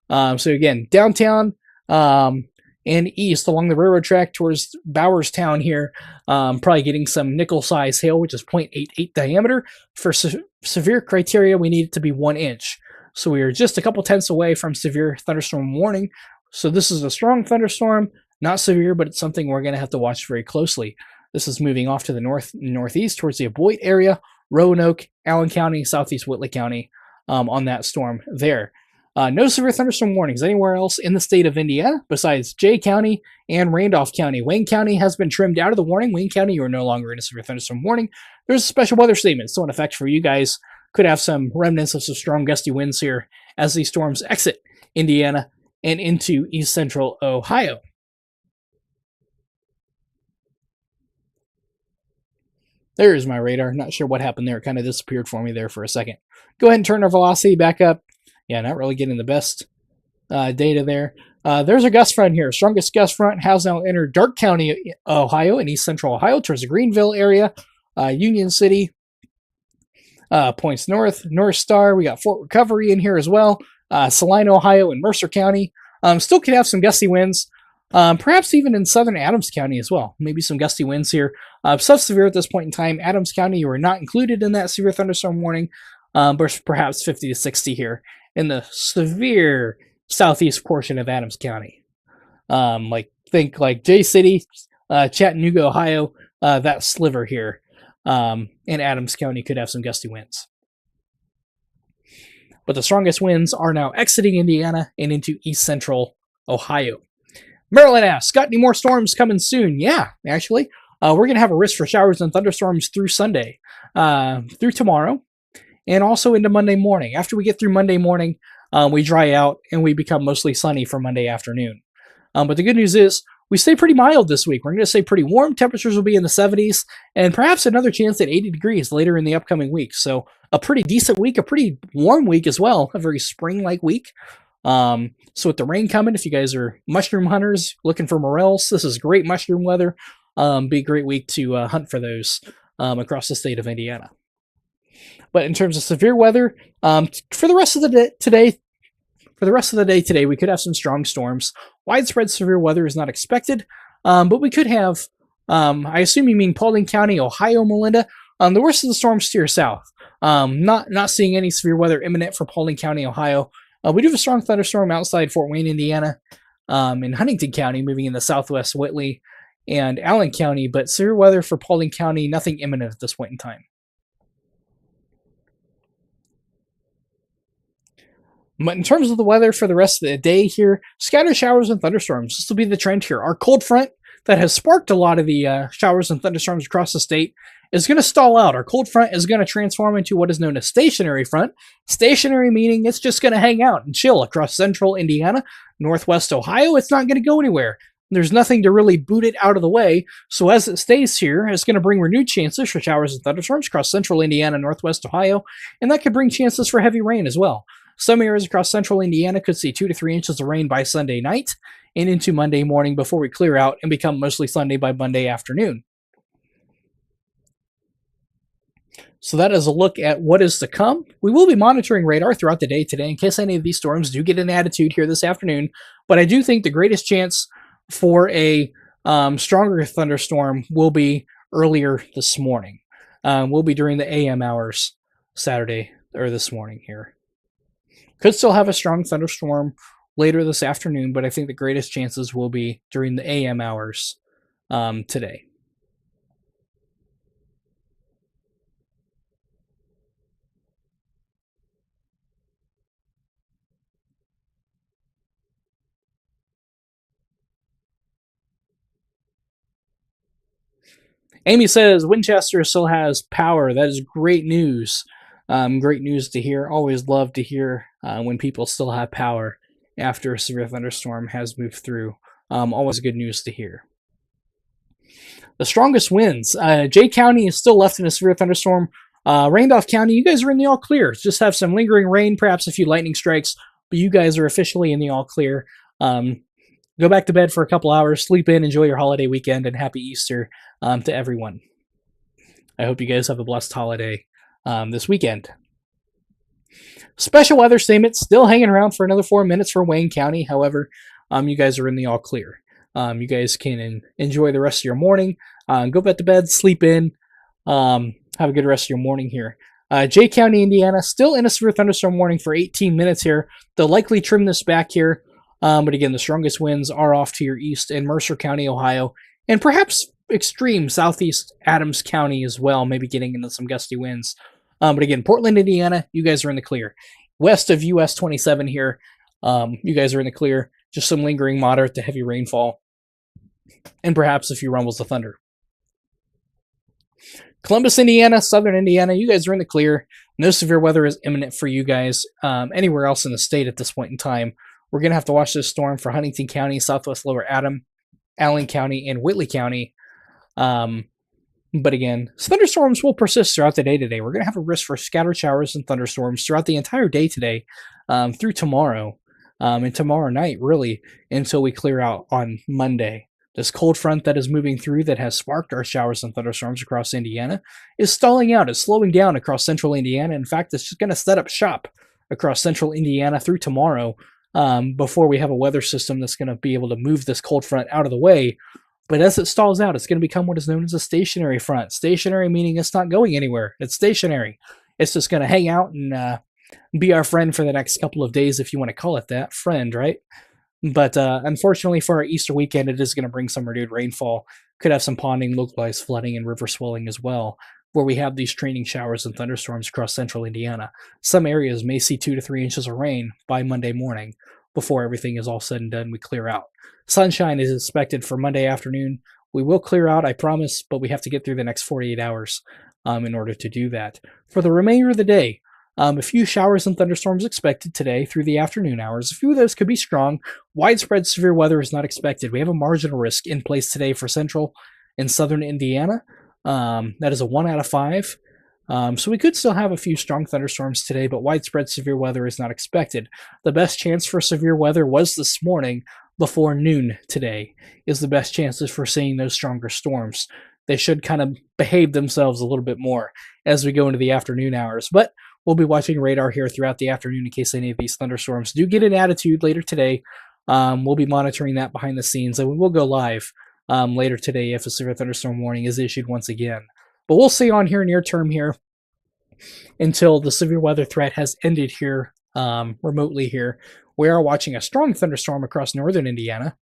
So again, downtown and east along the railroad track towards Bowerstown here, probably getting some nickel-size hail, which is 0.88 diameter. For severe criteria, we need it to be 1 inch. So we are just a couple tenths away from severe thunderstorm warning. So this is a strong thunderstorm, not severe, but it's something we're going to have to watch very closely. This is moving off to the northeast towards the Aboit area, Roanoke, Allen County, southeast Whitley County on that storm there. No severe thunderstorm warnings anywhere else in the state of Indiana besides Jay County and Randolph County. Wayne County has been trimmed out of the warning. Wayne County, you are no longer in a severe thunderstorm warning. There's a special weather statement still in effect for you guys. Could have some remnants of some strong gusty winds here as these storms exit Indiana and into east central Ohio. There's my radar. Not sure what happened there. It kind of disappeared for me there for a second. Go ahead and turn our velocity back up. Yeah, not really getting the best data there. There's a gust front here. Strongest gust front has now entered Darke County, Ohio, in east central Ohio towards the Greenville area. Union City points north. North Star. We got Fort Recovery in here as well. Salina, Ohio, and Mercer County. Still could have some gusty winds. Perhaps even in southern Adams County as well. Maybe some gusty winds here. Sub-severe at this point in time. Adams County, you are not included in that severe thunderstorm warning. But perhaps 50 to 60 here in the severe southeast portion of Adams County. Think like J City, Chattanooga, Ohio, that sliver here in Adams County could have some gusty winds. But the strongest winds are now exiting Indiana and into east central Ohio. Maryland asks, got any more storms coming soon? Yeah, actually. We're going to have a risk for showers and thunderstorms through Sunday, through tomorrow, and also into Monday morning. After we get through Monday morning, we dry out and we become mostly sunny for Monday afternoon. But the good news is we stay pretty mild this week. We're going to stay pretty warm. Temperatures will be in the 70s and perhaps another chance at 80 degrees later in the upcoming week. So a pretty decent week, a pretty warm week as well, a very spring-like week. So with the rain coming, if you guys are mushroom hunters looking for morels, this is great mushroom weather. Be a great week to hunt for those across the state of Indiana. But in terms of severe weather, for the rest of the day today, we could have some strong storms. Widespread severe weather is not expected, but we could have, I assume you mean Paulding County, Ohio, Melinda. The worst of the storms steer south. Not seeing any severe weather imminent for Paulding County, Ohio. We do have a strong thunderstorm outside Fort Wayne, Indiana, in Huntington County, moving in the southwest Whitley and Allen County, but severe weather for Paulding County, nothing imminent at this point in time. But in terms of the weather for the rest of the day here, scattered showers and thunderstorms. This will be the trend here. Our cold front that has sparked a lot of the showers and thunderstorms across the state is going to stall out. Our cold front is going to transform into what is known as stationary front. Stationary meaning it's just going to hang out and chill across central Indiana, northwest Ohio. It's not going to go anywhere. There's nothing to really boot it out of the way. So as it stays here, it's going to bring renewed chances for showers and thunderstorms across central Indiana, northwest Ohio, and that could bring chances for heavy rain as well. Some areas across central Indiana could see 2 to 3 inches of rain by Sunday night and into Monday morning before we clear out and become mostly sunny by Monday afternoon. So that is a look at what is to come. We will be monitoring radar throughout the day today in case any of these storms do get an attitude here this afternoon. But I do think the greatest chance for a stronger thunderstorm will be earlier this morning. Will be during the AM hours Saturday or this morning here. Could still have a strong thunderstorm later this afternoon, but I think the greatest chances will be during the AM hours today. Amy says Winchester still has power. That is great news. Great news to hear. Always love to hear when people still have power after a severe thunderstorm has moved through. Always good news to hear. The strongest winds. Jay County is still left in a severe thunderstorm. Randolph County, you guys are in the all clear. Just have some lingering rain, perhaps a few lightning strikes, but you guys are officially in the all clear. Go back to bed for a couple hours, sleep in, enjoy your holiday weekend, and happy Easter to everyone. I hope you guys have a blessed holiday this weekend. Special weather statement still hanging around for another 4 minutes for Wayne County. However, you guys are in the all clear. You guys can enjoy the rest of your morning. Go back to bed, sleep in. Have a good rest of your morning here. Jay County, Indiana, still in a severe thunderstorm warning for 18 minutes here. They'll likely trim this back here. But again, the strongest winds are off to your east in Mercer County, Ohio, and perhaps extreme southeast Adams County as well, maybe getting into some gusty winds. But again, Portland, Indiana, you guys are in the clear. West of US 27 here, you guys are in the clear. Just some lingering moderate to heavy rainfall, and perhaps a few rumbles of thunder. Columbus, Indiana, southern Indiana, you guys are in the clear. No severe weather is imminent for you guys anywhere else in the state at this point in time. We're going to have to watch this storm for Huntington County, Southwest Lower Allen County, and Whitley County. But again, thunderstorms will persist throughout the day today. We're going to have a risk for scattered showers and thunderstorms throughout the entire day today through tomorrow and tomorrow night, really, until we clear out on Monday. This cold front that is moving through that has sparked our showers and thunderstorms across Indiana is stalling out. It's slowing down across central Indiana. In fact, it's just going to set up shop across central Indiana through tomorrow before we have a weather system that's going to be able to move this cold front out of the way. But as it stalls out, it's going to become what is known as a stationary front. Stationary meaning it's not going anywhere. It's stationary. It's just going to hang out and be our friend for the next couple of days, if you want to call it that. Friend, right? But unfortunately for our Easter weekend, it is going to bring some renewed rainfall. Could have some ponding, localized flooding, and river swelling as well, where we have these training showers and thunderstorms across central Indiana. Some areas may see 2 to 3 inches of rain by Monday morning before everything is all said and done. We clear out. Sunshine is expected for Monday afternoon. We will clear out, I promise, but we have to get through the next 48 hours in order to do that. For the remainder of the day, a few showers and thunderstorms expected today through the afternoon hours. A few of those could be strong. Widespread severe weather is not expected. We have a marginal risk in place today for central and southern Indiana. That is a 1 out of 5. So we could still have a few strong thunderstorms today, but widespread severe weather is not expected. The best chance for severe weather was this morning before noon today is the best chances for seeing those stronger storms. They should kind of behave themselves a little bit more as we go into the afternoon hours, but we'll be watching radar here throughout the afternoon in case any of these thunderstorms do get an attitude later today. We'll be monitoring that behind the scenes, and we will go live later today if a severe thunderstorm warning is issued once again. But we'll see on here near term here until the severe weather threat has ended here remotely here. We are watching a strong thunderstorm across northern Indiana,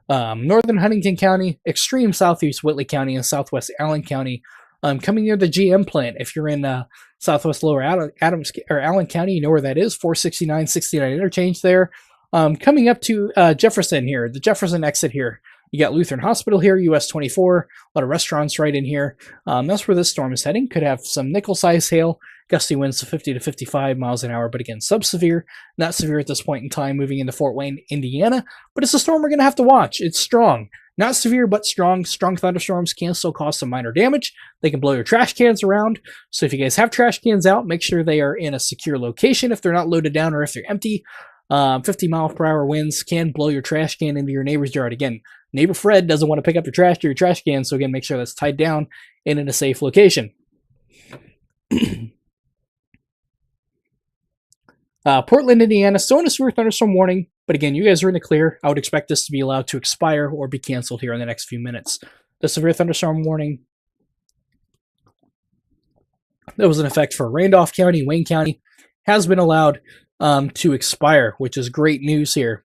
northern Huntington County, extreme southeast Whitley County, and southwest Allen County. Coming near the GM plant. If you're in southwest lower Adams or Allen County, you know where that is. 469, 69 interchange there. Coming up to Jefferson here, the Jefferson exit here. You got Lutheran Hospital here, US 24, a lot of restaurants right in here. That's where this storm is heading. Could have some nickel-size hail, gusty winds to 50 to 55 miles an hour, but again, sub-severe, not severe at this point in time, moving into Fort Wayne, Indiana. But it's a storm we're going to have to watch. It's strong. Not severe, but strong. Strong thunderstorms can still cause some minor damage. They can blow your trash cans around. So if you guys have trash cans out, make sure they are in a secure location if they're not loaded down or if they're empty. 50-mile-per-hour winds can blow your trash can into your neighbor's yard. Again, neighbor Fred doesn't want to pick up your trash to your trash can, so again, make sure that's tied down and in a safe location. Portland, Indiana, still in a severe thunderstorm warning, but again, you guys are in the clear. I would expect this to be allowed to expire or be canceled here in the next few minutes. The severe thunderstorm warning that was in effect for Randolph County, Wayne County, has been allowed to expire, which is great news here.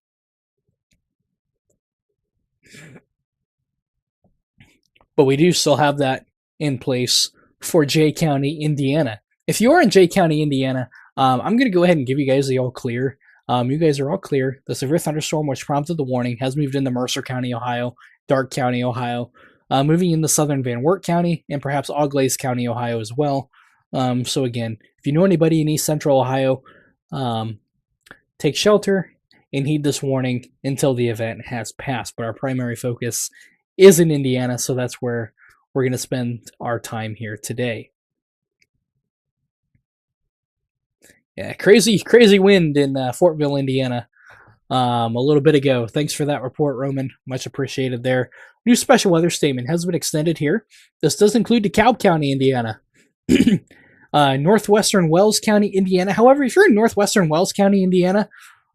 But we do still have that in place for Jay County, Indiana. If you are in Jay County, Indiana, I'm going to go ahead and give you guys the all clear. You guys are all clear. The severe thunderstorm which prompted the warning has moved into Mercer County, Ohio, Darke County, Ohio, moving into southern Van Wert County, and perhaps Auglaize County, Ohio as well. So again, if you know anybody in East Central Ohio, take shelter and heed this warning until the event has passed. But our primary focus is in Indiana, so that's where we're going to spend our time here today. Yeah, crazy wind in Fortville, Indiana. a little bit ago. Thanks for that report, Roman. Much appreciated there. New special weather statement has been extended here. This does include DeKalb County, Indiana. Northwestern Wells County, Indiana. However, if you're in Northwestern Wells County, Indiana,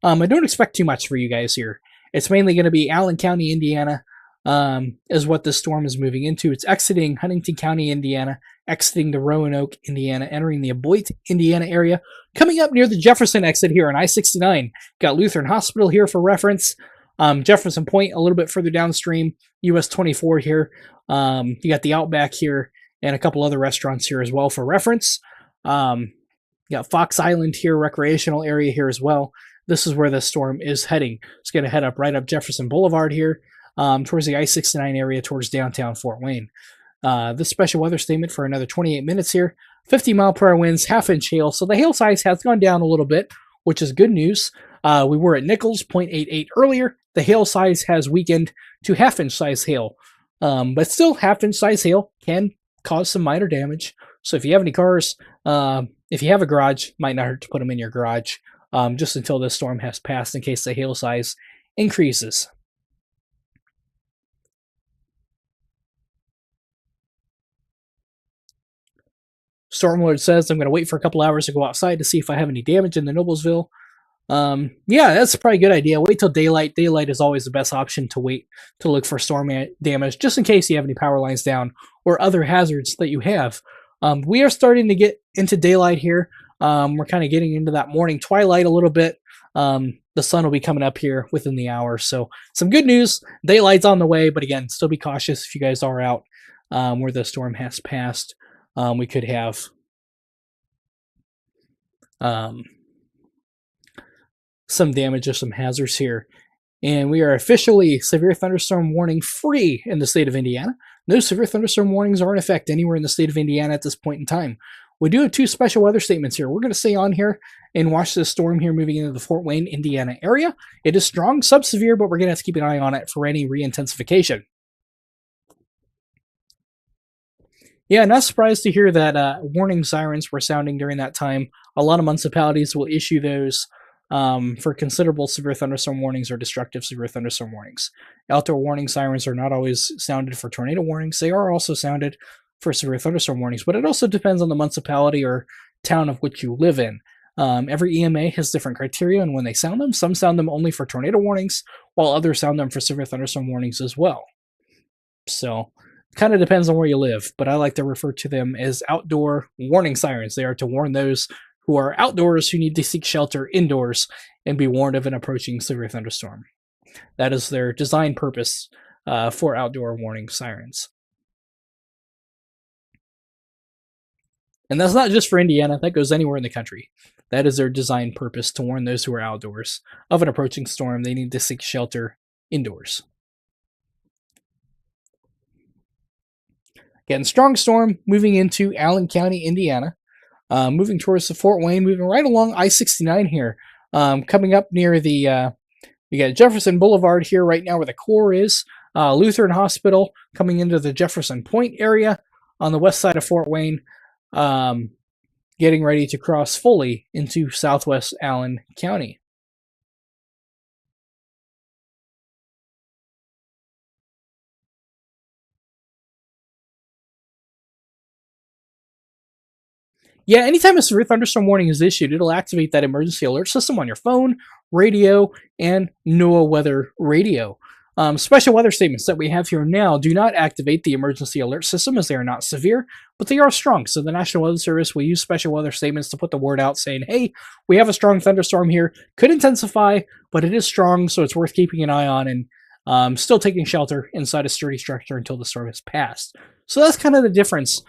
I don't expect too much for you guys here. It's mainly going to be Allen County, Indiana, is what this storm is moving into. It's exiting Huntington County, Indiana, exiting the Roanoke, Indiana, entering the Aboit, Indiana area, coming up near the Jefferson exit here on I-69. Got Lutheran Hospital here for reference. Jefferson Point a little bit further downstream. US 24 here. You got the Outback here and a couple other restaurants here as well for reference. You got Fox Island here, recreational area here as well. This is where the storm is heading. It's going to head up right up Jefferson Boulevard here, towards the I-69 area, towards downtown Fort Wayne. This special weather statement for another 28 minutes here. 50-mile-per-hour winds, half-inch hail. So the hail size has gone down a little bit, which is good news. We were at Nichols, 0.88 earlier. The hail size has weakened to half-inch size hail. But still, half-inch size hail can cause some minor damage. So if you have any cars, if you have a garage, might not hurt to put them in your garage, just until this storm has passed in case the hail size increases. Stormlord says, I'm going to wait for a couple hours to go outside to see if I have any damage in the Noblesville. Yeah, that's probably a good idea. Wait till daylight. Daylight is always the best option to wait to look for storm damage, just in case you have any power lines down or other hazards that you have. We are starting to get into daylight here. We're kind of getting into that morning twilight a little bit. The sun will be coming up here within the hour. So some good news. Daylight's on the way, but again, still be cautious if you guys are out where the storm has passed. We could have some damage or some hazards here. And we are officially severe thunderstorm warning free in the state of Indiana. No severe thunderstorm warnings are in effect anywhere in the state of Indiana at this point in time. We do have two special weather statements here. We're going to stay on here and watch this storm here moving into the Fort Wayne, Indiana area. It is strong, sub-severe, but we're going to have to keep an eye on it for any re-intensification. Yeah, not surprised to hear that warning sirens were sounding during that time. A lot of municipalities will issue those for considerable severe thunderstorm warnings or destructive severe thunderstorm warnings. Outdoor warning sirens are not always sounded for tornado warnings. They are also sounded for severe thunderstorm warnings, but it also depends on the municipality or town of which you live in. Every EMA has different criteria and when they sound them. Some sound them only for tornado warnings, while others sound them for severe thunderstorm warnings as well. So kind of depends on where you live, but I like to refer to them as outdoor warning sirens. They are to warn those who are outdoors who need to seek shelter indoors and be warned of an approaching severe thunderstorm. That is their design purpose for outdoor warning sirens. And that's not just for Indiana, that goes anywhere in the country. That is their design purpose, to warn those who are outdoors of an approaching storm. They need to seek shelter indoors. Again, strong storm moving into Allen County, Indiana. Moving towards the Fort Wayne, moving right along I-69 here. Coming up near the, you got Jefferson Boulevard here right now where the core is. Lutheran Hospital coming into the Jefferson Point area on the west side of Fort Wayne. Getting ready to cross fully into southwest Allen County. Yeah, anytime a severe thunderstorm warning is issued, it'll activate that emergency alert system on your phone, radio, and NOAA weather radio. Special weather statements that we have here now do not activate the emergency alert system as they are not severe, but they are strong. So the National Weather Service will use special weather statements to put the word out saying, hey, we have a strong thunderstorm here. Could intensify, but it is strong, so it's worth keeping an eye on and still taking shelter inside a sturdy structure until the storm has passed. So that's kind of the difference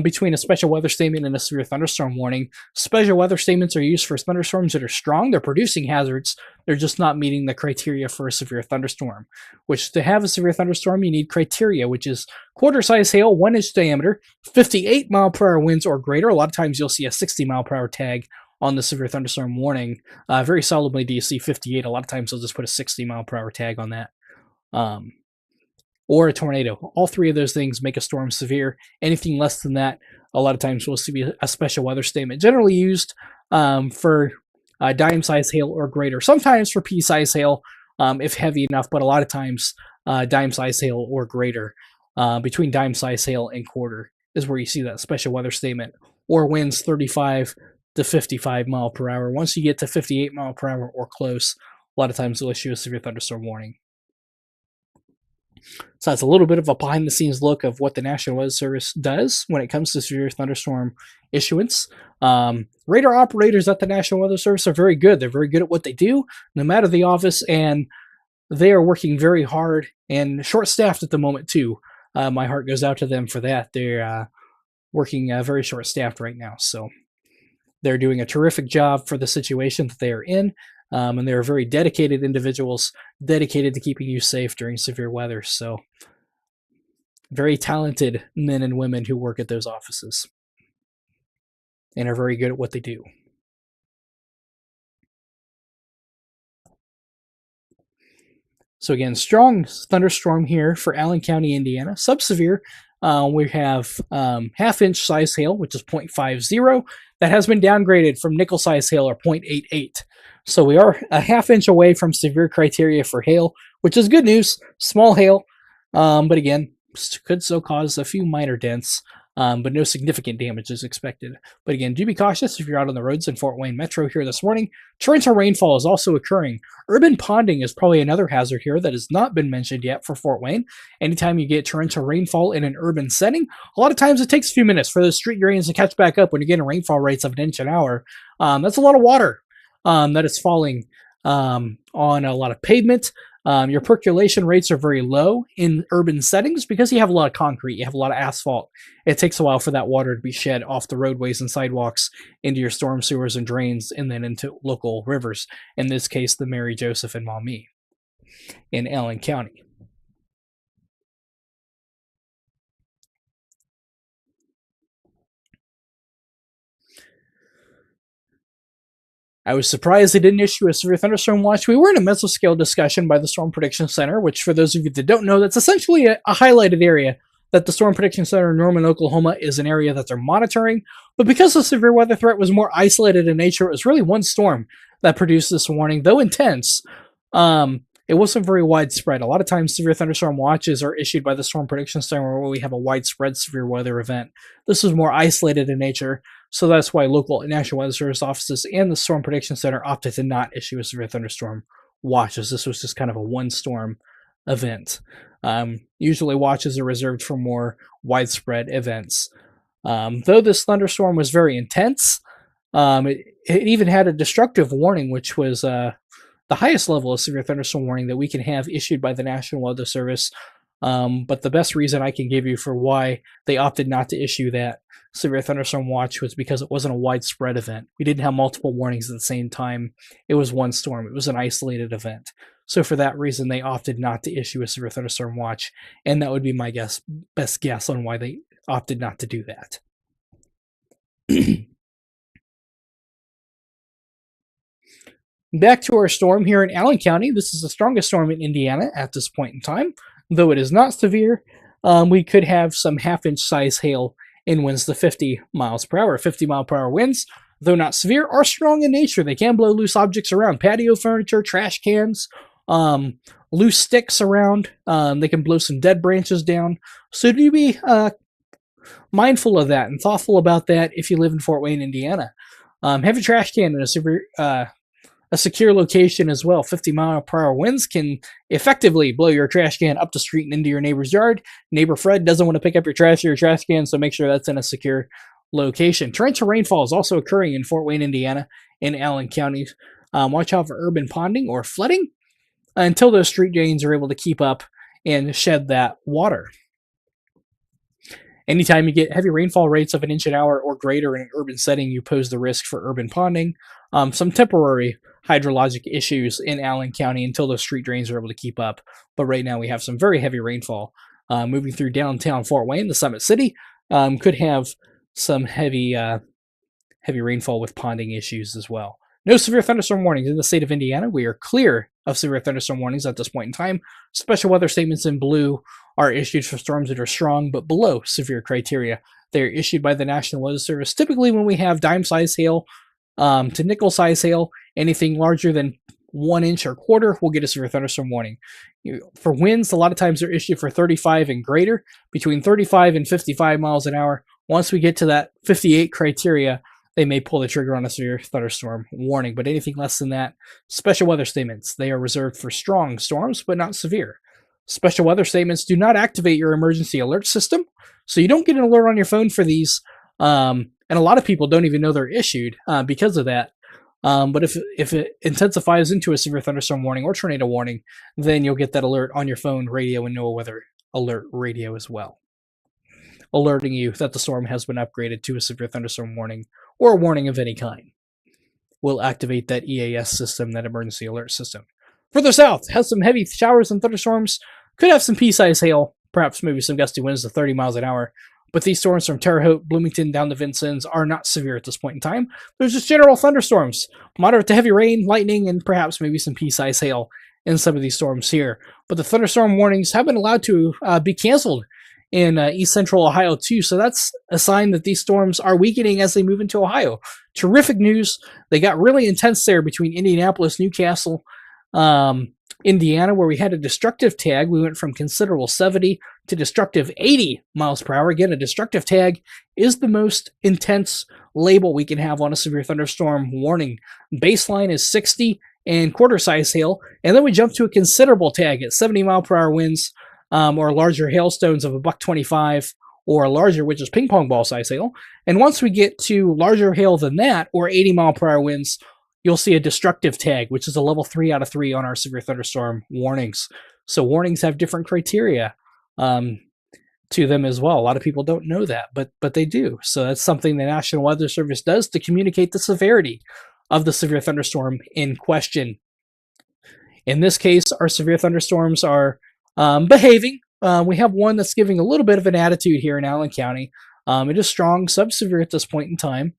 between a special weather statement and a severe thunderstorm warning. Special weather statements are used for thunderstorms that are strong. They're producing hazards. They're just not meeting the criteria for a severe thunderstorm, which to have a severe thunderstorm, you need criteria, which is quarter-size hail, 1-inch diameter, 58-mile-per-hour winds or greater. A lot of times you'll see a 60-mile-per-hour tag on the severe thunderstorm warning. Very seldomly do you see 58. A lot of times they'll just put a 60-mile-per-hour tag on that. Or a tornado. All three of those things make a storm severe. Anything less than that, a lot of times we'll see a special weather statement, generally used for dime size hail or greater. Sometimes for pea size hail, if heavy enough, but a lot of times dime size hail or greater. Between dime size hail and quarter is where you see that special weather statement, or winds 35 to 55 mile per hour. Once you get to 58 mile per hour or close, a lot of times they'll issue a severe thunderstorm warning. So that's a little bit of a behind the scenes look of what the National Weather Service does when it comes to severe thunderstorm issuance. Radar operators at the National Weather Service are very good. They're very good at what they do, no matter the office, and they are working very hard and short-staffed at the moment too. My heart goes out to them for that. They're working very short-staffed right now, so they're doing a terrific job for the situation that they are in. And they're very dedicated individuals, dedicated to keeping you safe during severe weather. So, very talented men and women who work at those offices and are very good at what they do. So again, strong thunderstorm here for Allen County, Indiana. Subsevere, we have half-inch size hail, which is 0.50. That has been downgraded from nickel size hail, or 0.88. So we are a half-inch away from severe criteria for hail, which is good news. Small hail, but again, could still cause a few minor dents, but no significant damage is expected. But again, do be cautious if you're out on the roads in Fort Wayne Metro here this morning. Torrential rainfall is also occurring. Urban ponding is probably another hazard here that has not been mentioned yet for Fort Wayne. Anytime you get torrential rainfall in an urban setting, a lot of times it takes a few minutes for those street drains to catch back up when you're getting rainfall rates of an inch an hour. That's a lot of water that is falling on a lot of pavement. Your percolation rates are very low in urban settings because you have a lot of concrete, you have a lot of asphalt. It takes a while for that water to be shed off the roadways and sidewalks into your storm sewers and drains, and then into local rivers, in this case the Mary, Joseph, and Maumee in Allen County. I was surprised they didn't issue a severe thunderstorm watch. We were in a mesoscale discussion by the Storm Prediction Center, which, for those of you that don't know, that's essentially a highlighted area that the Storm Prediction Center in Norman, Oklahoma is an area that they're monitoring. But because the severe weather threat was more isolated in nature, it was really one storm that produced this warning, though intense. It wasn't very widespread. A lot of times severe thunderstorm watches are issued by the Storm Prediction Center where we have a widespread severe weather event. This was more isolated in nature, so that's why local National Weather Service offices and the Storm Prediction Center opted to not issue a severe thunderstorm watch, as this was just kind of a one-storm event. Usually watches are reserved for more widespread events. Though this thunderstorm was very intense, it even had a destructive warning, which was the highest level of severe thunderstorm warning that we can have issued by the National Weather Service. But the best reason I can give you for why they opted not to issue that severe thunderstorm watch was because it wasn't a widespread event. We didn't have multiple warnings at the same time. It was one storm. It was an isolated event. So for that reason, they opted not to issue a severe thunderstorm watch, and that would be my best guess on why they opted not to do that. Back to our storm here in Allen County. This is the strongest storm in Indiana at this point in time. Though it is not severe, we could have some half-inch size hail in winds to 50 miles per hour. 50 mile per hour winds, though not severe, are strong in nature. They can blow loose objects around, patio furniture, trash cans, loose sticks around. They can blow some dead branches down. So do be mindful of that and thoughtful about that if you live in Fort Wayne, Indiana. Have your trash can in a secure location as well. 50 mile per hour winds can effectively blow your trash can up the street and into your neighbor's yard. Neighbor Fred doesn't want to pick up your trash or your trash can, so make sure that's in a secure location. Torrential rainfall is also occurring in Fort Wayne, Indiana, in Allen County. Watch out for urban ponding or flooding until those street drains are able to keep up and shed that water. Anytime you get heavy rainfall rates of an inch an hour or greater in an urban setting, you pose the risk for urban ponding. Some temporary hydrologic issues in Allen County until those street drains are able to keep up. But right now we have some very heavy rainfall moving through downtown Fort Wayne. The Summit City could have some heavy rainfall with ponding issues as well. No severe thunderstorm warnings in the state of Indiana. We are clear of severe thunderstorm warnings at this point in time. Special weather statements in blue are issued for storms that are strong but below severe criteria. They are issued by the National Weather Service typically when we have dime size hail to nickel size hail Anything larger than 1 inch or quarter will get a severe thunderstorm warning. For winds, a lot of times they're issued for 35 and greater, between 35 and 55 miles an hour. Once we get to that 58 criteria, they may pull the trigger on a severe thunderstorm warning. But anything less than that, special weather statements, they are reserved for strong storms, but not severe. Special weather statements do not activate your emergency alert system, so you don't get an alert on your phone for these. And a lot of people don't even know they're issued because of that. But if it intensifies into a severe thunderstorm warning or tornado warning, then you'll get that alert on your phone, radio, and NOAA weather alert radio as well, alerting you that the storm has been upgraded to a severe thunderstorm warning or a warning of any kind. We'll activate that EAS system, that emergency alert system. Further south, has some heavy showers and thunderstorms, could have some pea-sized hail, perhaps maybe some gusty winds to 30 miles an hour. But these storms from Terre Haute, Bloomington down to Vincennes are not severe at this point in time. There's just general thunderstorms, moderate to heavy rain, lightning, and perhaps maybe some pea-sized hail in some of these storms here. But the thunderstorm warnings have been allowed to be canceled in east central Ohio too. So that's a sign that these storms are weakening as they move into Ohio. Terrific news. They got really intense there between Indianapolis, Newcastle, Indiana, where we had a destructive tag. We went from considerable 70 to destructive 80 miles per hour. Again, a destructive tag is the most intense label we can have on a severe thunderstorm warning. Baseline is 60 and quarter size hail. And then we jump to a considerable tag at 70 mile per hour winds or larger hailstones of $1.25 or larger, which is ping pong ball size hail. And once we get to larger hail than that, or 80 mile per hour winds, you'll see a destructive tag, which is a level 3 out of 3 on our severe thunderstorm warnings. So warnings have different criteria to them as well. A lot of people don't know that, but they do. So that's something the National Weather Service does to communicate the severity of the severe thunderstorm in question. In this case, our severe thunderstorms are behaving. We have one that's giving a little bit of an attitude here in Allen County. It is strong, sub-severe at this point in time,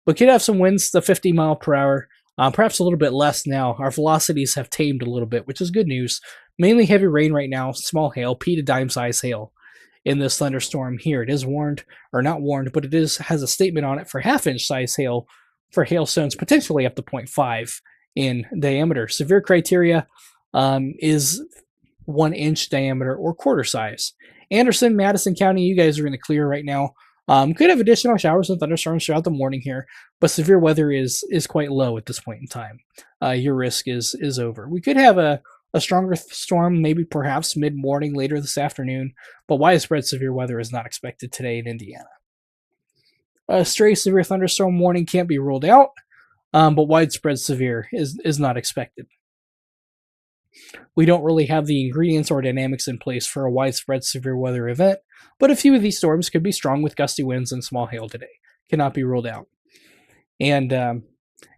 but could have some winds to 50 mile per hour. Perhaps a little bit less now. Our velocities have tamed a little bit, which is good news. Mainly heavy rain right now, small hail, pea to dime size hail in this thunderstorm here. It is warned, or not warned, but it has a statement on it for half-inch size hail for hailstones potentially up to 0.5 in diameter. Severe criteria is 1 inch diameter or quarter size. Anderson, Madison County, you guys are in the clear right now. Could have additional showers and thunderstorms throughout the morning here, but severe weather is quite low at this point in time. Your risk is over. We could have a stronger storm, maybe perhaps mid-morning later this afternoon, but widespread severe weather is not expected today in Indiana. A stray severe thunderstorm warning can't be ruled out, but widespread severe is not expected. We don't really have the ingredients or dynamics in place for a widespread severe weather event, but a few of these storms could be strong with gusty winds and small hail today. Cannot be ruled out. And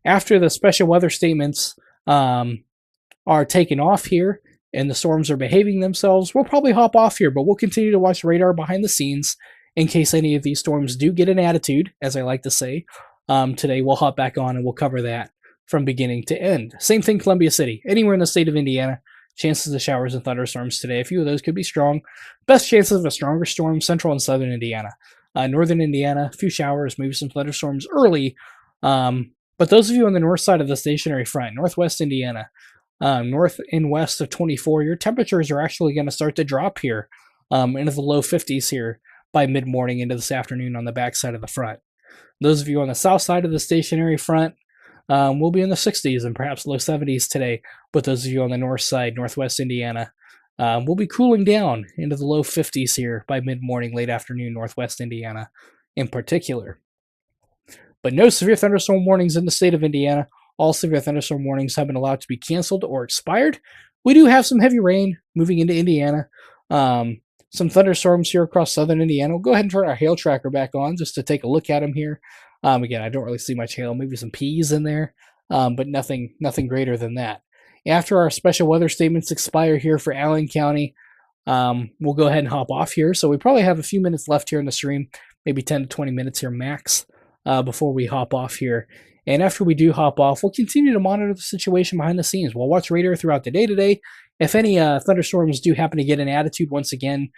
after the special weather statements are taken off here and the storms are behaving themselves, we'll probably hop off here, but we'll continue to watch radar behind the scenes in case any of these storms do get an attitude, as I like to say. Today we'll hop back on and we'll cover that from beginning to end. Same thing, Columbia City. Anywhere in the state of Indiana, chances of showers and thunderstorms today. A few of those could be strong. Best chances of a stronger storm, central and southern Indiana. Northern Indiana, a few showers, maybe some thunderstorms early. But those of you on the north side of the stationary front, northwest Indiana, north and west of 24, your temperatures are actually going to start to drop here into the low 50s here by mid-morning into this afternoon on the back side of the front. Those of you on the south side of the stationary front, we'll be in the 60s and perhaps low 70s today, but those of you on the north side, northwest Indiana, we'll be cooling down into the low 50s here by mid-morning, late afternoon, northwest Indiana in particular. But no severe thunderstorm warnings in the state of Indiana. All severe thunderstorm warnings have been allowed to be canceled or expired. We do have some heavy rain moving into Indiana. Some thunderstorms here across southern Indiana. We'll go ahead and turn our hail tracker back on just to take a look at them here. Again, I don't really see much hail, maybe some peas in there, but nothing greater than that. After our special weather statements expire here for Allen County, we'll go ahead and hop off here. So we probably have a few minutes left here in the stream, maybe 10 to 20 minutes here max, before we hop off here. And after we do hop off, we'll continue to monitor the situation behind the scenes. We'll watch radar throughout the day today. If any thunderstorms do happen to get an attitude once again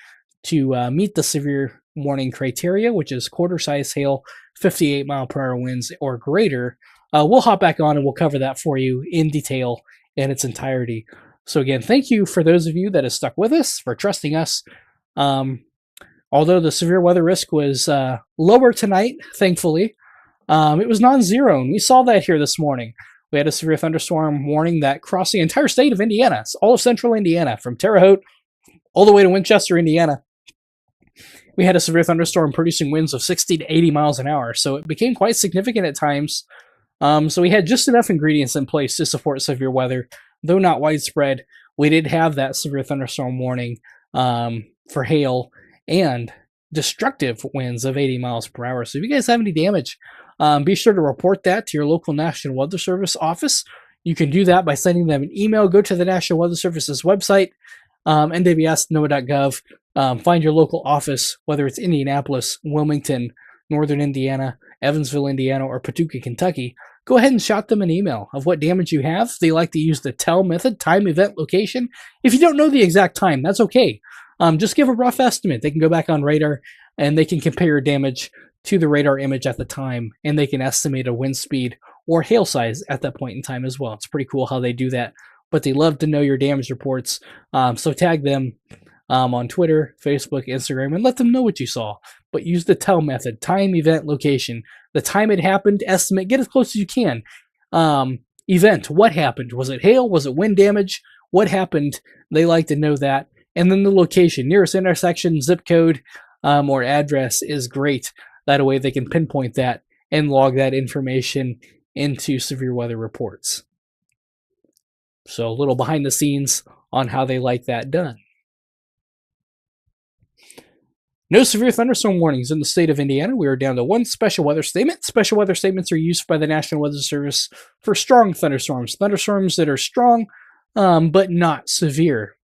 to meet the severe warning criteria, which is quarter size hail, 58 mile per hour winds or greater, we'll hop back on and we'll cover that for you in detail in its entirety. So again, thank you for those of you that have stuck with us, for trusting us. Although the severe weather risk was lower tonight, thankfully, it was non-zero, and we saw that here this morning. We had a severe thunderstorm warning that crossed the entire state of Indiana, all of central Indiana, from Terre Haute all the way to Winchester, Indiana. We had a severe thunderstorm producing winds of 60 to 80 miles an hour, so it became quite significant at times. So we had just enough ingredients in place to support severe weather, though not widespread. We did have that severe thunderstorm warning for hail and destructive winds of 80 miles per hour. So if you guys have any damage, be sure to report that to your local National Weather Service office. You can do that by sending them an email. Go to the National Weather Service's website, nws.noaa.gov. Find your local office, whether it's Indianapolis, Wilmington, Northern Indiana, Evansville, Indiana, or Paducah, Kentucky. Go ahead and shoot them an email of what damage you have. They like to use the TEL method, time, event, location. If you don't know the exact time, that's okay. Just give a rough estimate. They can go back on radar and they can compare your damage to the radar image at the time, and they can estimate a wind speed or hail size at that point in time as well. It's pretty cool how they do that, but they love to know your damage reports. So tag them on Twitter, Facebook, Instagram, and let them know what you saw. But use the TEL method, time, event, location. The time it happened, estimate, get as close as you can. Event, what happened? Was it hail? Was it wind damage? What happened? They like to know that. And then the location, nearest intersection, zip code, or address is great. That way they can pinpoint that and log that information into severe weather reports. So a little behind the scenes on how they like that done. No severe thunderstorm warnings in the state of Indiana. We are down to one special weather statement. Special weather statements are used by the National Weather Service for strong thunderstorms. Thunderstorms that are strong, but not severe.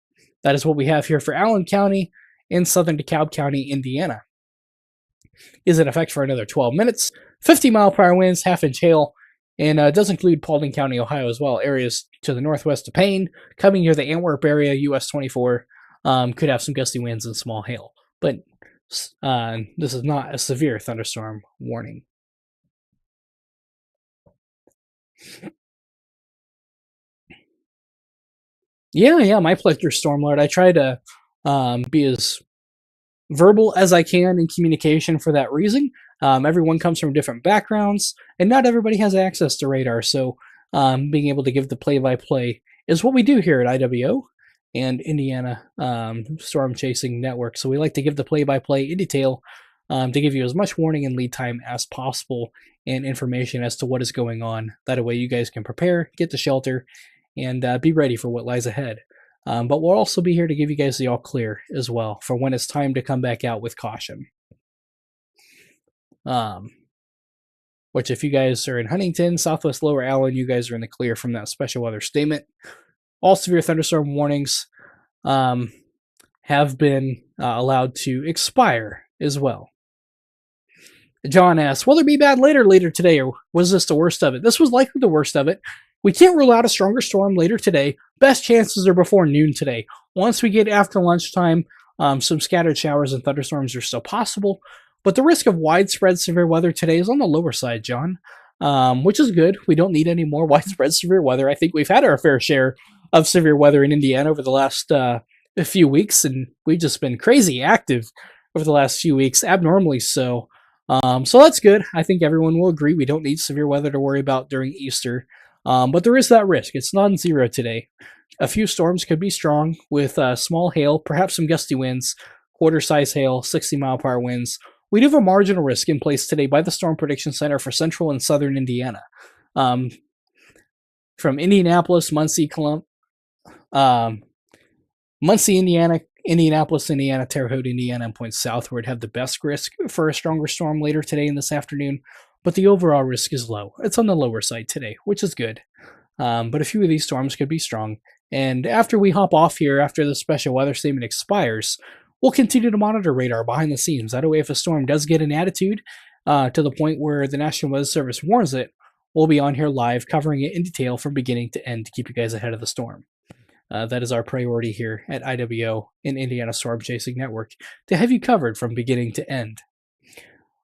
That is what we have here for Allen County in southern DeKalb County, Indiana. Is in effect for another 12 minutes. 50-mile-per-hour winds, half-inch hail, and it does include Paulding County, Ohio as well. Areas to the northwest of Payne, coming near the Antwerp area, US 24, could have some gusty winds and small hail. But this is not a severe thunderstorm warning. Yeah, my pleasure, Stormlord. I try to be as verbal as I can in communication for that reason. Everyone comes from different backgrounds, and not everybody has access to radar, so being able to give the play-by-play is what we do here at IWO and Indiana Storm Chasing Network. So we like to give the play-by-play in detail to give you as much warning and lead time as possible and information as to what is going on. That way you guys can prepare, get to shelter, and be ready for what lies ahead. But we'll also be here to give you guys the all clear as well for when it's time to come back out with caution. Which if you guys are in Huntington, Southwest Lower Allen, you guys are in the clear from that special weather statement. All severe thunderstorm warnings have been allowed to expire as well. John asks, will there be bad later today, or was this the worst of it? This was likely the worst of it. We can't rule out a stronger storm later today. Best chances are before noon today. Once we get after lunchtime, some scattered showers and thunderstorms are still possible, but the risk of widespread severe weather today is on the lower side, John, which is good. We don't need any more widespread severe weather. I think we've had our fair share of severe weather in Indiana over the last few weeks, and we've just been crazy active over the last few weeks, abnormally so. So that's good. I think everyone will agree we don't need severe weather to worry about during Easter. But there is that risk. It's non-zero today. A few storms could be strong with small hail, perhaps some gusty winds, quarter-size hail, 60-mile-per-hour winds. We do have a marginal risk in place today by the Storm Prediction Center for central and southern Indiana. From Indianapolis, Muncie, Indiana, Indianapolis, Indiana, Terre Haute, Indiana, and points southward have the best risk for a stronger storm later today and this afternoon. But the overall risk is low. It's on the lower side today, which is good. But a few of these storms could be strong. And after we hop off here, after the special weather statement expires, we'll continue to monitor radar behind the scenes. That way, if a storm does get an attitude to the point where the National Weather Service warns it, we'll be on here live covering it in detail from beginning to end to keep you guys ahead of the storm. That is our priority here at IWO and Indiana Storm Chasing Network, to have you covered from beginning to end.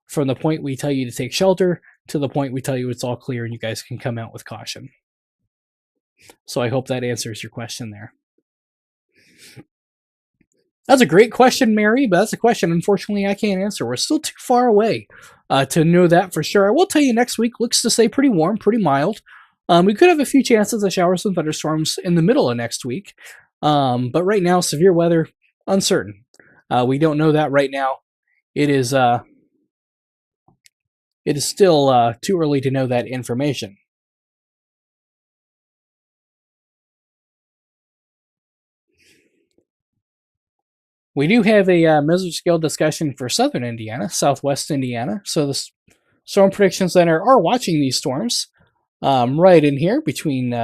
From the point we tell you to take shelter, to the point we tell you it's all clear and you guys can come out with caution. So I hope that answers your question there. That's a great question, Mary, but that's a question unfortunately I can't answer. We're still too far away to know that for sure. I will tell you next week looks to stay pretty warm, pretty mild. We could have a few chances of showers and thunderstorms in the middle of next week. But right now, severe weather, uncertain. We don't know that right now. It is still too early to know that information. We do have a mesoscale discussion for southern Indiana, southwest Indiana. So the Storm Prediction Center are watching these storms right in here between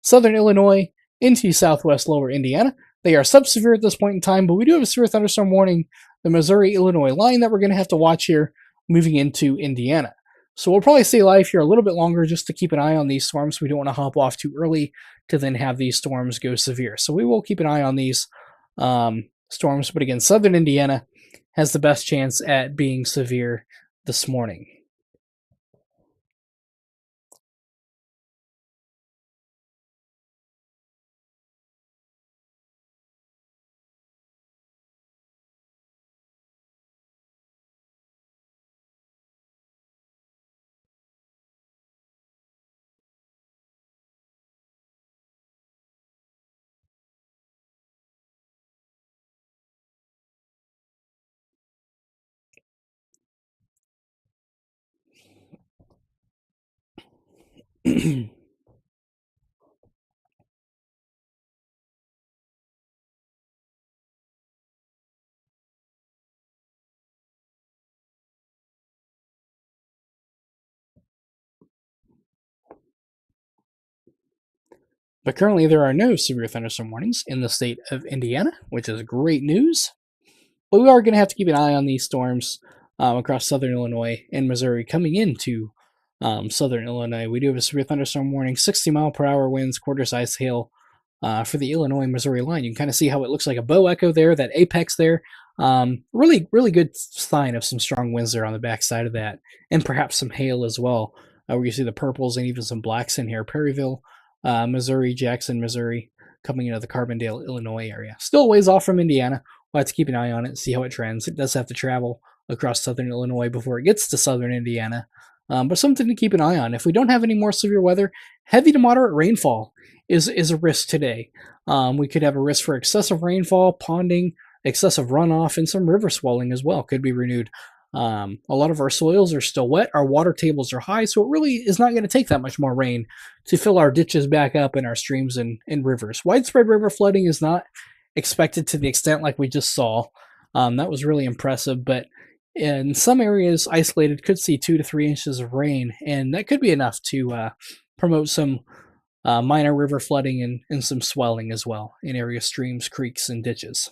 southern Illinois into southwest lower Indiana. They are subsevere at this point in time, but we do have a severe thunderstorm warning, the Missouri-Illinois line, that we're going to have to watch here moving into Indiana. So we'll probably stay live here a little bit longer just to keep an eye on these storms. We don't want to hop off too early to then have these storms go severe. So we will keep an eye on these storms. But again, southern Indiana has the best chance at being severe this morning. But currently there are no severe thunderstorm warnings in the state of Indiana, which is great news. But we are going to have to keep an eye on these storms across southern Illinois and Missouri coming into southern Illinois. We do have a severe thunderstorm warning, 60-mile-per-hour winds, quarter-size hail for the Illinois-Missouri line. You can kind of see how it looks like a bow echo there, that apex there. Really, really good sign of some strong winds there on the backside of that, and perhaps some hail as well, where you see the purples and even some blacks in here. Perryville, Missouri, Jackson, Missouri, coming into the Carbondale, Illinois area. Still a ways off from Indiana. We'll have to keep an eye on it, see how it trends. It does have to travel across southern Illinois before it gets to southern Indiana. But something to keep an eye on. If we don't have any more severe weather, heavy to moderate rainfall is a risk today. We could have a risk for excessive rainfall, ponding, excessive runoff, and some river swelling as well could be renewed. A lot of our soils are still wet. Our water tables are high, so it really is not going to take that much more rain to fill our ditches back up and our streams and rivers. Widespread river flooding is not expected to the extent like we just saw. That was really impressive, but in some areas, isolated, could see 2 to 3 inches of rain, and that could be enough to promote some minor river flooding and some swelling as well in area streams, creeks, and ditches.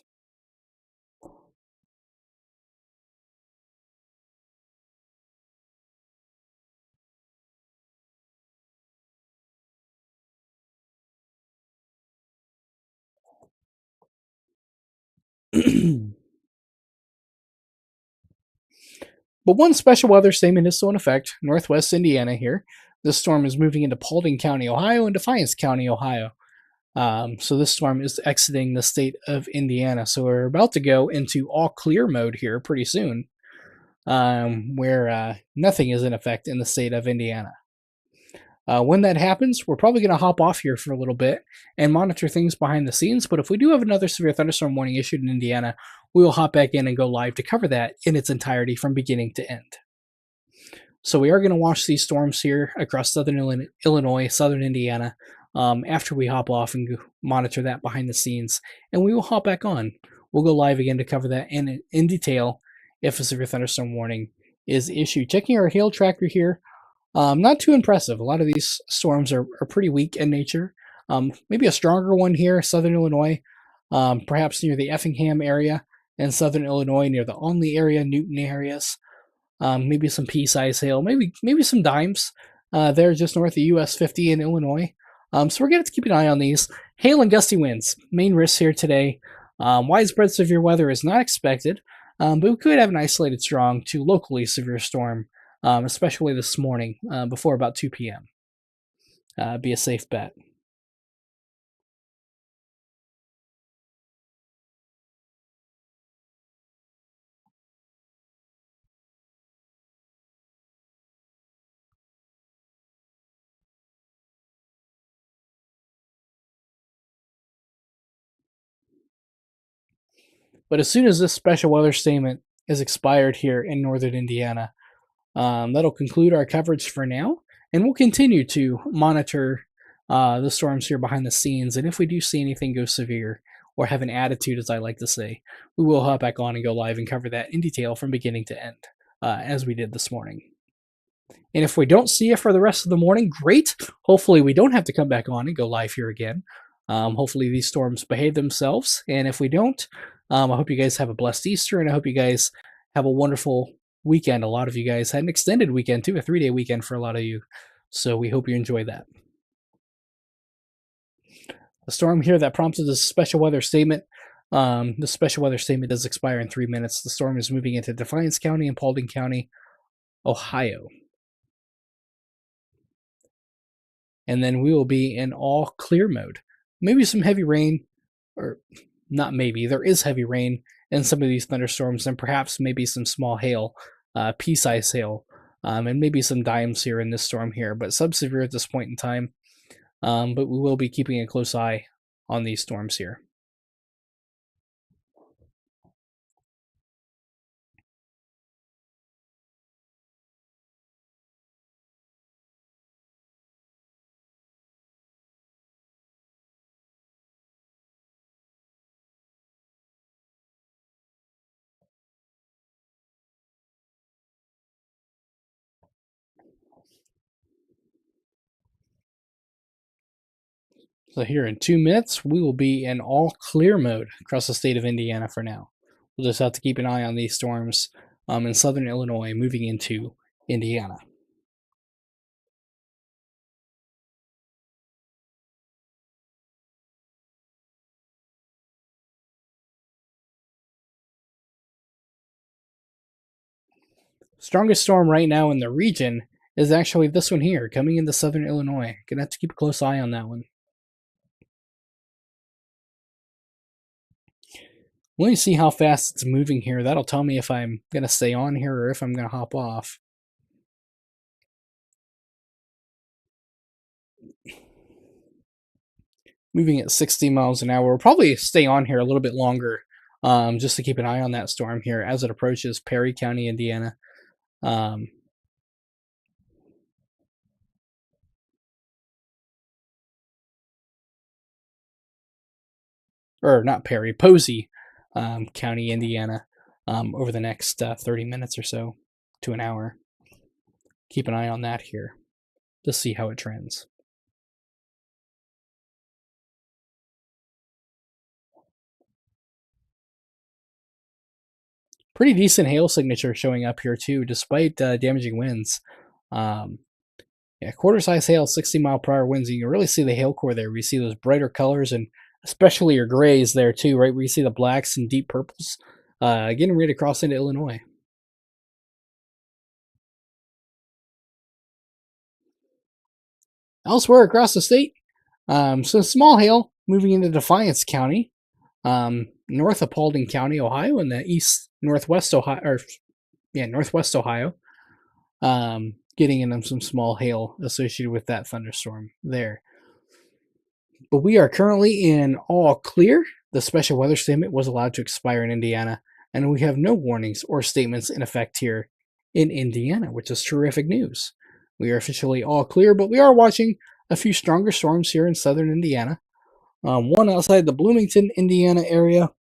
But one special weather statement is still in effect. Northwest Indiana here. This storm is moving into Paulding County, Ohio, and Defiance County, Ohio. So this storm is exiting the state of Indiana. So we're about to go into all clear mode here pretty soon, where nothing is in effect in the state of Indiana. When that happens, we're probably going to hop off here for a little bit and monitor things behind the scenes. But if we do have another severe thunderstorm warning issued in Indiana, we will hop back in and go live to cover that in its entirety from beginning to end. So we are going to watch these storms here across southern Illinois, southern Indiana, after we hop off and monitor that behind the scenes. And we will hop back on. We'll go live again to cover that in detail if a severe thunderstorm warning is issued. Checking our hail tracker here. Not too impressive. A lot of these storms are pretty weak in nature. Maybe a stronger one here, southern Illinois, perhaps near the Effingham area, and southern Illinois near the Onley area, Newton areas. Maybe some pea-sized hail, maybe some dimes there just north of US 50 in Illinois. So we're going to have to keep an eye on these. Hail and gusty winds, main risks here today. Widespread severe weather is not expected, but we could have an isolated strong to locally severe storm especially this morning before about 2 p.m. Be a safe bet. But as soon as this special weather statement is expired here in northern Indiana, that'll conclude our coverage for now, and we'll continue to monitor the storms here behind the scenes. And if we do see anything go severe or have an attitude, as I like to say, we will hop back on and go live and cover that in detail from beginning to end, as we did this morning. And if we don't see it for the rest of the morning, great. Hopefully, we don't have to come back on and go live here again. Hopefully, these storms behave themselves. And if we don't, I hope you guys have a blessed Easter, and I hope you guys have a wonderful weekend. A lot of you guys had an extended weekend too, a 3-day weekend for a lot of you. So we hope you enjoy that. The storm here that prompted this special weather statement. The special weather statement does expire in 3 minutes. The storm is moving into Defiance County and Paulding County, Ohio. And then we will be in all clear mode. Maybe some heavy rain, or not maybe, there is heavy rain in some of these thunderstorms, and perhaps maybe some small hail, pea-sized hail, and maybe some dimes here in this storm here, but sub-severe at this point in time. But we will be keeping a close eye on these storms here. So here in 2 minutes, we will be in all clear mode across the state of Indiana for now. We'll just have to keep an eye on these storms in southern Illinois moving into Indiana. Strongest storm right now in the region is actually this one here, coming into southern Illinois. Gonna have to keep a close eye on that one. Let me see how fast it's moving here. That'll tell me if I'm gonna stay on here or if I'm gonna hop off. Moving at 60 miles an hour. We'll probably stay on here a little bit longer, just to keep an eye on that storm here as it approaches Perry County, Indiana. Or not Perry, Posey County, Indiana, over the next 30 minutes or so to an hour. Keep an eye on that here to see how it trends. Pretty decent hail signature showing up here too, despite damaging winds. Yeah, quarter-size hail, 60-mile-per-hour winds. You can really see the hail core there. We see those brighter colors, and especially your grays there too, right? Where you see the blacks and deep purples, getting ready to cross into Illinois. Elsewhere across the state, some small hail moving into Defiance County, north of Paulding County, Ohio, in the east northwest Ohio, northwest Ohio. Getting in some small hail associated with that thunderstorm there. But we are currently in all clear. The special weather statement was allowed to expire in Indiana, and we have no warnings or statements in effect here in Indiana, which is terrific news. We are officially all clear, but we are watching a few stronger storms here in southern Indiana. One outside the Bloomington, Indiana area.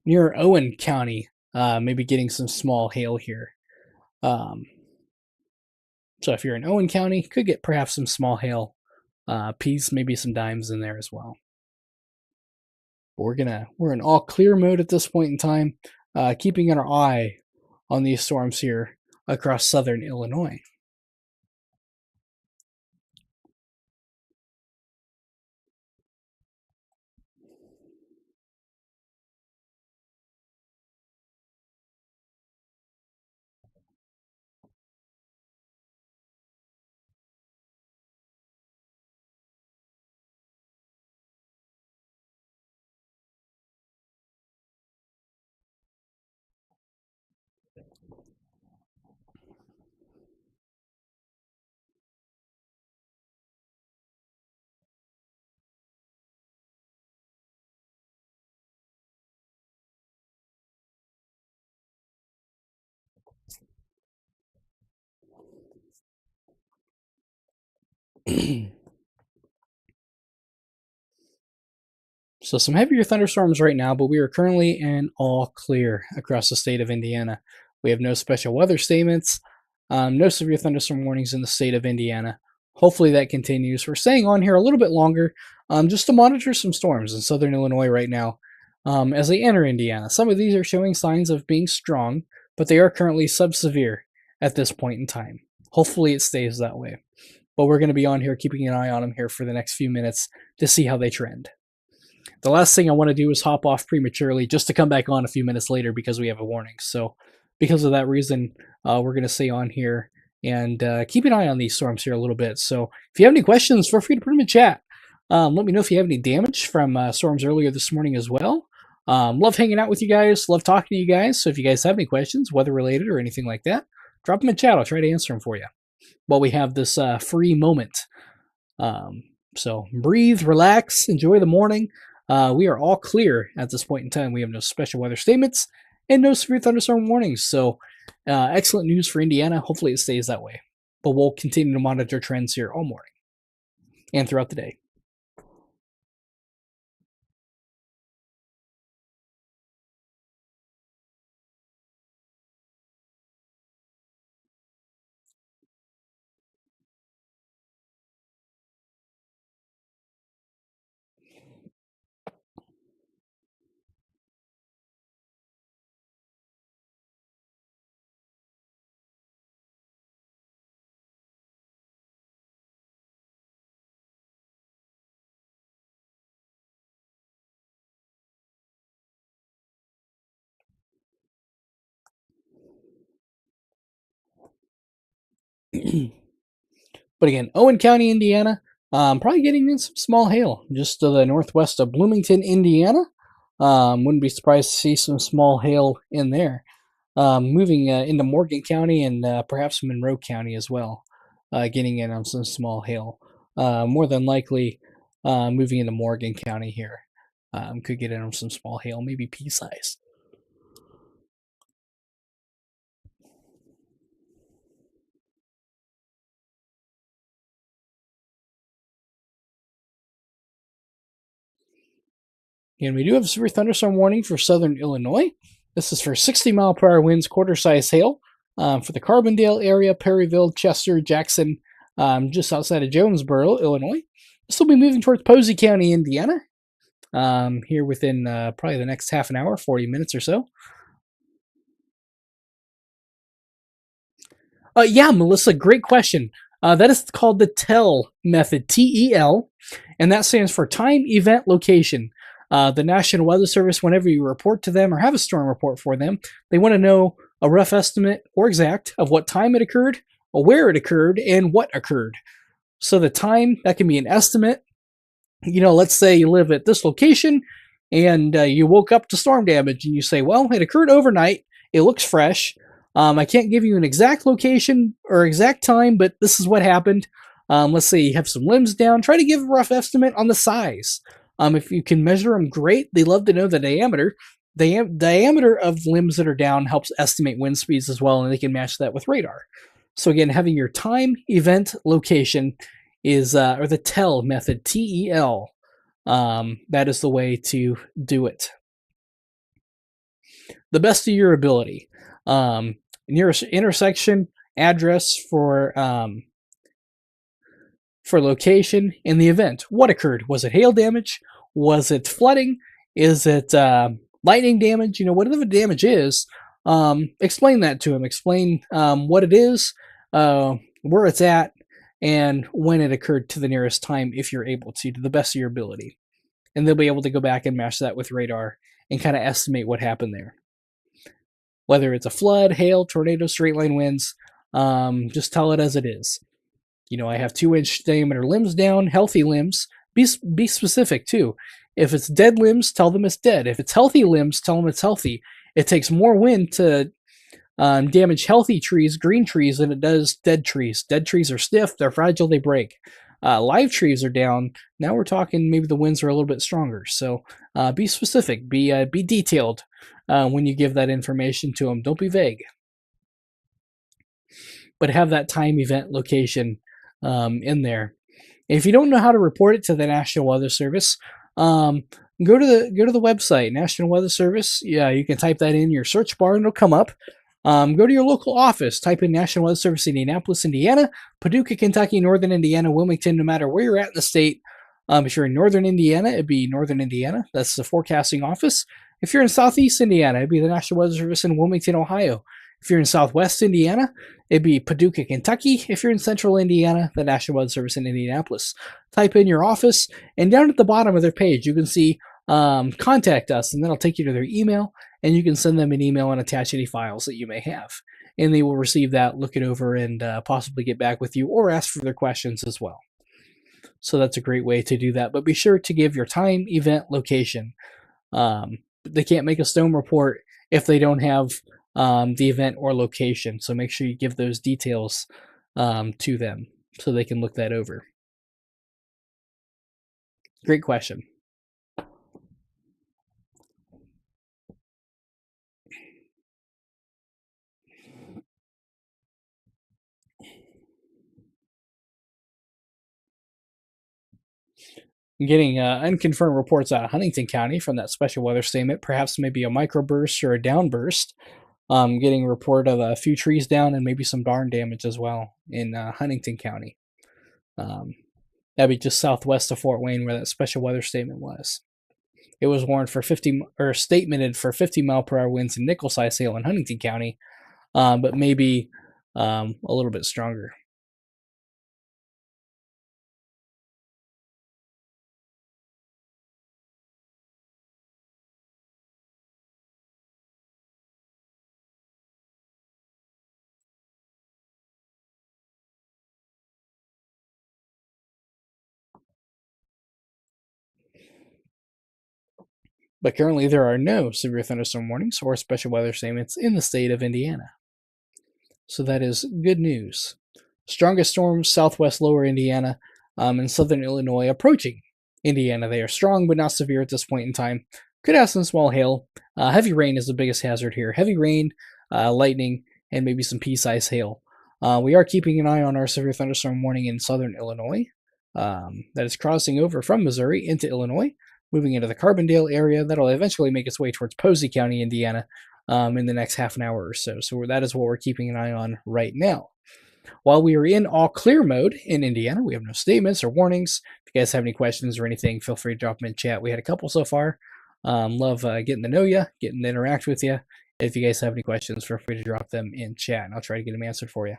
Near Owen County, maybe getting some small hail here. So if you're in Owen County, could get perhaps some small hail, peas, maybe some dimes in there as well. But we're in all clear mode at this point in time, keeping our eye on these storms here across southern Illinois. So some heavier thunderstorms right now, but we are currently in all clear across the state of Indiana. We have no special weather statements, no severe thunderstorm warnings in the state of Indiana. Hopefully that continues. We're staying on here a little bit longer just to monitor some storms in southern Illinois right now as they enter Indiana. Some of these are showing signs of being strong, but they are currently sub-severe at this point in time. Hopefully it stays that way. But we're going to be on here keeping an eye on them here for the next few minutes to see how they trend. The last thing I want to do is hop off prematurely just to come back on a few minutes later because we have a warning. So because of that reason, we're going to stay on here and keep an eye on these storms here a little bit. So if you have any questions, feel free to put them in chat. Let me know if you have any damage from storms earlier this morning as well. Love hanging out with you guys. Love talking to you guys. So if you guys have any questions, weather related or anything like that, drop them in chat. I'll try to answer them for you while we have this free moment. So breathe, relax, enjoy the morning. We are all clear at this point in time. We have no special weather statements and no severe thunderstorm warnings. So excellent news for Indiana. Hopefully it stays that way. But we'll continue to monitor trends here all morning and throughout the day. But again, Owen County, Indiana, probably getting in some small hail just to the northwest of Bloomington, Indiana. Wouldn't be surprised to see some small hail in there. Moving into Morgan County and perhaps Monroe County as well, getting in on some small hail. More than likely, moving into Morgan County here, could get in on some small hail, maybe pea size. And we do have a severe thunderstorm warning for southern Illinois. This is for 60-mile-per-hour winds, quarter-size hail for the Carbondale area, Perryville, Chester, Jackson, just outside of Jonesboro, Illinois. This will be moving towards Posey County, Indiana, here within probably the next half an hour, 40 minutes or so. Yeah, Melissa, great question. That is called the TEL method, T-E-L, and that stands for time, event, location. The National Weather Service, whenever you report to them or have a storm report for them, they want to know a rough estimate or exact of what time it occurred, or where it occurred, and what occurred. So the time, that can be an estimate. You know, let's say you live at this location and you woke up to storm damage and you say, well, it occurred overnight. It looks fresh. I can't give you an exact location or exact time, but this is what happened. Let's say you have some limbs down. Try to give a rough estimate on the size. If you can measure them, great. They love to know the diameter. The diameter of limbs that are down helps estimate wind speeds as well, and they can match that with radar. So again, having your time, event, location is, or the TEL method, T-E-L. That is the way to do it. The best of your ability. Nearest intersection, address for location, and the event. What occurred? Was it hail damage? Was it flooding? Is it lightning damage? You know, whatever the damage is, explain that to them. Explain what it is, where it's at, and when it occurred to the nearest time if you're able to the best of your ability. And they'll be able to go back and match that with radar and kind of estimate what happened there. Whether it's a flood, hail, tornado, straight line winds, just tell it as it is. You know, I have 2-inch diameter limbs down, healthy limbs. Be specific too. If it's dead limbs, tell them it's dead. If it's healthy limbs, tell them it's healthy. It takes more wind to damage healthy trees, green trees, than it does dead trees. Dead trees are stiff, they're fragile, they break. Live trees are down. Now we're talking maybe the winds are a little bit stronger. So be specific, be detailed when you give that information to them. Don't be vague. But have that time, event, location in there. If you don't know how to report it to the National Weather Service, go to the website, National Weather Service. Yeah, you can type that in your search bar and it'll come up. Go to your local office, type in National Weather Service Indianapolis, Indiana, Paducah, Kentucky, Northern Indiana, Wilmington, no matter where you're at in the state. If you're in Northern Indiana, it'd be Northern Indiana. That's the forecasting office. If you're in Southeast Indiana, it'd be the National Weather Service in Wilmington, Ohio. If you're in Southwest Indiana, it'd be Paducah, Kentucky. If you're in Central Indiana, the National Weather Service in Indianapolis. Type in your office, and down at the bottom of their page, you can see contact us, and then it'll take you to their email, and you can send them an email and attach any files that you may have. And they will receive that, look it over, and possibly get back with you or ask for their questions as well. So that's a great way to do that. But be sure to give your time, event, location. They can't make a storm report if they don't have the event or location. So make sure you give those details to them so they can look that over. Great question. Getting unconfirmed reports out of Huntington County from that special weather statement, perhaps maybe a microburst or a downburst. Getting a report of a few trees down and maybe some barn damage as well in Huntington County. That'd be just southwest of Fort Wayne where that special weather statement was. It was warned for statemented for 50 mile per hour winds and nickel-sized hail in Huntington County, but maybe a little bit stronger. But currently there are no severe thunderstorm warnings or special weather statements in the state of Indiana. So that is good news. Strongest storms southwest lower Indiana and southern Illinois approaching Indiana. They are strong but not severe at this point in time. Could have some small hail. Heavy rain is the biggest hazard here. Heavy rain, lightning, and maybe some pea-sized hail. We are keeping an eye on our severe thunderstorm warning in southern Illinois. That is crossing over from Missouri into Illinois, moving into the Carbondale area. That'll eventually make its way towards Posey County, Indiana, in the next half an hour or so. So that is what we're keeping an eye on right now. While we are in all clear mode in Indiana, we have no statements or warnings. If you guys have any questions or anything, feel free to drop them in chat. We had a couple so far. Love getting to know you, getting to interact with you. If you guys have any questions, feel free to drop them in chat, and I'll try to get them answered for you.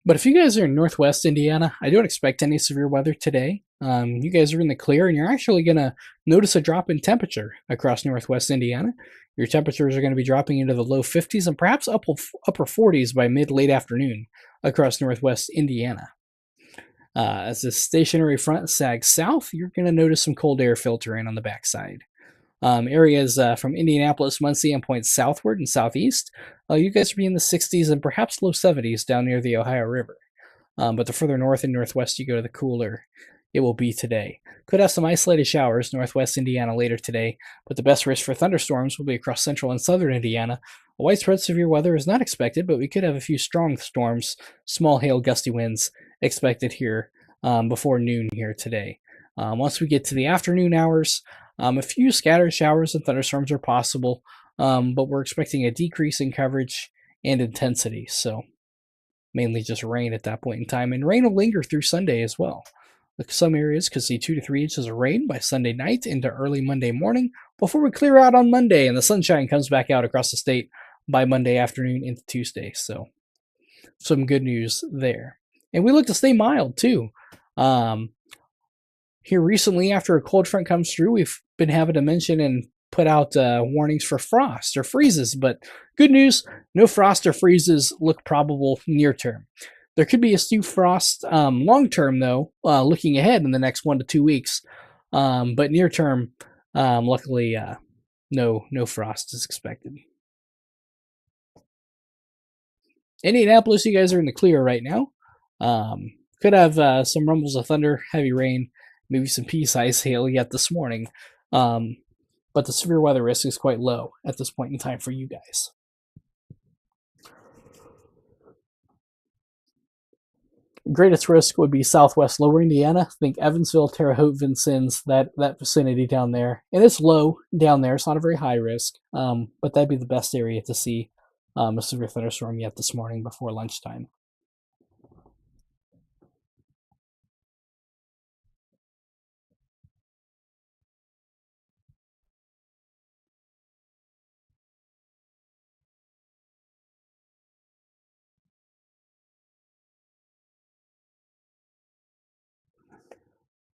But if you guys are in Northwest Indiana, I don't expect any severe weather today. You guys are in the clear, and you're actually going to notice a drop in temperature across Northwest Indiana. Your temperatures are going to be dropping into the low 50s and perhaps upper 40s by mid-late afternoon across Northwest Indiana. As the stationary front sags south, you're going to notice some cold air filter in on the backside. Areas from Indianapolis, Muncie, and points southward and southeast, you guys will be in the 60s and perhaps low 70s down near the Ohio River. But the further north and northwest you go, the cooler it will be today. Could have some isolated showers northwest Indiana later today, but the best risk for thunderstorms will be across central and southern Indiana. A widespread severe weather is not expected, but we could have a few strong storms, small hail, gusty winds expected here before noon here today. Once we get to the afternoon hours, a few scattered showers and thunderstorms are possible, but we're expecting a decrease in coverage and intensity, so mainly just rain at that point in time. And rain will linger through Sunday as well. Some areas could see 2 to 3 inches of rain by Sunday night into early Monday morning before we clear out on Monday and the sunshine comes back out across the state by Monday afternoon into Tuesday. So some good news there. And we look to stay mild too. Here recently, after a cold front comes through, we've been having to mention in put out warnings for frost or freezes, but good news, no frost or freezes look probable near term. There could be a few frost long term, though, looking ahead in the next 1 to 2 weeks. But near term, luckily, no frost is expected. Indianapolis, you guys are in the clear right now. Could have some rumbles of thunder, heavy rain, maybe some pea-sized hail yet this morning. But the severe weather risk is quite low at this point in time for you guys. Greatest risk would be southwest lower Indiana. Think Evansville, Terre Haute, Vincennes, that vicinity down there. And it's low down there. It's not a very high risk, but that'd be the best area to see a severe thunderstorm yet this morning before lunchtime.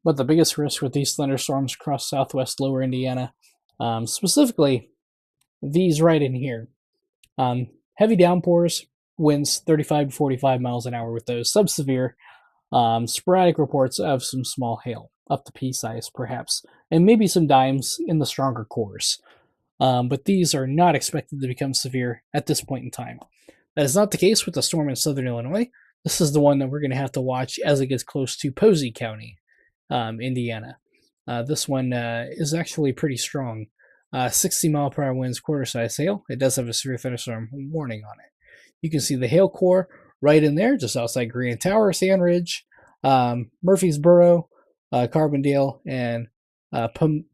But the biggest risk with these thunderstorms across southwest lower Indiana, specifically these right in here. Heavy downpours, winds 35 to 45 miles an hour with those, subsevere, sporadic reports of some small hail, up to pea size perhaps, and maybe some dimes in the stronger cores. But these are not expected to become severe at this point in time. That is not the case with the storm in southern Illinois. This is the one that we're going to have to watch as it gets close to Posey County, Indiana. This one is actually pretty strong. 60-mile-per-hour winds, quarter-size hail. It does have a severe thunderstorm warning on it. You can see the hail core right in there, just outside Grand Tower, Sand Ridge, Murfreesboro, Carbondale, and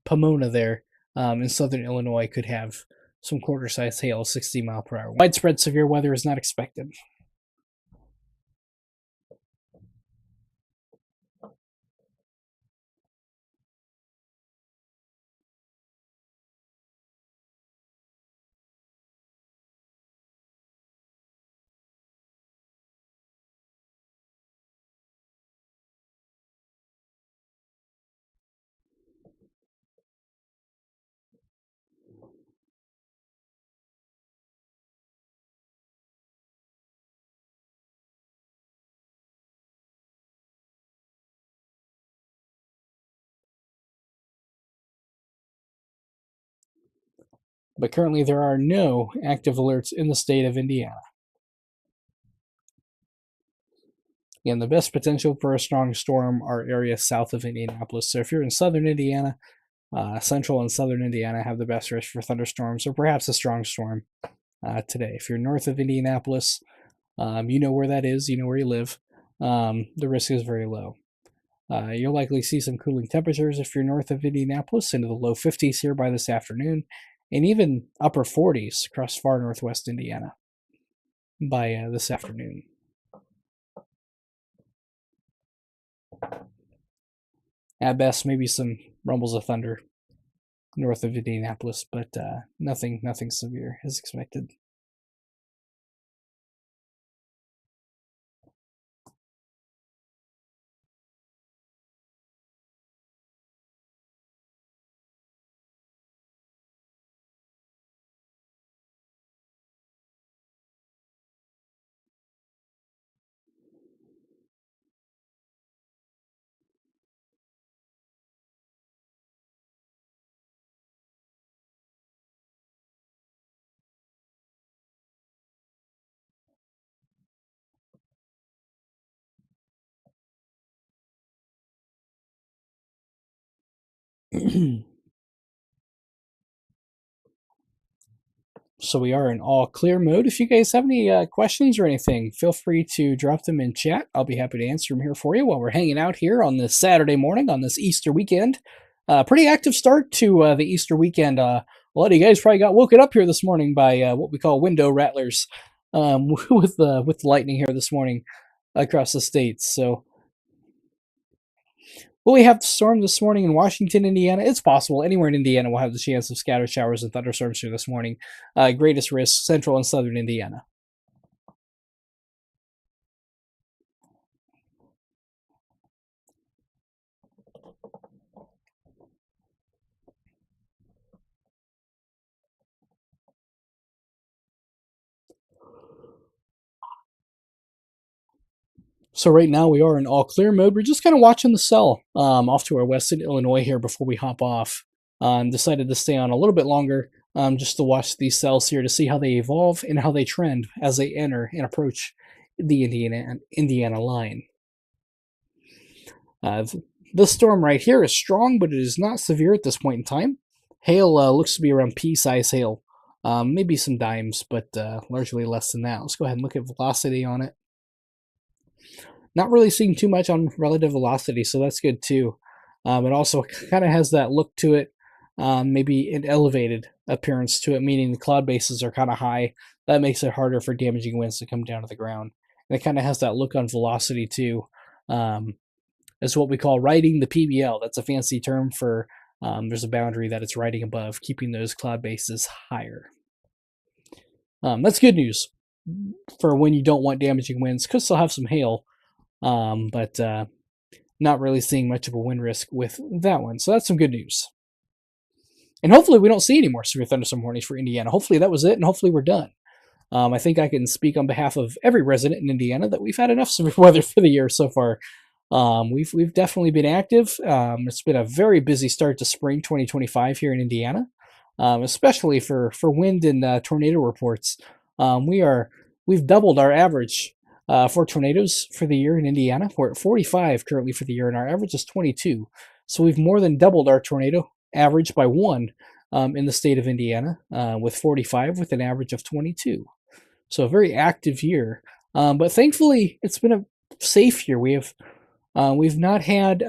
Pomona there in southern Illinois could have some quarter-size hail, 60-mile-per-hour. Widespread severe weather is not expected. But currently there are no active alerts in the state of Indiana. And the best potential for a strong storm are areas south of Indianapolis. So if you're in southern Indiana, central and southern Indiana have the best risk for thunderstorms or perhaps a strong storm today. If you're north of Indianapolis, you know where that is, you know where you live. The risk is very low. You'll likely see some cooling temperatures if you're north of Indianapolis, into the low 50s here by this afternoon, and even upper 40s across far northwest Indiana by this afternoon. At best, maybe some rumbles of thunder north of Indianapolis, but nothing severe is expected. So we are in all clear mode. If you guys have any questions or anything, feel free to drop them in chat. I'll be happy to answer them here for you while we're hanging out here on this Saturday morning on this Easter weekend. Pretty active start to the Easter weekend. A lot of you guys probably got woken up here this morning by what we call window rattlers with the lightning here this morning across the states. So will we have the storm this morning in Washington, Indiana? It's possible. Anywhere in Indiana will have the chance of scattered showers and thunderstorms here this morning. Greatest risk, central and southern Indiana. So right now we are in all clear mode. We're just kind of watching the cell off to our west in Illinois here before we hop off. Decided to stay on a little bit longer just to watch these cells here to see how they evolve and how they trend as they enter and approach the Indiana line. This storm right here is strong, but it is not severe at this point in time. Hail looks to be around pea-size hail. Maybe some dimes, but largely less than that. Let's go ahead and look at velocity on it. Not really seeing too much on relative velocity, so that's good too. It also kind of has that look to it, maybe an elevated appearance to it, meaning the cloud bases are kind of high. That makes it harder for damaging winds to come down to the ground. And it kind of has that look on velocity too. It's what we call riding the PBL. That's a fancy term for there's a boundary that it's riding above, keeping those cloud bases higher. That's good news for when you don't want damaging winds. Could still have some hail, but not really seeing much of a wind risk with that one. So that's some good news. And hopefully we don't see any more severe thunderstorm warnings for Indiana. Hopefully that was it, and hopefully we're done. I think I can speak on behalf of every resident in Indiana that we've had enough severe weather for the year so far. We've definitely been active. It's been a very busy start to spring 2025 here in Indiana, especially for wind and tornado reports. We've doubled our average for tornadoes for the year in Indiana. We're at 45 currently for the year, and our average is 22. So we've more than doubled our tornado average by one in the state of Indiana, with 45 with an average of 22. So a very active year, but thankfully it's been a safe year. We've not had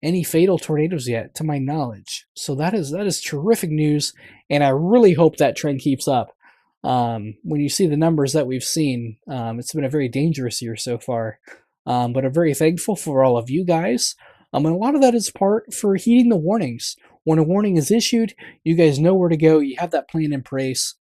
any fatal tornadoes yet, to my knowledge. So that is terrific news, and I really hope that trend keeps up. When you see the numbers that we've seen, it's been a very dangerous year so far. But I'm very thankful for all of you guys. And a lot of that is part for heeding the warnings. When a warning is issued, you guys know where to go. You have that plan in place.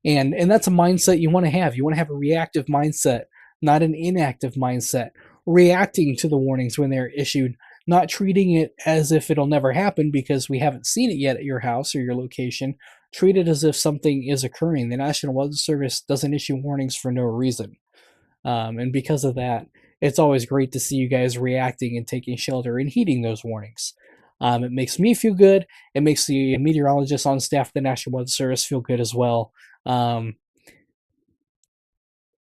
And that's a mindset you want to have. You want to have a reactive mindset, not an inactive mindset. Reacting to the warnings when they're issued, not treating it as if it'll never happen because we haven't seen it yet at your house or your location. Treat it as if something is occurring. The National Weather Service doesn't issue warnings for no reason. And because of that, it's always great to see you guys reacting and taking shelter and heeding those warnings. It makes me feel good. It makes the meteorologists on staff at the National Weather Service feel good as well.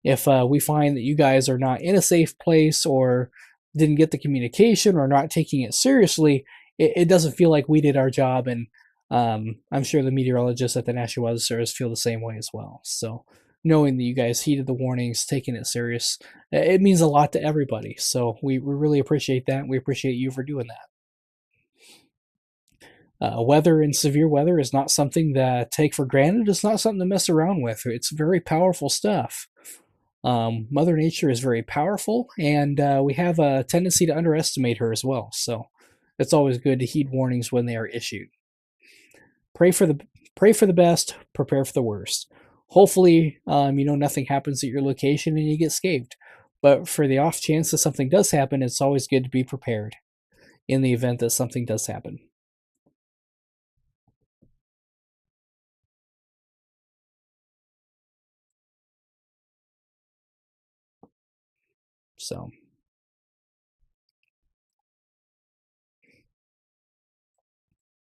If we find that you guys are not in a safe place or didn't get the communication or not taking it seriously, it doesn't feel like we did our job. And I'm sure the meteorologists at the National Weather Service feel the same way as well. So knowing that you guys heeded the warnings, taking it serious, it means a lot to everybody. So we really appreciate that. We appreciate you for doing that. Weather and severe weather is not something that take for granted. It's not something to mess around with. It's very powerful stuff. Mother Nature is very powerful, and we have a tendency to underestimate her as well. So it's always good to heed warnings when they are issued. Pray for the best, prepare for the worst. Hopefully, nothing happens at your location and you get scathed. But for the off chance that something does happen, it's always good to be prepared in the event that something does happen. So,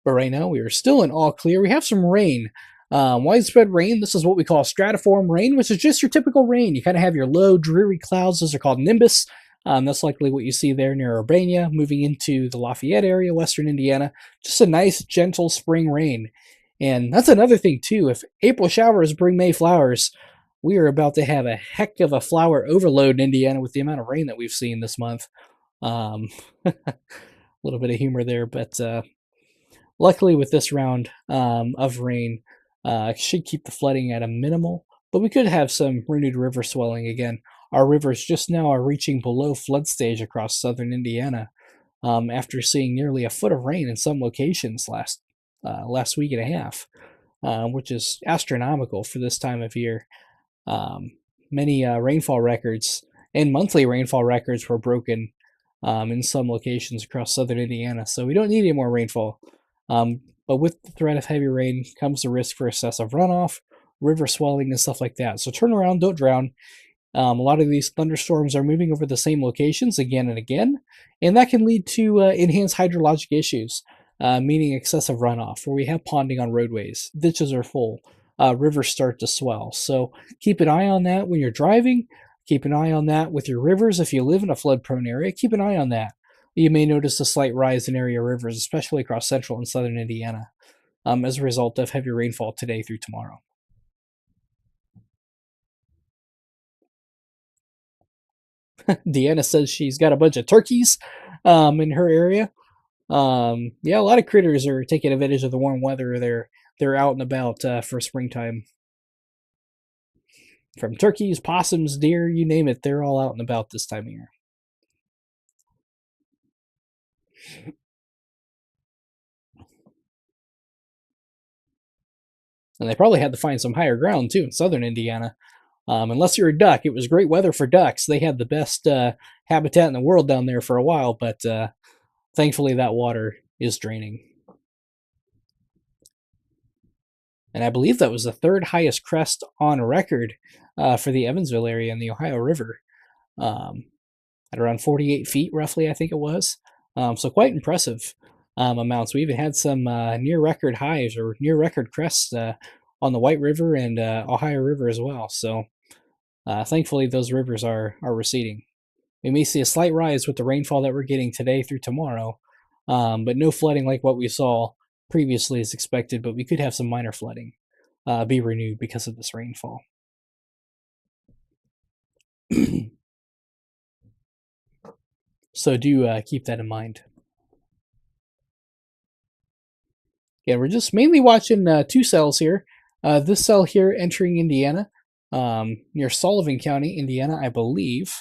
but right now we are still in all clear. We have some rain, widespread rain. This is what we call stratiform rain, which is just your typical rain. You kind of have your low, dreary clouds. Those are called nimbus. That's likely what you see there near Urbana, moving into the Lafayette area, western Indiana. Just a nice, gentle spring rain. And that's another thing, too. If April showers bring May flowers, we are about to have a heck of a flower overload in Indiana with the amount of rain that we've seen this month. A little bit of humor there, but luckily with this round of rain, should keep the flooding at a minimal, but we could have some renewed river swelling again. Our rivers just now are reaching below flood stage across southern Indiana after seeing nearly a foot of rain in some locations last week and a half, which is astronomical for this time of year. Many rainfall records and monthly rainfall records were broken in some locations across southern Indiana, so we don't need any more rainfall. But with the threat of heavy rain comes the risk for excessive runoff, river swelling, and stuff like that. So turn around, don't drown. A lot of these thunderstorms are moving over the same locations again and again, and that can lead to enhanced hydrologic issues, meaning excessive runoff, where we have ponding on roadways, ditches are full, rivers start to swell. So keep an eye on that when you're driving. Keep an eye on that with your rivers. If you live in a flood-prone area, keep an eye on that. You may notice a slight rise in area rivers, especially across central and southern Indiana, as a result of heavy rainfall today through tomorrow. Deanna says she's got a bunch of turkeys in her area. Yeah, a lot of critters are taking advantage of the warm weather. They're out and about for springtime. From turkeys, possums, deer, you name it, they're all out and about this time of year. And they probably had to find some higher ground too in southern Indiana. Unless you're a duck, it was great weather for ducks. They had the best habitat in the world down there for a while, but thankfully that water is draining. And I believe that was the third highest crest on record for the Evansville area in the Ohio River, at around 48 feet roughly, I think it was. So quite impressive amounts. We even had some near record highs or near record crests on the White River and Ohio River as well. So thankfully those rivers are receding. We may see a slight rise with the rainfall that we're getting today through tomorrow, but no flooding like what we saw previously is expected, but we could have some minor flooding be renewed because of this rainfall. So do keep that in mind. Yeah, we're just mainly watching two cells here. This cell here entering Indiana, near Sullivan County, Indiana, I believe.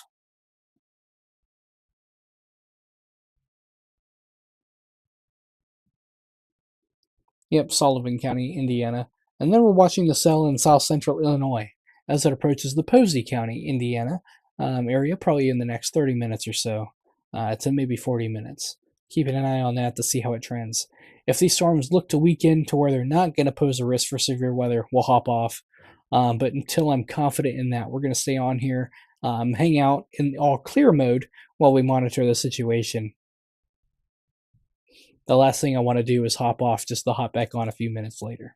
Yep, Sullivan County, Indiana. And then we're watching the cell in south central Illinois as it approaches the Posey County, Indiana area, probably in the next 30 minutes or so, to maybe 40 minutes. Keeping an eye on that to see how it trends. If these storms look to weaken to where they're not going to pose a risk for severe weather, we'll hop off. But until I'm confident in that, we're going to stay on here, hang out in all clear mode while we monitor the situation. The last thing I want to do is hop off just to hop back on a few minutes later.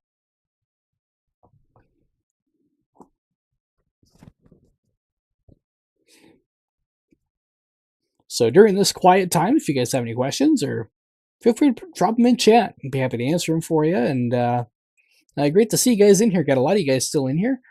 So during this quiet time, if you guys have any questions, or feel free to drop them in chat. I'd be happy to answer them for you. And great to see you guys in here. Got a lot of you guys still in here.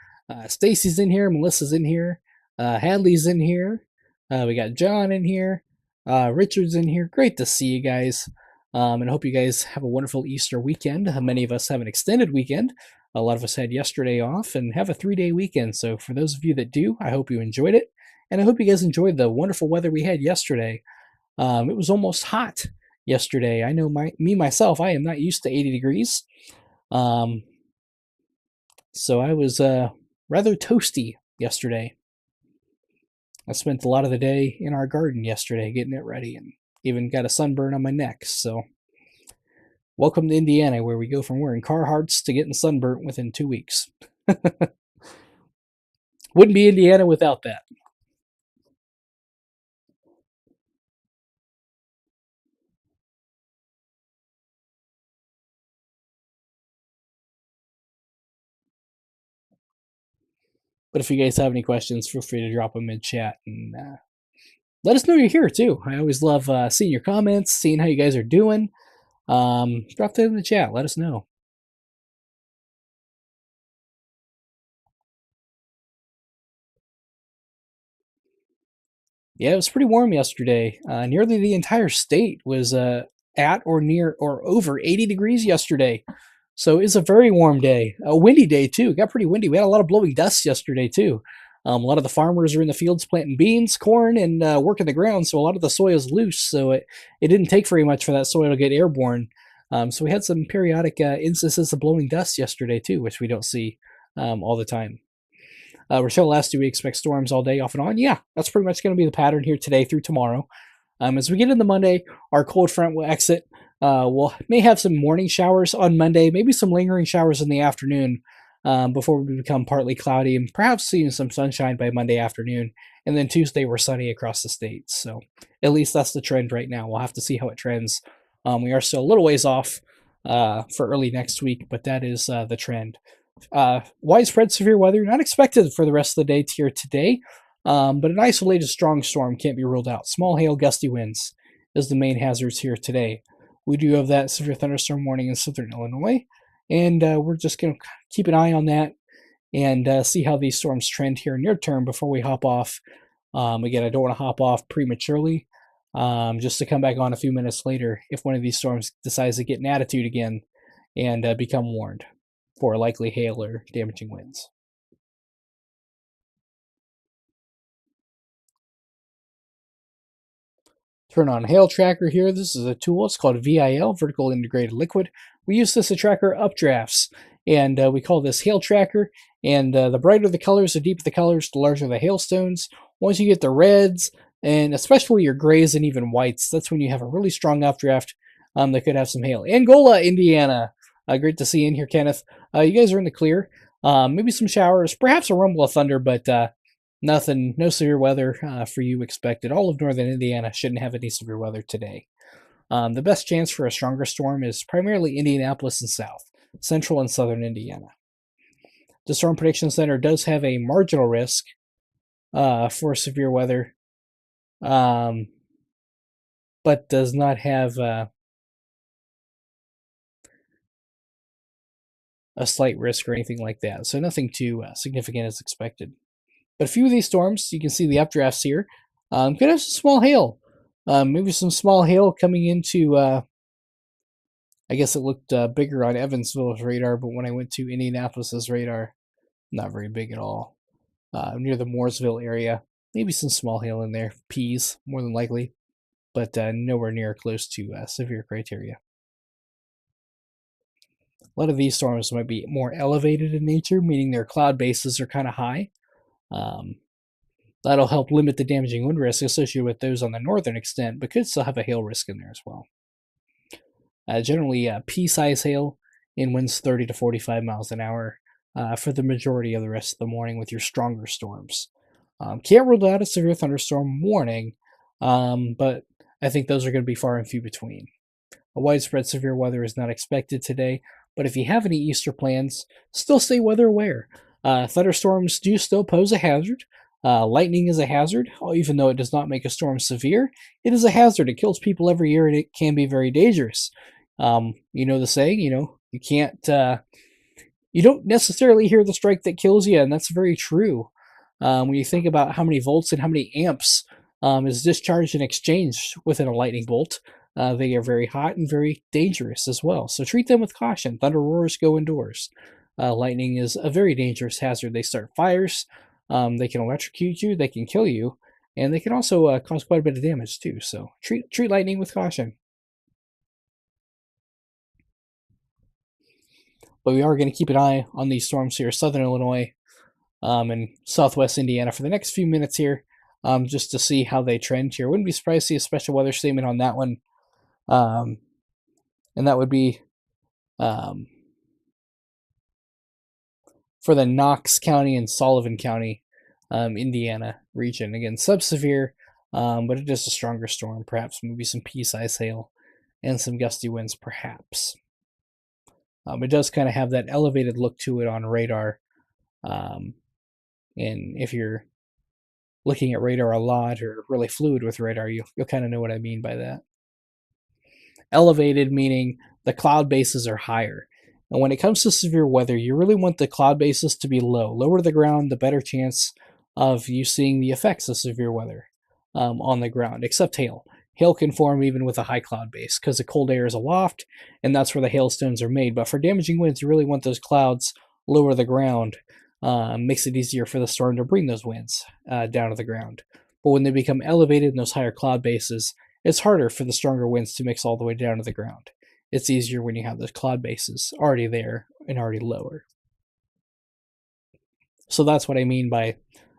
Stacy's in here. Melissa's in here. Hadley's in here. We got John in here. Richard's in here. Great to see you guys. And I hope you guys have a wonderful Easter weekend. Many of us have an extended weekend. A lot of us had yesterday off and have a 3-day weekend. So for those of you that do, I hope you enjoyed it. And I hope you guys enjoyed the wonderful weather we had yesterday. It was almost hot yesterday. I know myself, I am not used to 80 degrees. So I was rather toasty yesterday. I spent a lot of the day in our garden yesterday getting it ready, and even got a sunburn on my neck. So welcome to Indiana, where we go from wearing Carhartts to getting sunburnt within 2 weeks. Wouldn't be Indiana without that. But if you guys have any questions, feel free to drop them in chat, and let us know you're here too. I always love seeing your comments, seeing how you guys are doing. Drop that in the chat. Let us know. Yeah, it was pretty warm yesterday. Nearly the entire state was at or near or over 80 degrees yesterday. So it's a very warm day. A windy day too. It got pretty windy. We had a lot of blowing dust yesterday too. A lot of the farmers are in the fields planting beans, corn, and working the ground, so a lot of the soil is loose. So it didn't take very much for that soil to get airborne. So we had some periodic instances of blowing dust yesterday too, which we don't see all the time. Rochelle asked, do we expect storms all day off and on? Yeah, that's pretty much going to be the pattern here today through tomorrow. As we get into Monday, our cold front will exit. May have some morning showers on Monday, maybe some lingering showers in the afternoon. before we become partly cloudy and perhaps seeing some sunshine by Monday afternoon. And then Tuesday, we're sunny across the state. So at least that's the trend right now. We'll have to see how it trends. We are still a little ways off for early next week, but that is the trend. Widespread severe weather, not expected for the rest of the day here today, but an isolated strong storm can't be ruled out. Small hail, gusty winds is the main hazards here today. We do have that severe thunderstorm warning in southern Illinois, and we're just going to keep an eye on that and see how these storms trend here near term before we hop off. Again, I don't want to hop off prematurely, just to come back on a few minutes later if one of these storms decides to get an attitude again and become warned for likely hail or damaging winds. Turn on Hail Tracker here. This is a tool. It's called VIL, Vertical Integrated Liquid. We use this to track our updrafts, and we call this Hail Tracker. And the brighter the colors, the deeper the colors, the larger the hailstones. Once you get the reds, and especially your grays and even whites, that's when you have a really strong updraft that could have some hail. Angola, Indiana. Great to see you in here, Kenneth. You guys are in the clear. Maybe some showers, perhaps a rumble of thunder, but nothing, no severe weather for you expected. All of northern Indiana shouldn't have any severe weather today. The best chance for a stronger storm is primarily Indianapolis and south, central and southern Indiana. The Storm Prediction Center does have a marginal risk for severe weather, but does not have a slight risk or anything like that. So nothing too significant is expected. But a few of these storms, you can see the updrafts here, could have some small hail. Maybe some small hail coming into, I guess it looked bigger on Evansville's radar, but when I went to Indianapolis's radar, not very big at all. Near the Mooresville area, maybe some small hail in there, peas, more than likely, but nowhere near close to severe criteria. A lot of these storms might be more elevated in nature, meaning their cloud bases are kind of high. That'll help limit the damaging wind risk associated with those on the northern extent, but could still have a hail risk in there as well. Generally, pea-size hail in winds 30 to 45 miles an hour for the majority of the rest of the morning with your stronger storms. Can't rule out a severe thunderstorm warning, but I think those are going to be far and few between. A widespread severe weather is not expected today, but if you have any Easter plans, still stay weather aware. Thunderstorms do still pose a hazard. Lightning is a hazard, even though it does not make a storm severe. It is a hazard. It kills people every year, and it can be very dangerous. You know the saying, you can't, you don't necessarily hear the strike that kills you, and that's very true. When you think about how many volts and how many amps is discharged and exchanged within a lightning bolt, they are very hot and very dangerous as well. So treat them with caution. Thunder roars, go indoors. Lightning is a very dangerous hazard. They start fires. They can electrocute you. They can kill you, and they can also cause quite a bit of damage too. So treat lightning with caution. But we are going to keep an eye on these storms here, southern Illinois and southwest Indiana for the next few minutes here, just to see how they trend here. Wouldn't be surprised to see a special weather statement on that one. And that would be for the Knox County and Sullivan County, Indiana region. Again, subsevere, but it is a stronger storm, perhaps maybe some pea-size hail and some gusty winds, perhaps. It does kind of have that elevated look to it on radar. And if you're looking at radar a lot or really fluid with radar, you'll kind of know what I mean by that. Elevated meaning the cloud bases are higher. And when it comes to severe weather, you really want the cloud bases to be low. Lower to the ground, the better chance of you seeing the effects of severe weather on the ground, except hail. Hail can form even with a high cloud base because the cold air is aloft, and that's where the hailstones are made. But for damaging winds, you really want those clouds lower to the ground. Makes it easier for the storm to bring those winds down to the ground. But when they become elevated in those higher cloud bases, it's harder for the stronger winds to mix all the way down to the ground. It's easier when you have those cloud bases already there and already lower. So that's what I mean by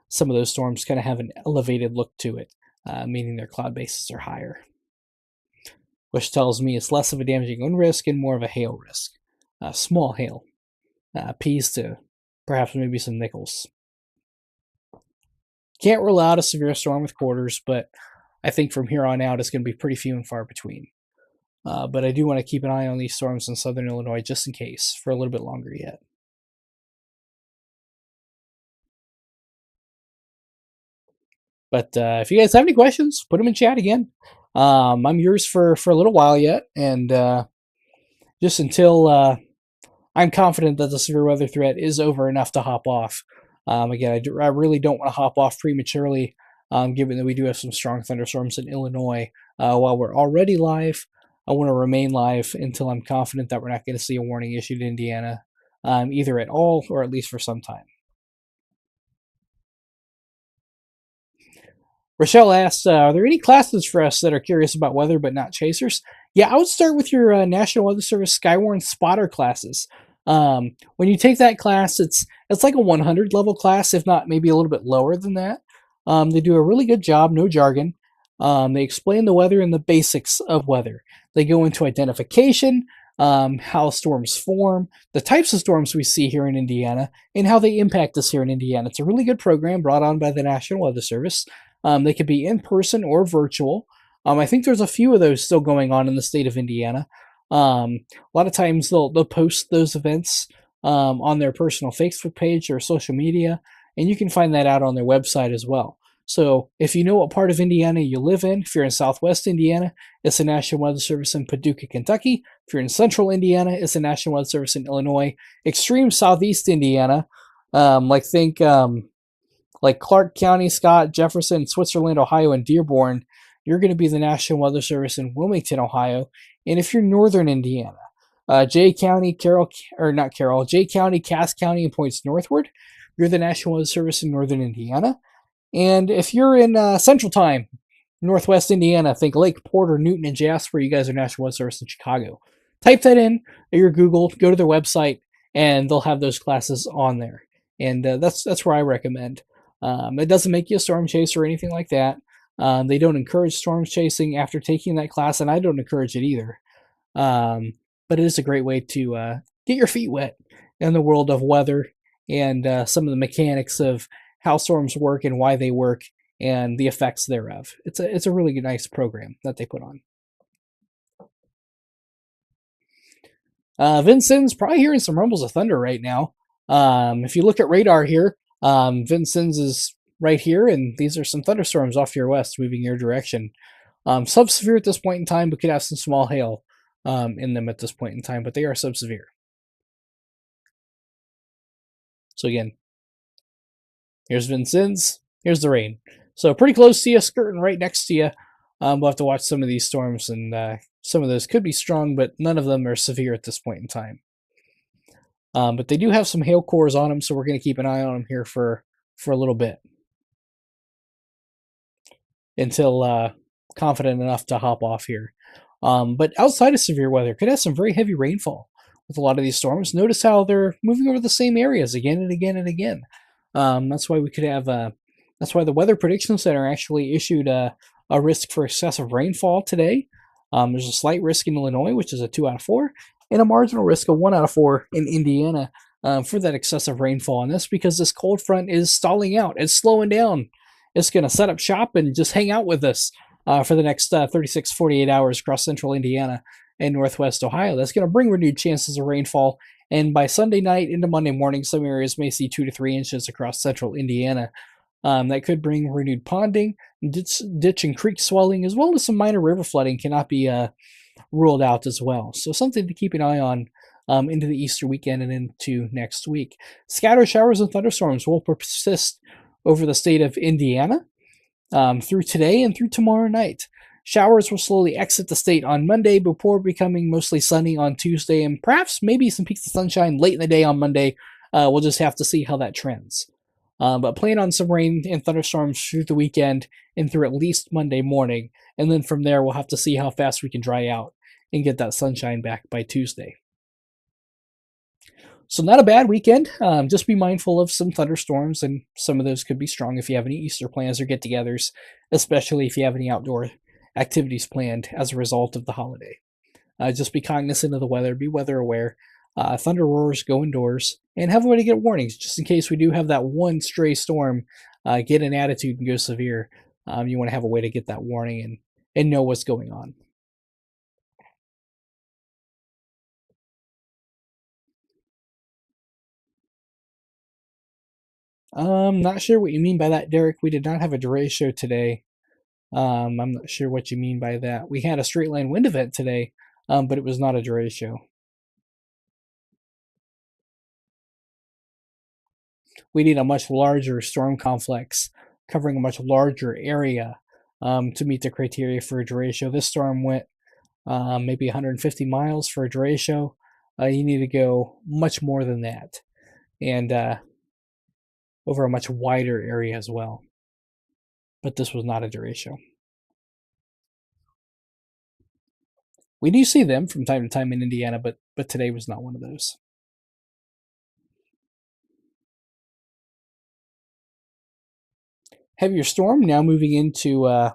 some of those storms kind of have an elevated look to it, meaning their cloud bases are higher, which tells me it's less of a damaging wind risk and more of a hail risk. Small hail, peas to perhaps maybe some nickels. Can't rule out a severe storm with quarters, but I think from here on out it's going to be pretty few and far between. But I do want to keep an eye on these storms in southern Illinois just in case for a little bit longer yet. But if you guys have any questions, put them in chat again. I'm yours for a little while yet, and just until I'm confident that the severe weather threat is over enough to hop off. Again, I really don't want to hop off prematurely, given that we do have some strong thunderstorms in Illinois. While we're already live, I want to remain live until I'm confident that we're not going to see a warning issued in Indiana, either at all or at least for some time. Rochelle asks, are there any classes for us that are curious about weather but not chasers? Yeah, I would start with your National Weather Service Skywarn Spotter classes. When you take that class, it's like a 100 level class, if not maybe a little bit lower than that. They do a really good job, no jargon. They explain the weather and the basics of weather. They go into identification, how storms form, the types of storms we see here in Indiana, and how they impact us here in Indiana. It's a really good program brought on by the National Weather Service. They could be in person or virtual. I think there's a few of those still going on in the state of Indiana. A lot of times they'll post those events on their personal Facebook page or social media, and you can find that out on their website as well. So if you know what part of Indiana you live in, if you're in Southwest Indiana, it's the National Weather Service in Paducah, Kentucky. If you're in Central Indiana, it's the National Weather Service in Illinois. Extreme Southeast Indiana, like Clark County, Scott, Jefferson, Switzerland, Ohio, and Dearborn, you're going to be the National Weather Service in Wilmington, Ohio. And if you're Northern Indiana, Jay County, Jay County, Cass County, and points northward, you're the National Weather Service in Northern Indiana. And if you're in Central Time, Northwest Indiana, think Lake Porter, Newton, and Jasper, you guys are National Weather Service in Chicago. Type that in your Google, go to their website, and they'll have those classes on there. And that's where I recommend. It doesn't make you a storm chaser or anything like that. They don't encourage storm chasing after taking that class, and I don't encourage it either. But it is a great way to get your feet wet in the world of weather and some of the mechanics of how storms work and why they work and the effects thereof. It's a really nice program that they put on. Vincennes probably hearing some rumbles of thunder right now. If you look at radar here, Vincennes is right here, and these are some thunderstorms off to your west moving your direction. Sub-severe at this point in time, but could have some small hail in them at this point in time, but they are sub-severe. So again, here's Vincennes, here's the rain. So pretty close to you, skirting right next to you. We'll have to watch some of these storms, and some of those could be strong, but none of them are severe at this point in time. But they do have some hail cores on them, so we're going to keep an eye on them here for a little bit until confident enough to hop off here. But outside of severe weather, could have some very heavy rainfall with a lot of these storms. Notice how they're moving over the same areas again and again and again. That's why we could have. That's why the Weather Prediction Center actually issued a risk for excessive rainfall today. There's a slight risk in Illinois, which is a 2 out of 4, and a marginal risk of 1 out of 4 in Indiana for that excessive rainfall. And that's because this cold front is stalling out. It's slowing down. It's going to set up shop and just hang out with us for the next 36, 48 hours across central Indiana and northwest Ohio. That's going to bring renewed chances of rainfall. And by Sunday night into Monday morning, some areas may see 2 to 3 inches across central Indiana. That could bring renewed ponding, ditch and creek swelling, as well as some minor river flooding cannot be ruled out as well. So something to keep an eye on into the Easter weekend and into next week. Scattered showers and thunderstorms will persist over the state of Indiana through today and through tomorrow night. Showers will slowly exit the state on Monday before becoming mostly sunny on Tuesday, and perhaps maybe some peaks of sunshine late in the day on Monday. We'll just have to see how that trends. But plan on some rain and thunderstorms through the weekend and through at least Monday morning. And then from there, we'll have to see how fast we can dry out and get that sunshine back by Tuesday. So not a bad weekend. Just be mindful of some thunderstorms, and some of those could be strong if you have any Easter plans or get-togethers, especially if you have any outdoor activities planned as a result of the holiday. Just be cognizant of the weather, be weather aware. thunder roars, go indoors, and have a way to get warnings just in case we do have that one stray storm get an attitude and go severe. You want to have a way to get that warning and know what's going on. Not sure what you mean by that, Derek. We did not have a derecho today. I'm not sure what you mean by that. We had a straight line wind event today, but it was not a derecho. We need a much larger storm complex covering a much larger area to meet the criteria for a derecho. This storm went maybe 150 miles for a derecho. You need to go much more than that, and over a much wider area as well. But this was not a derecho. We do see them from time to time in Indiana, but today was not one of those. Heavier storm now moving into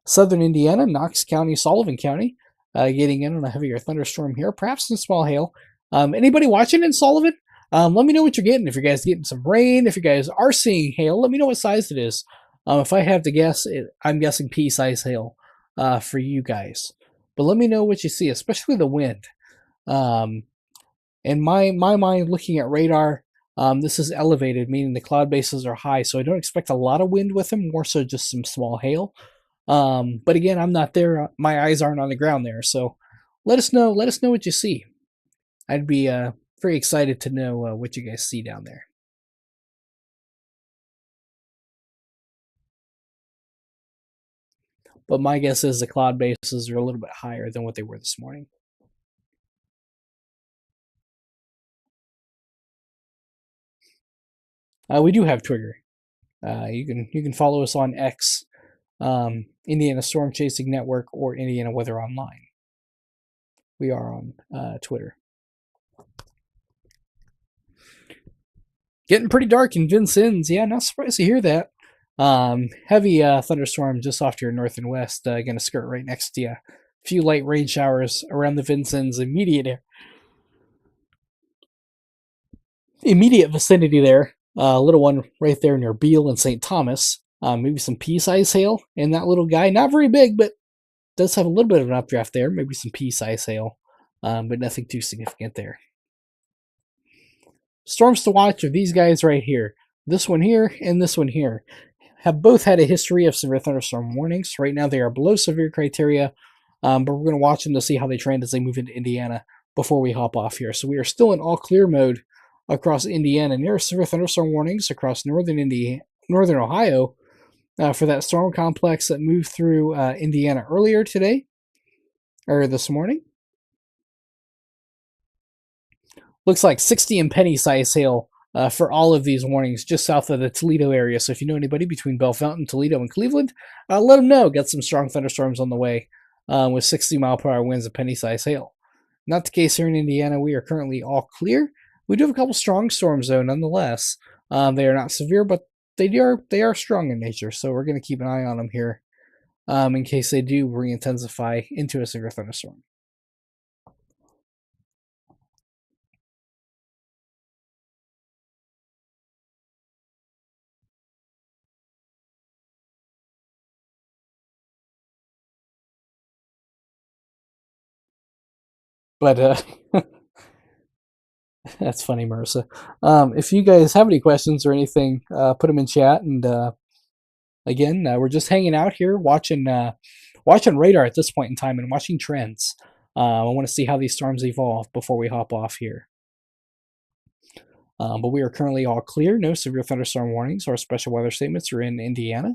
southern Indiana, Knox County, Sullivan County, getting in on a heavier thunderstorm here, perhaps some small hail. Anybody watching in Sullivan? Let me know what you're getting. If you guys getting some rain, if you guys are seeing hail, let me know what size it is. If I have to guess, I'm guessing pea-size hail for you guys. But let me know what you see, especially the wind. In my mind, looking at radar, this is elevated, meaning the cloud bases are high, so I don't expect a lot of wind with them, more so just some small hail. But again, I'm not there. My eyes aren't on the ground there, so let us know what you see. I'd be very excited to know what you guys see down there. But my guess is the cloud bases are a little bit higher than what they were this morning. We do have Twitter. You can follow us on X, Indiana Storm Chasing Network, or Indiana Weather Online. We are on Twitter. Getting pretty dark in Vincennes. Yeah, not surprised to hear that. Heavy thunderstorm just off to your north and west. Going to skirt right next to you. A few light rain showers around the Vincennes immediate vicinity there. A little one right there near Beale and St. Thomas. Maybe some pea-size hail in that little guy. Not very big, but does have a little bit of an updraft there. Maybe some pea-size hail, but nothing too significant there. Storms to watch are these guys right here. This one here and this one here. Have both had a history of severe thunderstorm warnings. Right now they are below severe criteria, but we're going to watch them to see how they trend as they move into Indiana before we hop off here. So we are still in all clear mode across Indiana. And there are severe thunderstorm warnings across northern Ohio for that storm complex that moved through Indiana earlier today, or this morning. Looks like 60 and penny size hail for all of these warnings just south of the Toledo area. So if you know anybody between Bell Fountain, Toledo, and Cleveland, let them know. Got some strong thunderstorms on the way with 60-mile-per-hour winds and penny-size hail. Not the case here in Indiana. We are currently all clear. We do have a couple strong storms, though, nonetheless. They are not severe, but they are strong in nature, so we're going to keep an eye on them here in case they do re-intensify into a severe thunderstorm. But that's funny, Marissa. If you guys have any questions or anything, put them in chat. And again, we're just hanging out here, watching radar at this point in time and watching trends. I want to see how these storms evolve before we hop off here. But we are currently all clear. No severe thunderstorm warnings or special weather statements are in Indiana.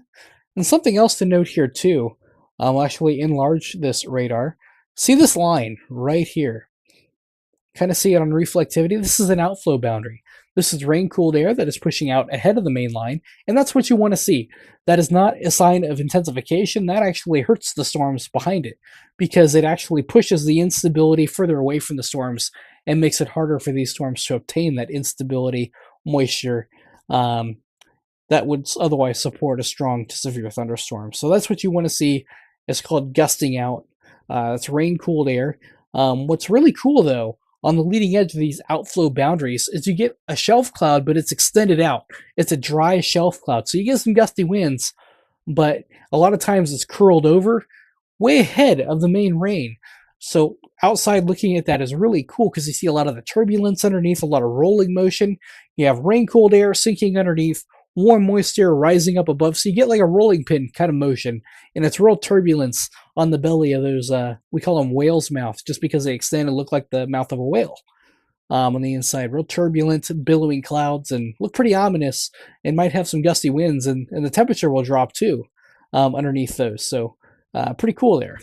And something else to note here too. I'll actually enlarge this radar. See this line right here. Kind of see it on reflectivity. This is an outflow boundary. This is rain-cooled air that is pushing out ahead of the main line, and that's what you want to see. That is not a sign of intensification. That actually hurts the storms behind it because it actually pushes the instability further away from the storms and makes it harder for these storms to obtain that instability, moisture, that would otherwise support a strong to severe thunderstorm. So that's what you want to see. It's called gusting out. It's rain-cooled air. What's really cool, though, on the leading edge of these outflow boundaries is you get a shelf cloud, but it's extended out. It's a dry shelf cloud. So you get some gusty winds, but a lot of times it's curled over way ahead of the main rain. So outside looking at that is really cool because you see a lot of the turbulence underneath, a lot of rolling motion. You have rain-cooled air sinking underneath, warm, moist air rising up above. So you get like a rolling pin kind of motion, and it's real turbulence on the belly of those, we call them whale's mouths, just because they extend and look like the mouth of a whale. On the inside, real turbulent, billowing clouds, and look pretty ominous, and might have some gusty winds, and the temperature will drop too underneath those. So pretty cool there.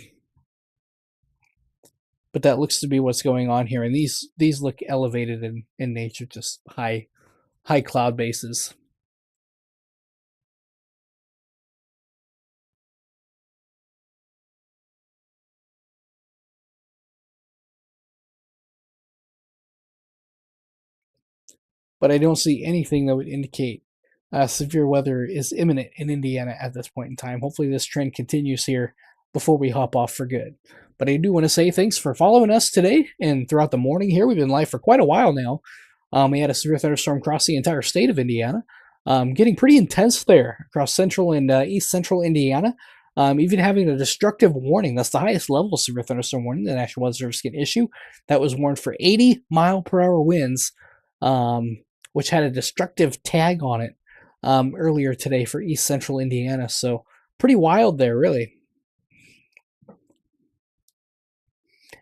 But that looks to be what's going on here, and these look elevated in nature, just high cloud bases. But I don't see anything that would indicate severe weather is imminent in Indiana at this point in time. Hopefully this trend continues here before we hop off for good. But I do want to say thanks for following us today and throughout the morning here. We've been live for quite a while now. We had a severe thunderstorm across the entire state of Indiana, getting pretty intense there across central and east central Indiana. Even having a destructive warning. That's the highest level of severe thunderstorm warning the National Weather Service can issue. That was warned for 80-mile-per-hour winds, which had a destructive tag on it earlier today for east central Indiana. So pretty wild there, really.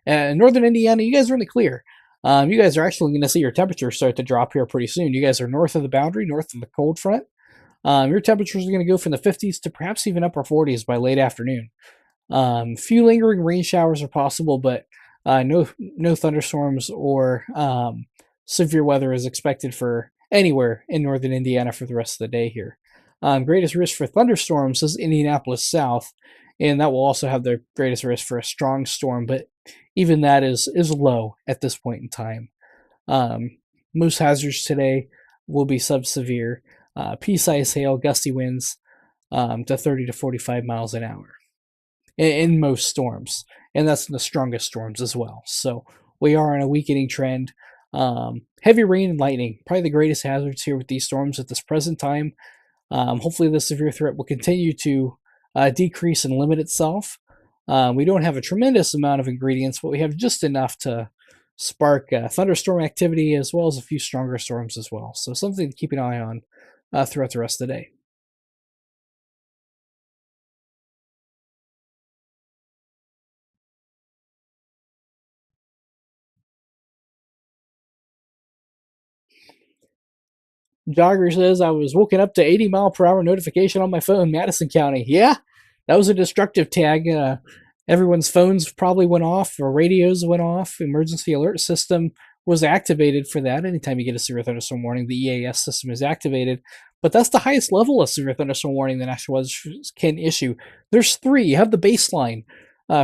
Northern Indiana, you guys are in the clear. You guys are actually going to see your temperature start to drop here pretty soon. You guys are north of the boundary, north of the cold front. Your temperatures are going to go from the 50s to perhaps even upper 40s by late afternoon. Few lingering rain showers are possible, but no thunderstorms or severe weather is expected for anywhere in northern Indiana for the rest of the day here. Greatest risk for thunderstorms is Indianapolis south, and that will also have the greatest risk for a strong storm, but even that is low at this point in time. Most hazards today will be sub-severe. Pea-sized hail, gusty winds to 30 to 45 miles an hour in most storms, and that's in the strongest storms as well. So we are on a weakening trend. Heavy rain and lightning, probably the greatest hazards here with these storms at this present time. Hopefully the severe threat will continue to decrease and limit itself. We don't have a tremendous amount of ingredients, but we have just enough to spark thunderstorm activity as well as a few stronger storms as well. So something to keep an eye on throughout the rest of the day. Jogger says, I was woken up to 80-mile-per-hour notification on my phone, Madison County. Yeah, that was a destructive tag. Everyone's phones probably went off, or radios went off. Emergency alert system was activated for that. Anytime you get a severe thunderstorm warning, the EAS system is activated. But that's the highest level of severe thunderstorm warning the National Weather Service can issue. There's three. You have the baseline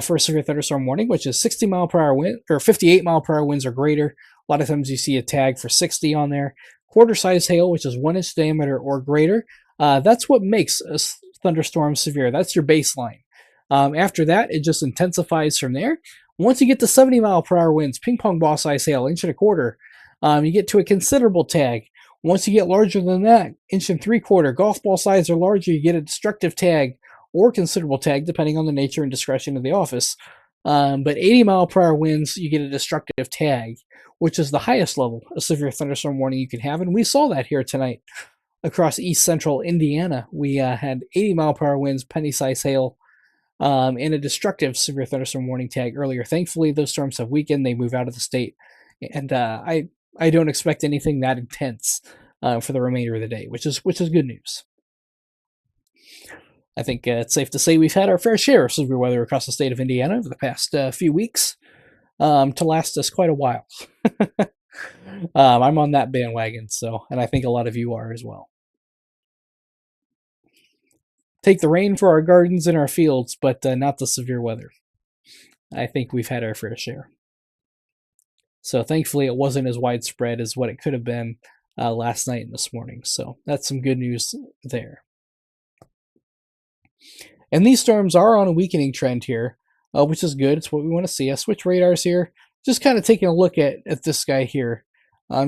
for a severe thunderstorm warning, which is 60-mile-per-hour wind or 58-mile-per-hour winds or greater. A lot of times you see a tag for 60 on there. Quarter-size hail, which is 1 inch diameter or greater. That's what makes a thunderstorm severe. That's your baseline. After that, it just intensifies from there. Once you get to 70-mile-per-hour winds, ping pong ball size hail, 1 1/4, you get to a considerable tag. Once you get larger than that, 1 3/4, golf ball size or larger, you get a destructive tag or considerable tag, depending on the nature and discretion of the office. But 80-mile-per-hour winds, you get a destructive tag, which is the highest level of severe thunderstorm warning you can have. And we saw that here tonight across east central Indiana. We had 80-mile-per-hour winds, penny-size hail, and a destructive severe thunderstorm warning tag earlier. Thankfully, those storms have weakened. They move out of the state. And I don't expect anything that intense for the remainder of the day, which is good news. I think it's safe to say we've had our fair share of severe weather across the state of Indiana over the past few weeks to last us quite a while. I'm on that bandwagon, and I think a lot of you are as well. Take the rain for our gardens and our fields, but not the severe weather. I think we've had our fair share. So thankfully it wasn't as widespread as what it could have been last night and this morning. So that's some good news there. And these storms are on a weakening trend here, which is good. It's what we want to see. I switch radars here just kind of taking a look at this guy here,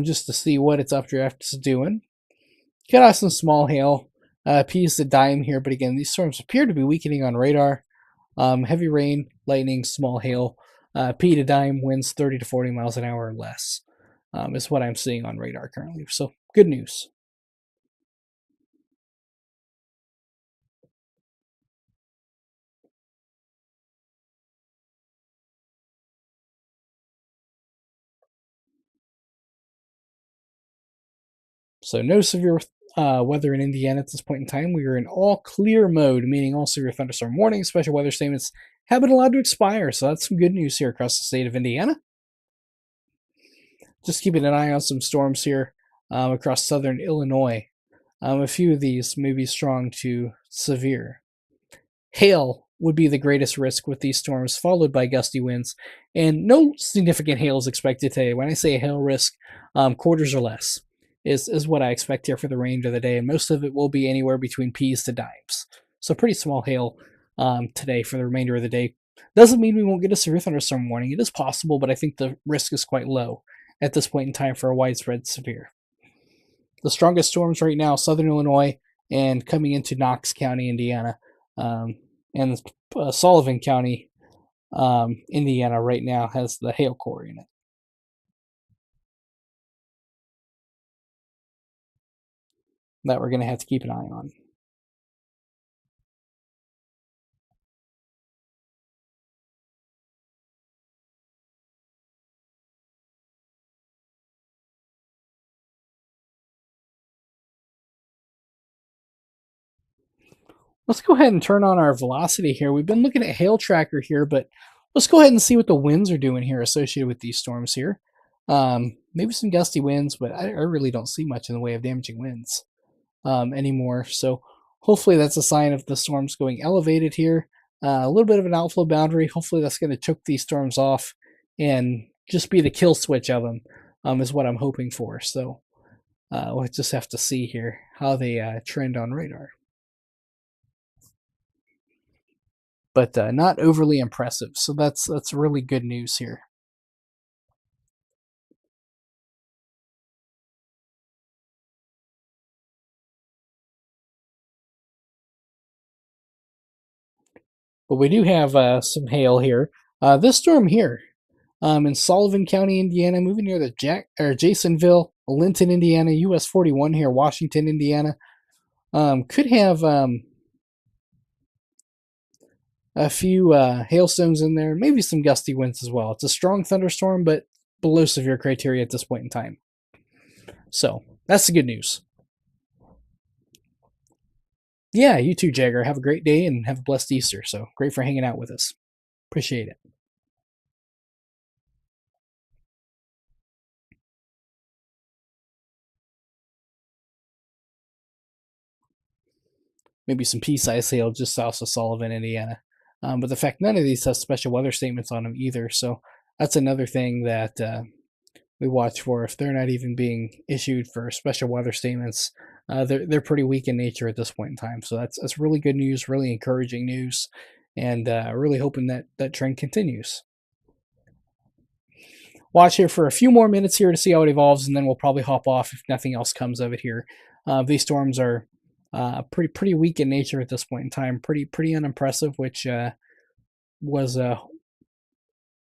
just to see what its updraft is doing. Got off some small hail, P's the dime here, but again, these storms appear to be weakening on radar. Heavy rain, lightning, small hail, P to dime, winds 30 to 40 miles an hour or less, is what I'm seeing on radar currently. So good news. So no severe weather in Indiana at this point in time. We are in all clear mode, meaning all severe thunderstorm warnings, special weather statements have been allowed to expire. So that's some good news here across the state of Indiana. Just keeping an eye on some storms here across southern Illinois. A few of these may be strong to severe. Hail would be the greatest risk with these storms, followed by gusty winds, and no significant hail is expected today. When I say hail risk, quarters or less is what I expect here for the remainder of the day, and most of it will be anywhere between P's to dimes. So pretty small hail today for the remainder of the day. Doesn't mean we won't get a severe thunderstorm warning. It is possible, but I think the risk is quite low at this point in time for a widespread severe. The strongest storms right now, southern Illinois and coming into Knox County, Indiana, and Sullivan County, Indiana right now has the hail core in it. That we're going to have to keep an eye on. Let's go ahead and turn on our velocity here. We've been looking at hail tracker here, but let's go ahead and see what the winds are doing here associated with these storms here. Maybe some gusty winds, but I really don't see much in the way of damaging winds anymore. So hopefully that's a sign of the storms going elevated here. A little bit of an outflow boundary. Hopefully that's going to choke these storms off and just be the kill switch of them is what I'm hoping for. So we'll just have to see here how they trend on radar. But not overly impressive. So that's really good news here. But we do have some hail here. This storm here in Sullivan County, Indiana, moving near the Jasonville, Linton, Indiana, US 41 here, Washington, Indiana, could have a few hailstones in there, maybe some gusty winds as well. It's a strong thunderstorm, but below severe criteria at this point in time. So that's the good news. Yeah, you too, Jagger. Have a great day and have a blessed Easter. So great for hanging out with us. Appreciate it. Maybe some pea-sized hail just south of Sullivan, Indiana. But the fact none of these have special weather statements on them either. So that's another thing that we watch for. If they're not even being issued for special weather statements, they're pretty weak in nature at this point in time. So that's really good news, really encouraging news, and really hoping that trend continues. Watch here for a few more minutes here to see how it evolves, and then we'll probably hop off if nothing else comes of it here. These storms are pretty weak in nature at this point in time, pretty unimpressive, which was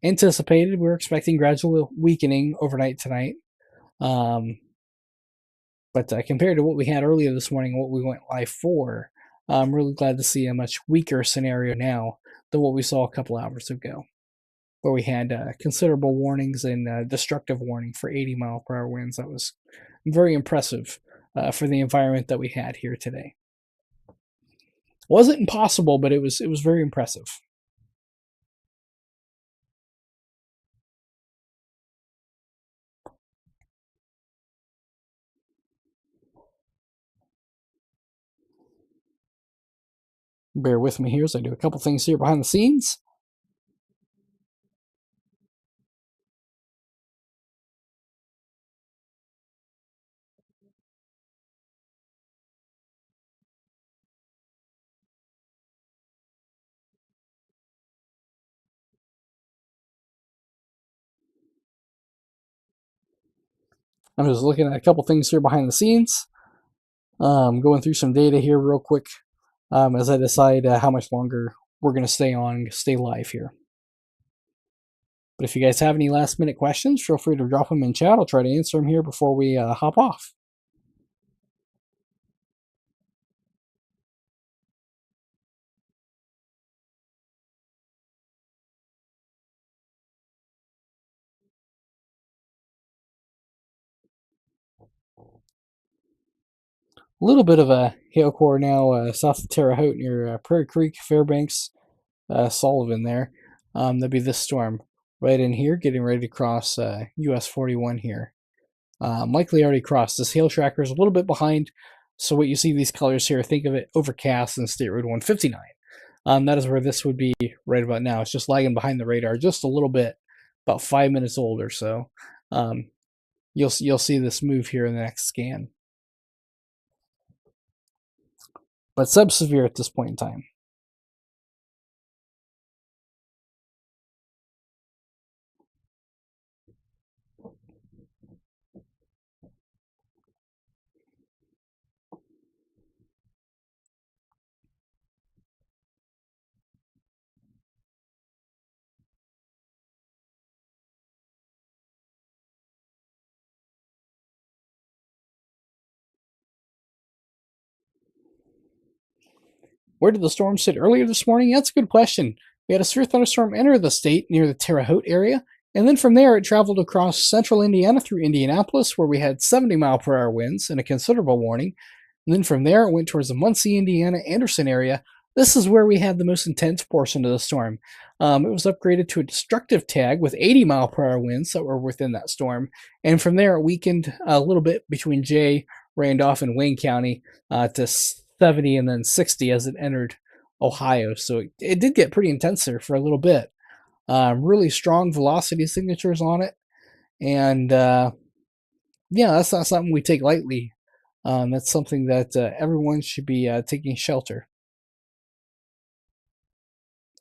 anticipated. We were expecting gradual weakening overnight tonight. But compared to what we had earlier this morning, what we went live for, I'm really glad to see a much weaker scenario now than what we saw a couple hours ago, where we had considerable warnings and destructive warning for 80-mile-per-hour winds. That was very impressive for the environment that we had here today. Wasn't impossible, but it was very impressive. Bear with me here as I do a couple things here behind the scenes. I'm just looking at a couple things here behind the scenes, going through some data here real quick as I decide how much longer we're going to stay live here. But if you guys have any last minute questions, feel free to drop them in chat. I'll try to answer them here before we hop off. A little bit of a hail core now south of Terre Haute near Prairie Creek, Fairbanks, Sullivan there. That'd be this storm right in here, getting ready to cross US 41 here. Likely already crossed. This hail tracker is a little bit behind, so what you see these colors here, think of it overcast in State Road 159. That is where this would be right about now. It's just lagging behind the radar just a little bit, about 5 minutes old or so. You'll see this move here in the next scan. But sub-severe at this point in time. Where did the storm sit earlier this morning? That's a good question. We had a severe thunderstorm enter the state near the Terre Haute area, and then from there it traveled across central Indiana through Indianapolis, where we had 70-mile-per-hour winds and a considerable warning. And then from there it went towards the Muncie, Indiana, Anderson area. This is where we had the most intense portion of the storm. It was upgraded to a destructive tag with 80-mile-per-hour winds that were within that storm. And from there it weakened a little bit between Jay, Randolph, and Wayne County to 70 and then 60 as it entered Ohio. So it did get pretty intense there for a little bit. Really strong velocity signatures on it. And yeah, that's not something we take lightly. That's something that everyone should be taking shelter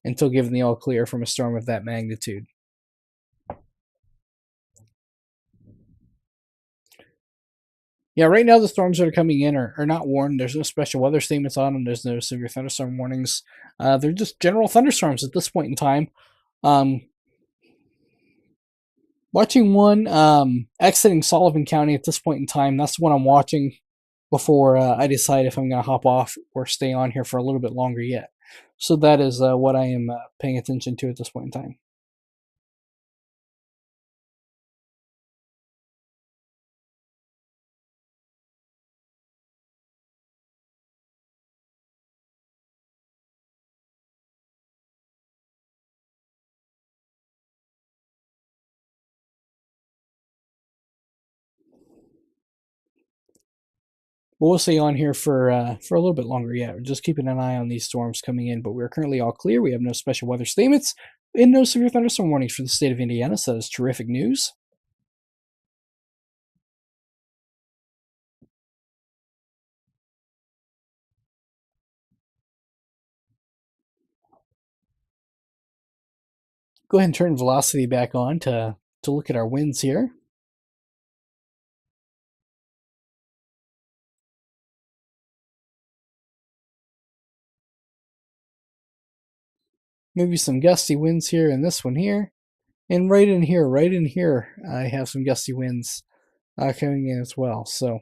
until given the all clear from a storm of that magnitude. Yeah, right now the storms that are coming in are not warned. There's no special weather statements on them. There's no severe thunderstorm warnings. They're just general thunderstorms at this point in time. Watching one exiting Sullivan County at this point in time. That's the one I'm watching before I decide if I'm going to hop off or stay on here for a little bit longer yet. So that is what I am paying attention to at this point in time. We'll stay on here for a little bit longer yet. We're just keeping an eye on these storms coming in, but we're currently all clear. We have no special weather statements and no severe thunderstorm warnings for the state of Indiana, so that is terrific news. Go ahead and turn velocity back on to look at our winds here. Maybe some gusty winds here and this one here. And right in here, I have some gusty winds coming in as well. So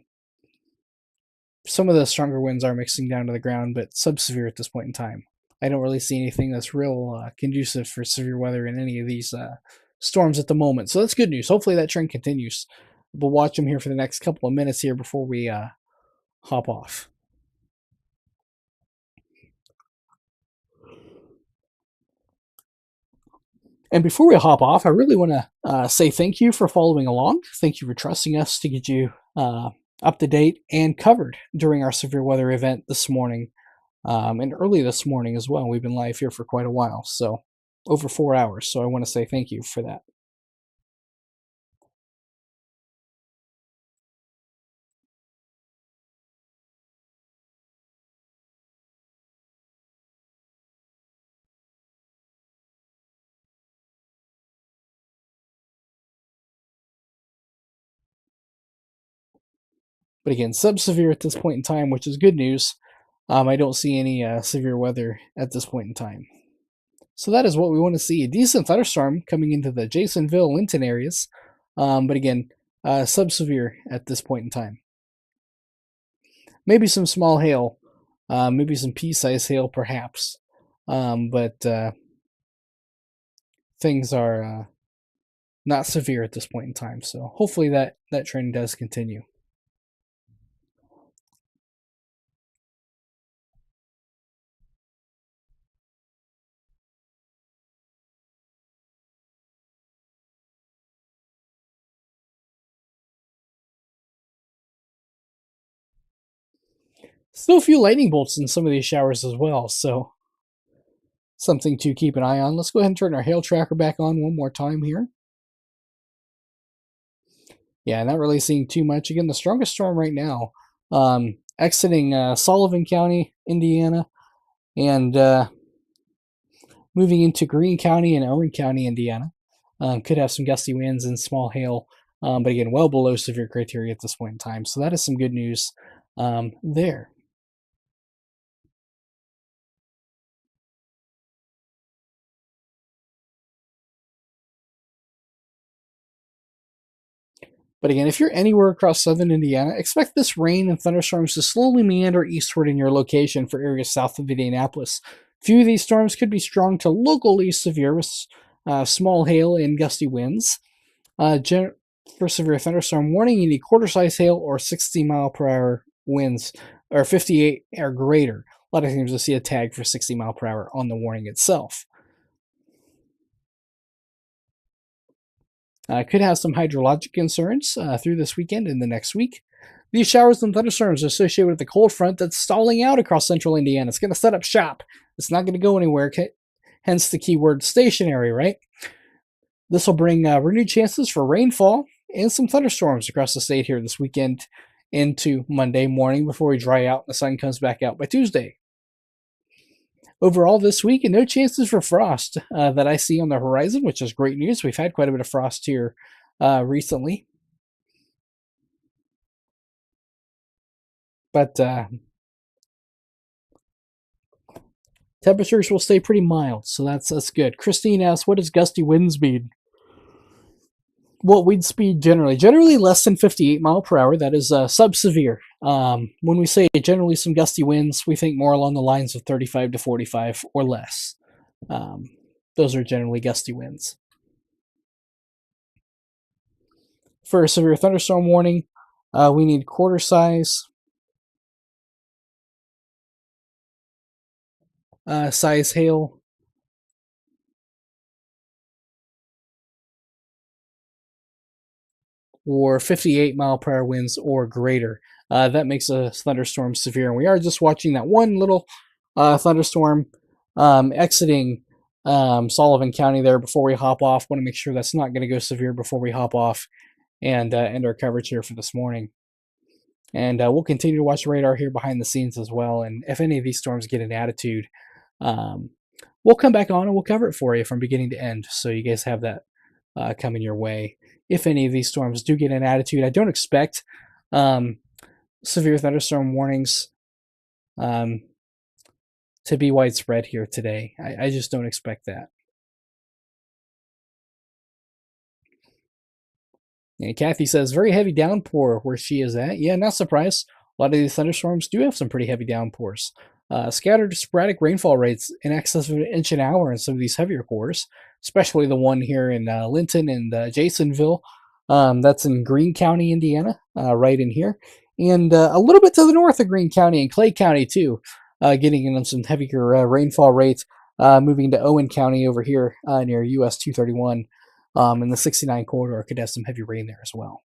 some of the stronger winds are mixing down to the ground, but sub-severe at this point in time. I don't really see anything that's real conducive for severe weather in any of these storms at the moment. So that's good news. Hopefully that trend continues. We'll watch them here for the next couple of minutes here before we hop off. And before we hop off, I really want to say thank you for following along. Thank you for trusting us to get you up to date and covered during our severe weather event this morning and early this morning as well. We've been live here for quite a while, so over 4 hours. So I want to say thank you for that. But again, sub-severe at this point in time, which is good news. I don't see any severe weather at this point in time. So that is what we want to see. A decent thunderstorm coming into the Jasonville, Linton areas. But again, sub-severe at this point in time. Maybe some small hail. Maybe some pea-sized hail, perhaps. But things are not severe at this point in time. So hopefully that trend does continue. Still a few lightning bolts in some of these showers as well, so something to keep an eye on. Let's go ahead and turn our hail tracker back on one more time here. Yeah, not really seeing too much. Again, the strongest storm right now, exiting Sullivan County, Indiana, and moving into Greene County and Owen County, Indiana. Could have some gusty winds and small hail, but again, well below severe criteria at this point in time. So that is some good news there. But again, if you're anywhere across southern Indiana, expect this rain and thunderstorms to slowly meander eastward in your location for areas south of Indianapolis. Few of these storms could be strong to locally severe with small hail and gusty winds. For severe thunderstorm warning, you need quarter-size hail or 60-mile-per-hour winds, or 58 or greater. A lot of times you'll see a tag for 60 mile per hour on the warning itself. Could have some hydrologic concerns through this weekend and the next week. These showers and thunderstorms are associated with the cold front that's stalling out across central Indiana. It's going to set up shop. It's not going to go anywhere, hence the keyword stationary, right? This will bring renewed chances for rainfall and some thunderstorms across the state here this weekend into Monday morning before we dry out and the sun comes back out by Tuesday. Overall this week, and no chances for frost that I see on the horizon, which is great news. We've had quite a bit of frost here recently. But temperatures will stay pretty mild, so that's good. Christine asks, what does gusty winds mean? What wind speed generally less than 58 mile per hour. That is sub-severe. When we say generally some gusty winds, we think more along the lines of 35 to 45 or less. Those are generally gusty winds. For a severe thunderstorm warning, we need quarter size hail. Or 58 mile per hour winds or greater. That makes a thunderstorm severe. And we are just watching that one little thunderstorm exiting Sullivan County there before we hop off. Want to make sure that's not going to go severe before we hop off and end our coverage here for this morning. And we'll continue to watch radar here behind the scenes as well. And if any of these storms get an attitude, we'll come back on and we'll cover it for you from beginning to end. So you guys have that coming your way. If any of these storms do get an attitude, I don't expect severe thunderstorm warnings to be widespread here today. I just don't expect that. And Kathy says, very heavy downpour where she is at. Yeah, not surprised. A lot of these thunderstorms do have some pretty heavy downpours. Scattered sporadic rainfall rates in excess of an inch an hour in some of these heavier cores, especially the one here in Linton and Jasonville. That's in Greene County, Indiana, right in here. And a little bit to the north of Greene County and Clay County, too, getting in some heavier rainfall rates, moving to Owen County over here near US 231. And the 69 corridor could have some heavy rain there as well.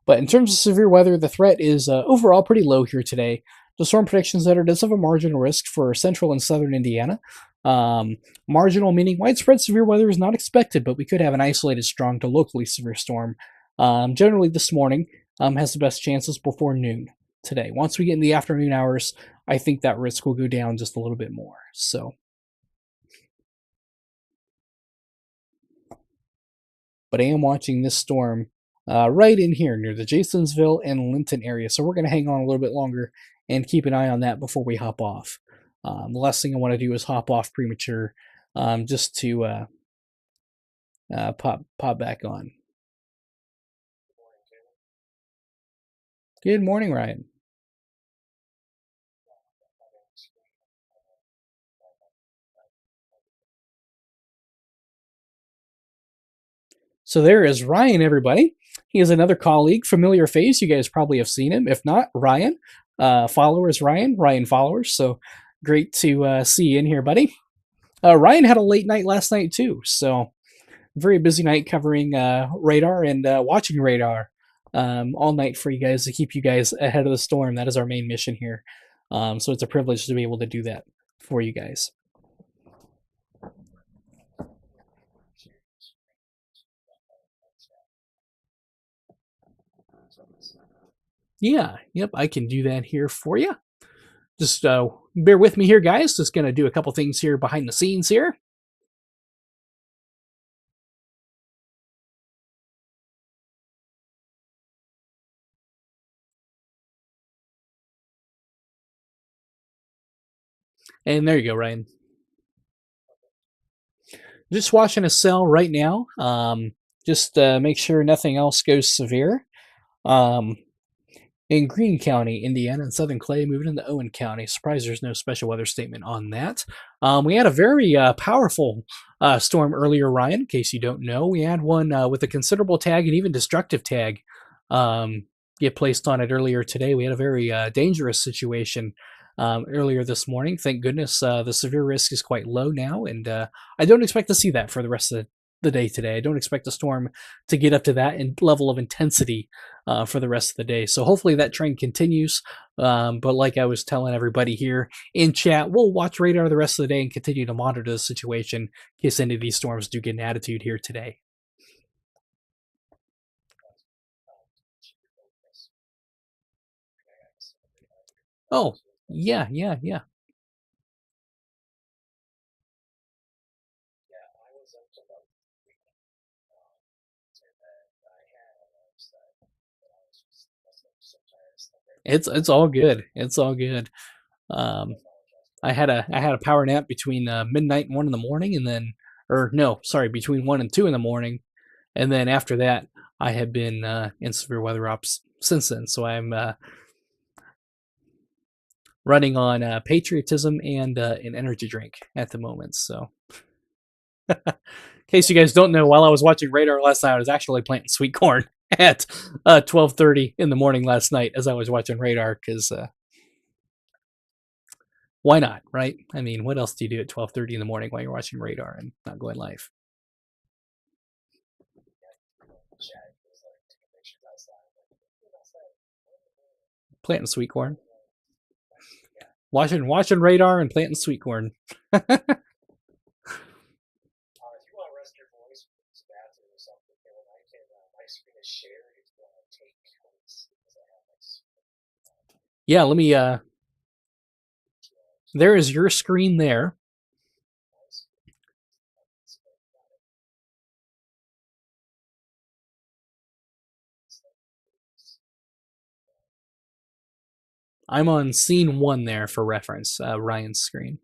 But in terms of severe weather, the threat is overall pretty low here today. The Storm Prediction Center does have a marginal risk for central and southern Indiana. Marginal meaning widespread severe weather is not expected, but we could have an isolated strong to locally severe storm. Generally this morning has the best chances before noon today. Once we get in the afternoon hours, I think that risk will go down just a little bit more. So, but I am watching this storm right in here near the Jasonsville and Linton area. So we're going to hang on a little bit longer and keep an eye on that before we hop off. The last thing I want to do is hop off premature, just to pop back on. Good morning, Ryan. So there is Ryan, everybody. He is another colleague, familiar face. You guys probably have seen him. If not, Ryan. Followers, Ryan followers. So great to see you in here, buddy. Ryan had a late night last night, too. So very busy night covering radar and watching radar all night for you guys to keep you guys ahead of the storm. That is our main mission here. So it's a privilege to be able to do that for you guys. Yeah, yep, I can do that here for you. Just bear with me here, guys. Just going to do a couple things here behind the scenes here. And there you go, Ryan. Just watching a cell right now. Just make sure nothing else goes severe. In Greene County, Indiana, and Southern Clay, moving into Owen County. Surprised there's no special weather statement on that. We had a very powerful storm earlier, Ryan. In case you don't know, we had one with a considerable tag and even destructive tag get placed on it earlier today. We had a very dangerous situation earlier this morning. Thank goodness the severe risk is quite low now, and I don't expect to see that for the rest of the day today. I don't expect the storm to get up to that level of intensity for the rest of the day. So hopefully that trend continues. But like I was telling everybody here in chat, we'll watch radar the rest of the day and continue to monitor the situation in case any of these storms do get an attitude here today. Oh, yeah. It's all good. It's all good. I had a power nap between midnight and 1 in the morning, and then, or no, sorry, between 1 and 2 in the morning, and then after that, I have been in severe weather ops since then. So I'm running on patriotism and an energy drink at the moment. So, in case you guys don't know, while I was watching radar last night, I was actually planting sweet corn at 12:30 in the morning last night as I was watching radar because why not, right? I mean, what else do you do at 12:30 in the morning while you're watching radar and not going live? Planting sweet corn. Watching radar and planting sweet corn. Yeah, let me there is your screen there. I'm on scene 1 there for reference, Ryan's screen.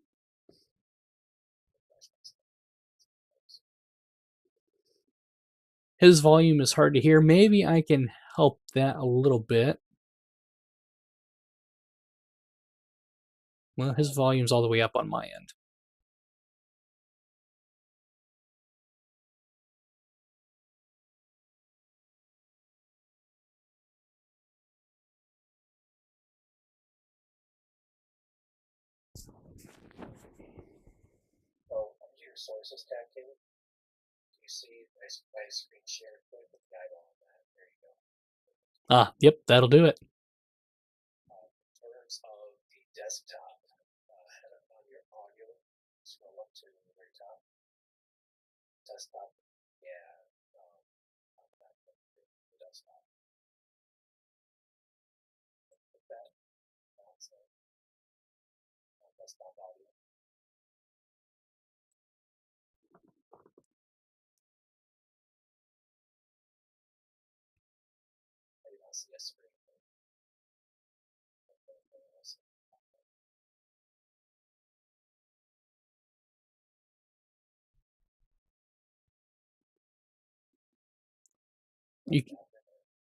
His volume is hard to hear. Maybe I can help that a little bit. Well, his volume's all the way up on my end. Sources tab table. Do you see my screen share with the guide on that? There you go. Ah, yep, that'll do it. In terms of the desktop, head up on your audio, scroll up to the very top. Desktop, yeah, on the desktop. Put that on desktop audio.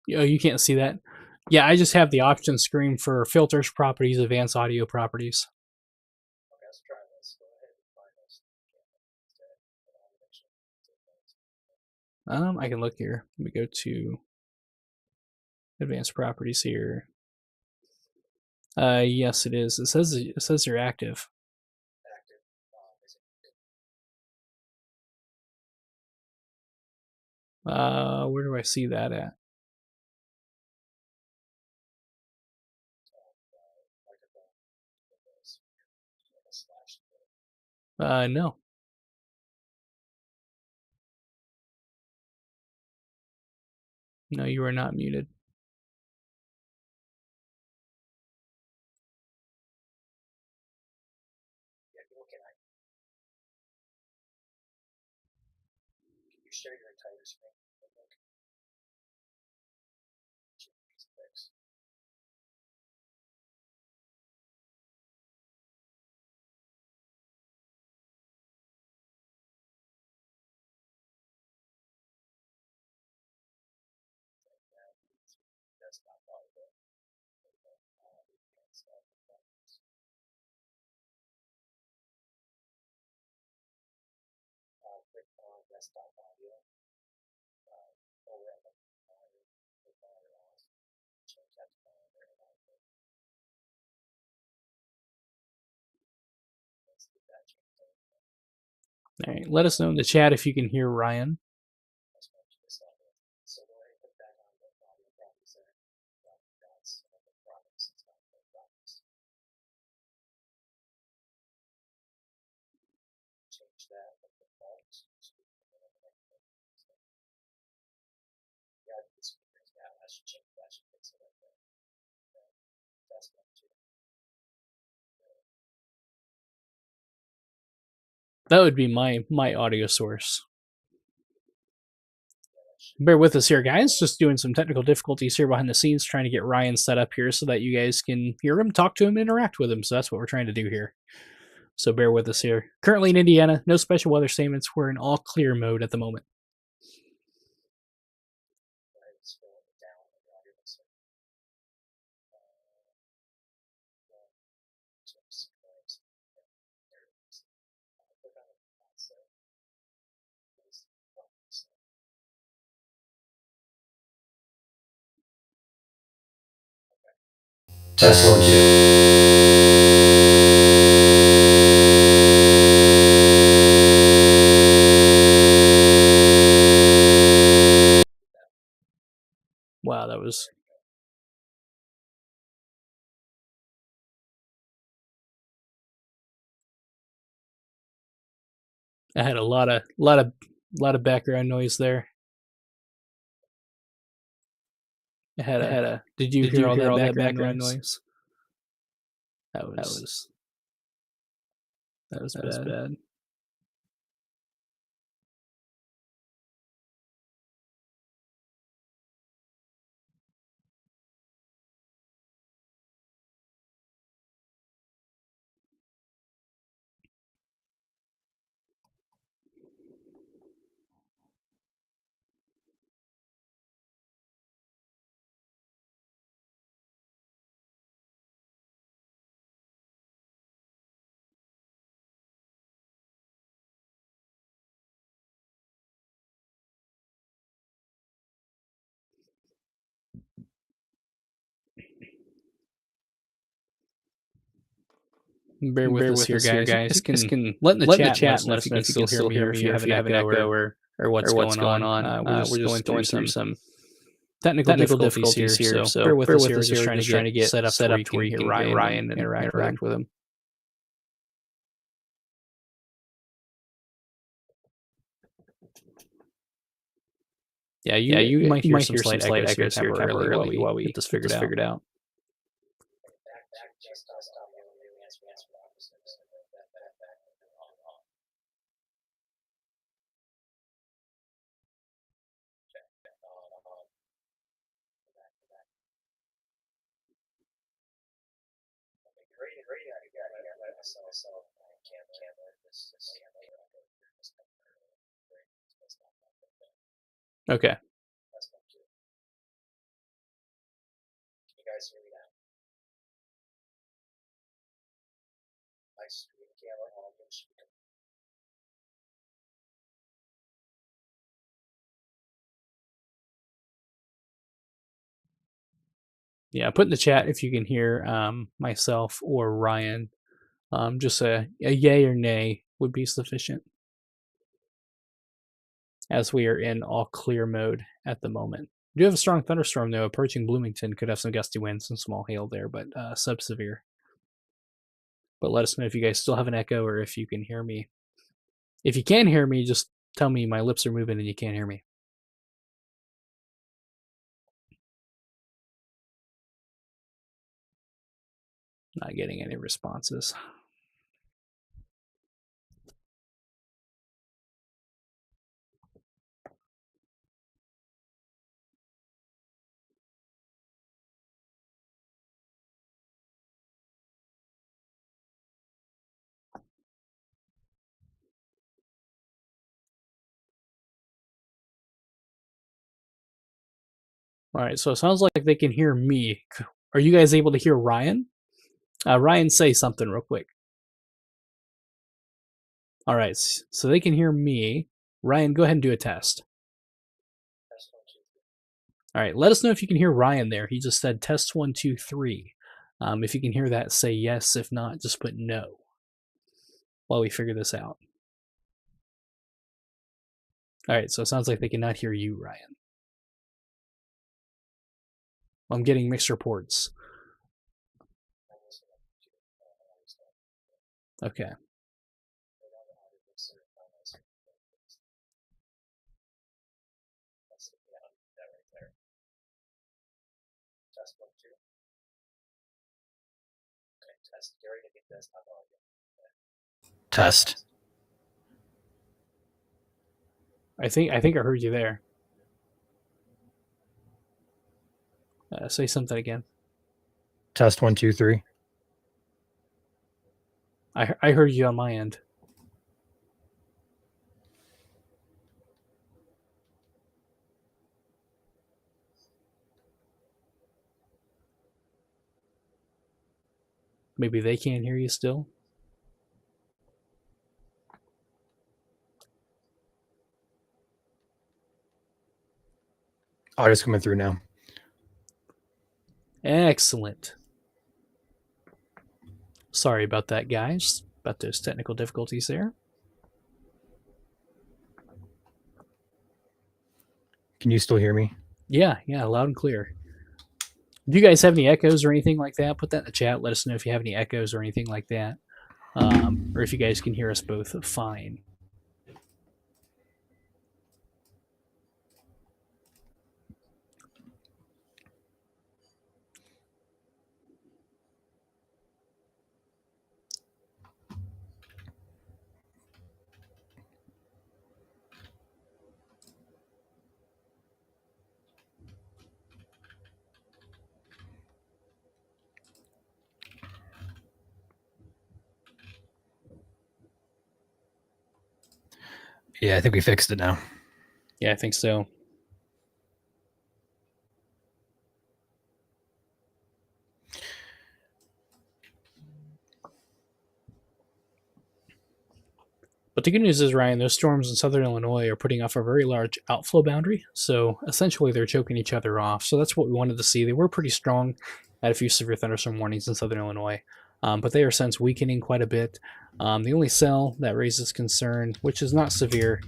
You can't see that. Yeah, I just have the option screen for filters, properties, advanced audio properties. I can look here. Let me go to advanced properties here. Yes, it is. It says you're active. Where do I see that at? No. No, you are not muted. All right, let us know in the chat if you can hear Ryan. That would be my audio source. Bear with us here, guys. Just doing some technical difficulties here behind the scenes, trying to get Ryan set up here so that you guys can hear him, talk to him, interact with him. So that's what we're trying to do here. So bear with us here. Currently in Indiana, no special weather statements. We're in all clear mode at the moment. Test 1, 2. Wow, that was I had a lot of background noise there. Did you hear all that background noise? That was bad. Bear with us here, guys. You guys can let in the chat and let us know if you can still hear me, or if you have an echo, or what's going on. We're just going through some technical difficulties here. So bear with us here. We're just trying to get set up to where you can hear Ryan and interact with him. Yeah, you might hear some slight echoes here temporarily while we get this figured out. Okay. Yeah, put in the chat if you can hear myself or Ryan. Just a yay or nay would be sufficient, as we are in all clear mode at the moment. We do have a strong thunderstorm, though. Approaching Bloomington could have some gusty winds and small hail there, but sub-severe. But let us know if you guys still have an echo or if you can hear me. If you can hear me, just tell me my lips are moving and you can't hear me. Not getting any responses. All right, so it sounds like they can hear me. Are you guys able to hear Ryan? Ryan, say something real quick. All right, so they can hear me. Ryan, go ahead and do a test. All right, let us know if you can hear Ryan there. He just said test 1, 2, 3. If you can hear that, say yes. If not, just put no while we figure this out. All right, so it sounds like they cannot hear you, Ryan. I'm getting mixed reports. Okay. Test. I think I heard you there. Say something again. Test 1, 2, 3. I heard you on my end. Maybe they can't hear you still. Audio's coming through now. Excellent. Sorry about that, guys. About those technical difficulties there. Can you still hear me? Yeah, loud and clear. Do you guys have any echoes or anything like that? Put that in the chat. Let us know if you have any echoes or anything like that. Or if you guys can hear us both fine. Yeah, I think we fixed it now. Yeah, I think so. But the good news is, Ryan, those storms in southern Illinois are putting off a very large outflow boundary. So essentially, they're choking each other off. So that's what we wanted to see. They were pretty strong at a few severe thunderstorm warnings in southern Illinois, but they are since weakening quite a bit. The only cell that raises concern, which is not severe,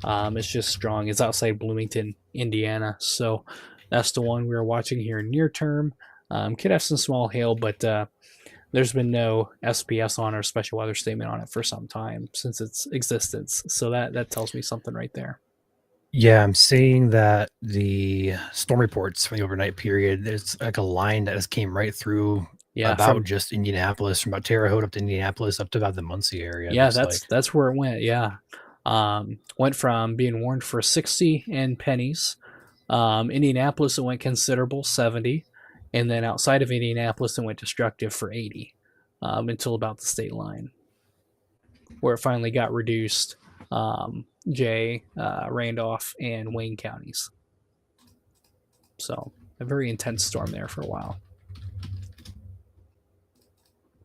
it's just strong, is outside Bloomington, Indiana. So that's the one we're watching here near term. Could have some small hail, but there's been no SPS on or special weather statement on it for some time since its existence. So that tells me something right there. Yeah, I'm seeing that the storm reports from the overnight period, there's like a line that just came right through about just Indianapolis, from about Terre Haute up to Indianapolis up to about the Muncie area. Yeah, that's where it went. Yeah. Went from being warned for 60 and pennies. Indianapolis, it went considerable, 70. And then outside of Indianapolis, it went destructive for 80. until about the state line, where it finally got reduced. Jay, Randolph, and Wayne counties. So a very intense storm there for a while.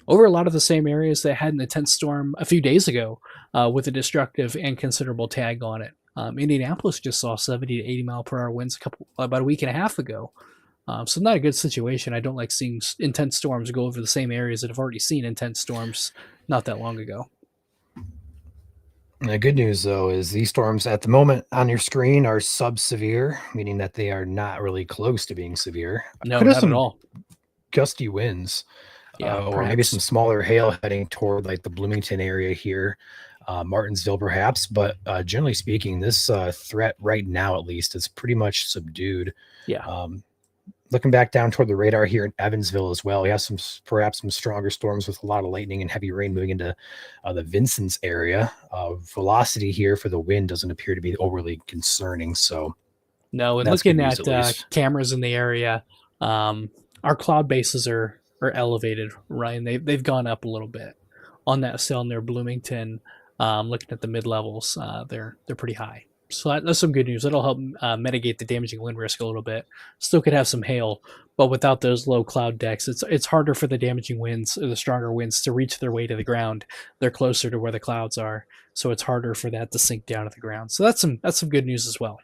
Over a lot of the same areas that had an intense storm a few days ago with a destructive and considerable tag on it. Indianapolis just saw 70 to 80 mile per hour winds about a week and a half ago. So not a good situation. I don't like seeing intense storms go over the same areas that have already seen intense storms not that long ago. And the good news, though, is these storms at the moment on your screen are sub-severe, meaning that they are not really close to being severe. No, not at all. Gusty winds, or maybe some smaller hail heading toward like the Bloomington area here, Martinsville perhaps. But generally speaking, this threat right now, at least, is pretty much subdued. Yeah. Looking back down toward the radar here in Evansville as well, we have perhaps some stronger storms with a lot of lightning and heavy rain moving into the Vincent's area. Velocity here for the wind doesn't appear to be overly concerning. So, no, and looking at cameras in the area, our cloud bases are elevated, right? And they've gone up a little bit on that cell near Bloomington. Looking at the mid levels, they're pretty high. So that's some good news. That'll help mitigate the damaging wind risk a little bit. Still could have some hail, but without those low cloud decks, it's harder for the damaging winds or the stronger winds to reach their way to the ground. They're closer to where the clouds are, so it's harder for that to sink down to the ground. So that's some good news as well.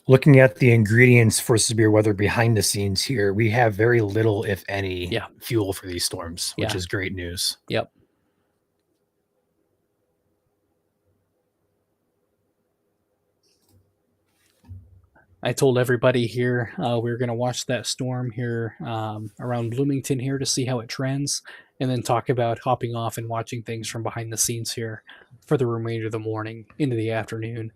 Looking at the ingredients for severe weather behind the scenes here, we have very little, if any, fuel for these storms, which is great news. Yep. I told everybody here we were going to watch that storm here around Bloomington here to see how it trends, and then talk about hopping off and watching things from behind the scenes here for the remainder of the morning into the afternoon.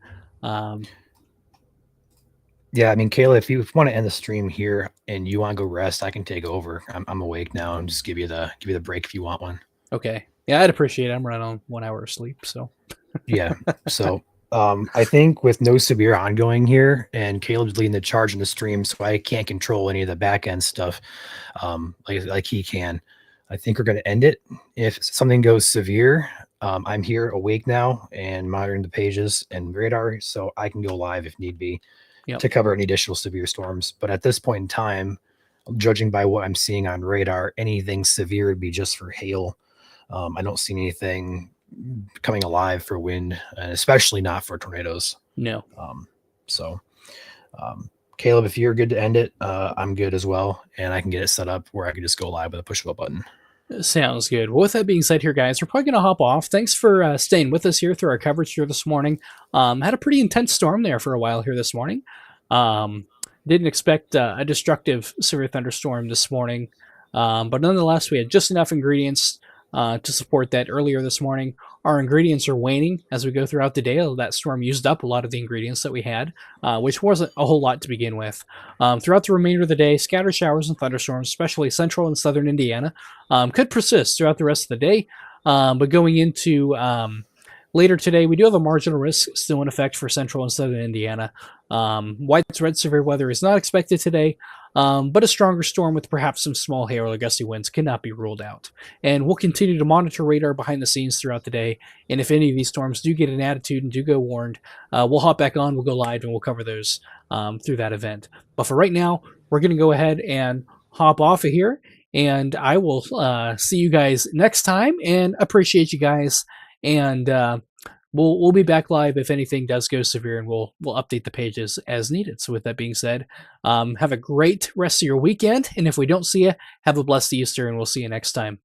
Yeah, I mean, Kayla, if you want to end the stream here and you want to go rest, I can take over. I'm awake now and just give you the break if you want one. Okay. Yeah, I'd appreciate it. I'm running on 1 hour of sleep, so. Yeah. So. I think with no severe ongoing here, and Caleb's leading the charge in the stream, so I can't control any of the back end stuff like he can. I think we're going to end it. If something goes severe, I'm here awake now and monitoring the pages and radar, so I can go live if need be to cover any additional severe storms. But at this point in time, judging by what I'm seeing on radar, anything severe would be just for hail. I don't see anything coming alive for wind, and especially not for tornadoes. No. Caleb, if you're good to end it, I'm good as well, and I can get it set up where I can just go live with a push of a button. Sounds good. Well, with that being said here, guys, we're probably going to hop off. Thanks for staying with us here through our coverage here this morning. Had a pretty intense storm there for a while here this morning. Didn't expect a destructive severe thunderstorm this morning, but nonetheless, we had just enough ingredients to support that earlier this morning. Our ingredients are waning as we go throughout the day. That storm used up a lot of the ingredients that we had, which wasn't a whole lot to begin with. Throughout the remainder of the day, scattered showers and thunderstorms, especially central and southern Indiana, could persist throughout the rest of the day. But going into later today, we do have a marginal risk still in effect for central and southern Indiana. Widespread severe weather is not expected today. But a stronger storm with perhaps some small hail or gusty winds cannot be ruled out. And we'll continue to monitor radar behind the scenes throughout the day. And if any of these storms do get an attitude and do go warned, we'll hop back on, we'll go live, and we'll cover those through that event. But for right now, we're going to go ahead and hop off of here. And I will see you guys next time, and appreciate you guys. And we'll be back live if anything does go severe, and we'll update the pages as needed. So with that being said, have a great rest of your weekend, and if we don't see you, have a blessed Easter, and we'll see you next time.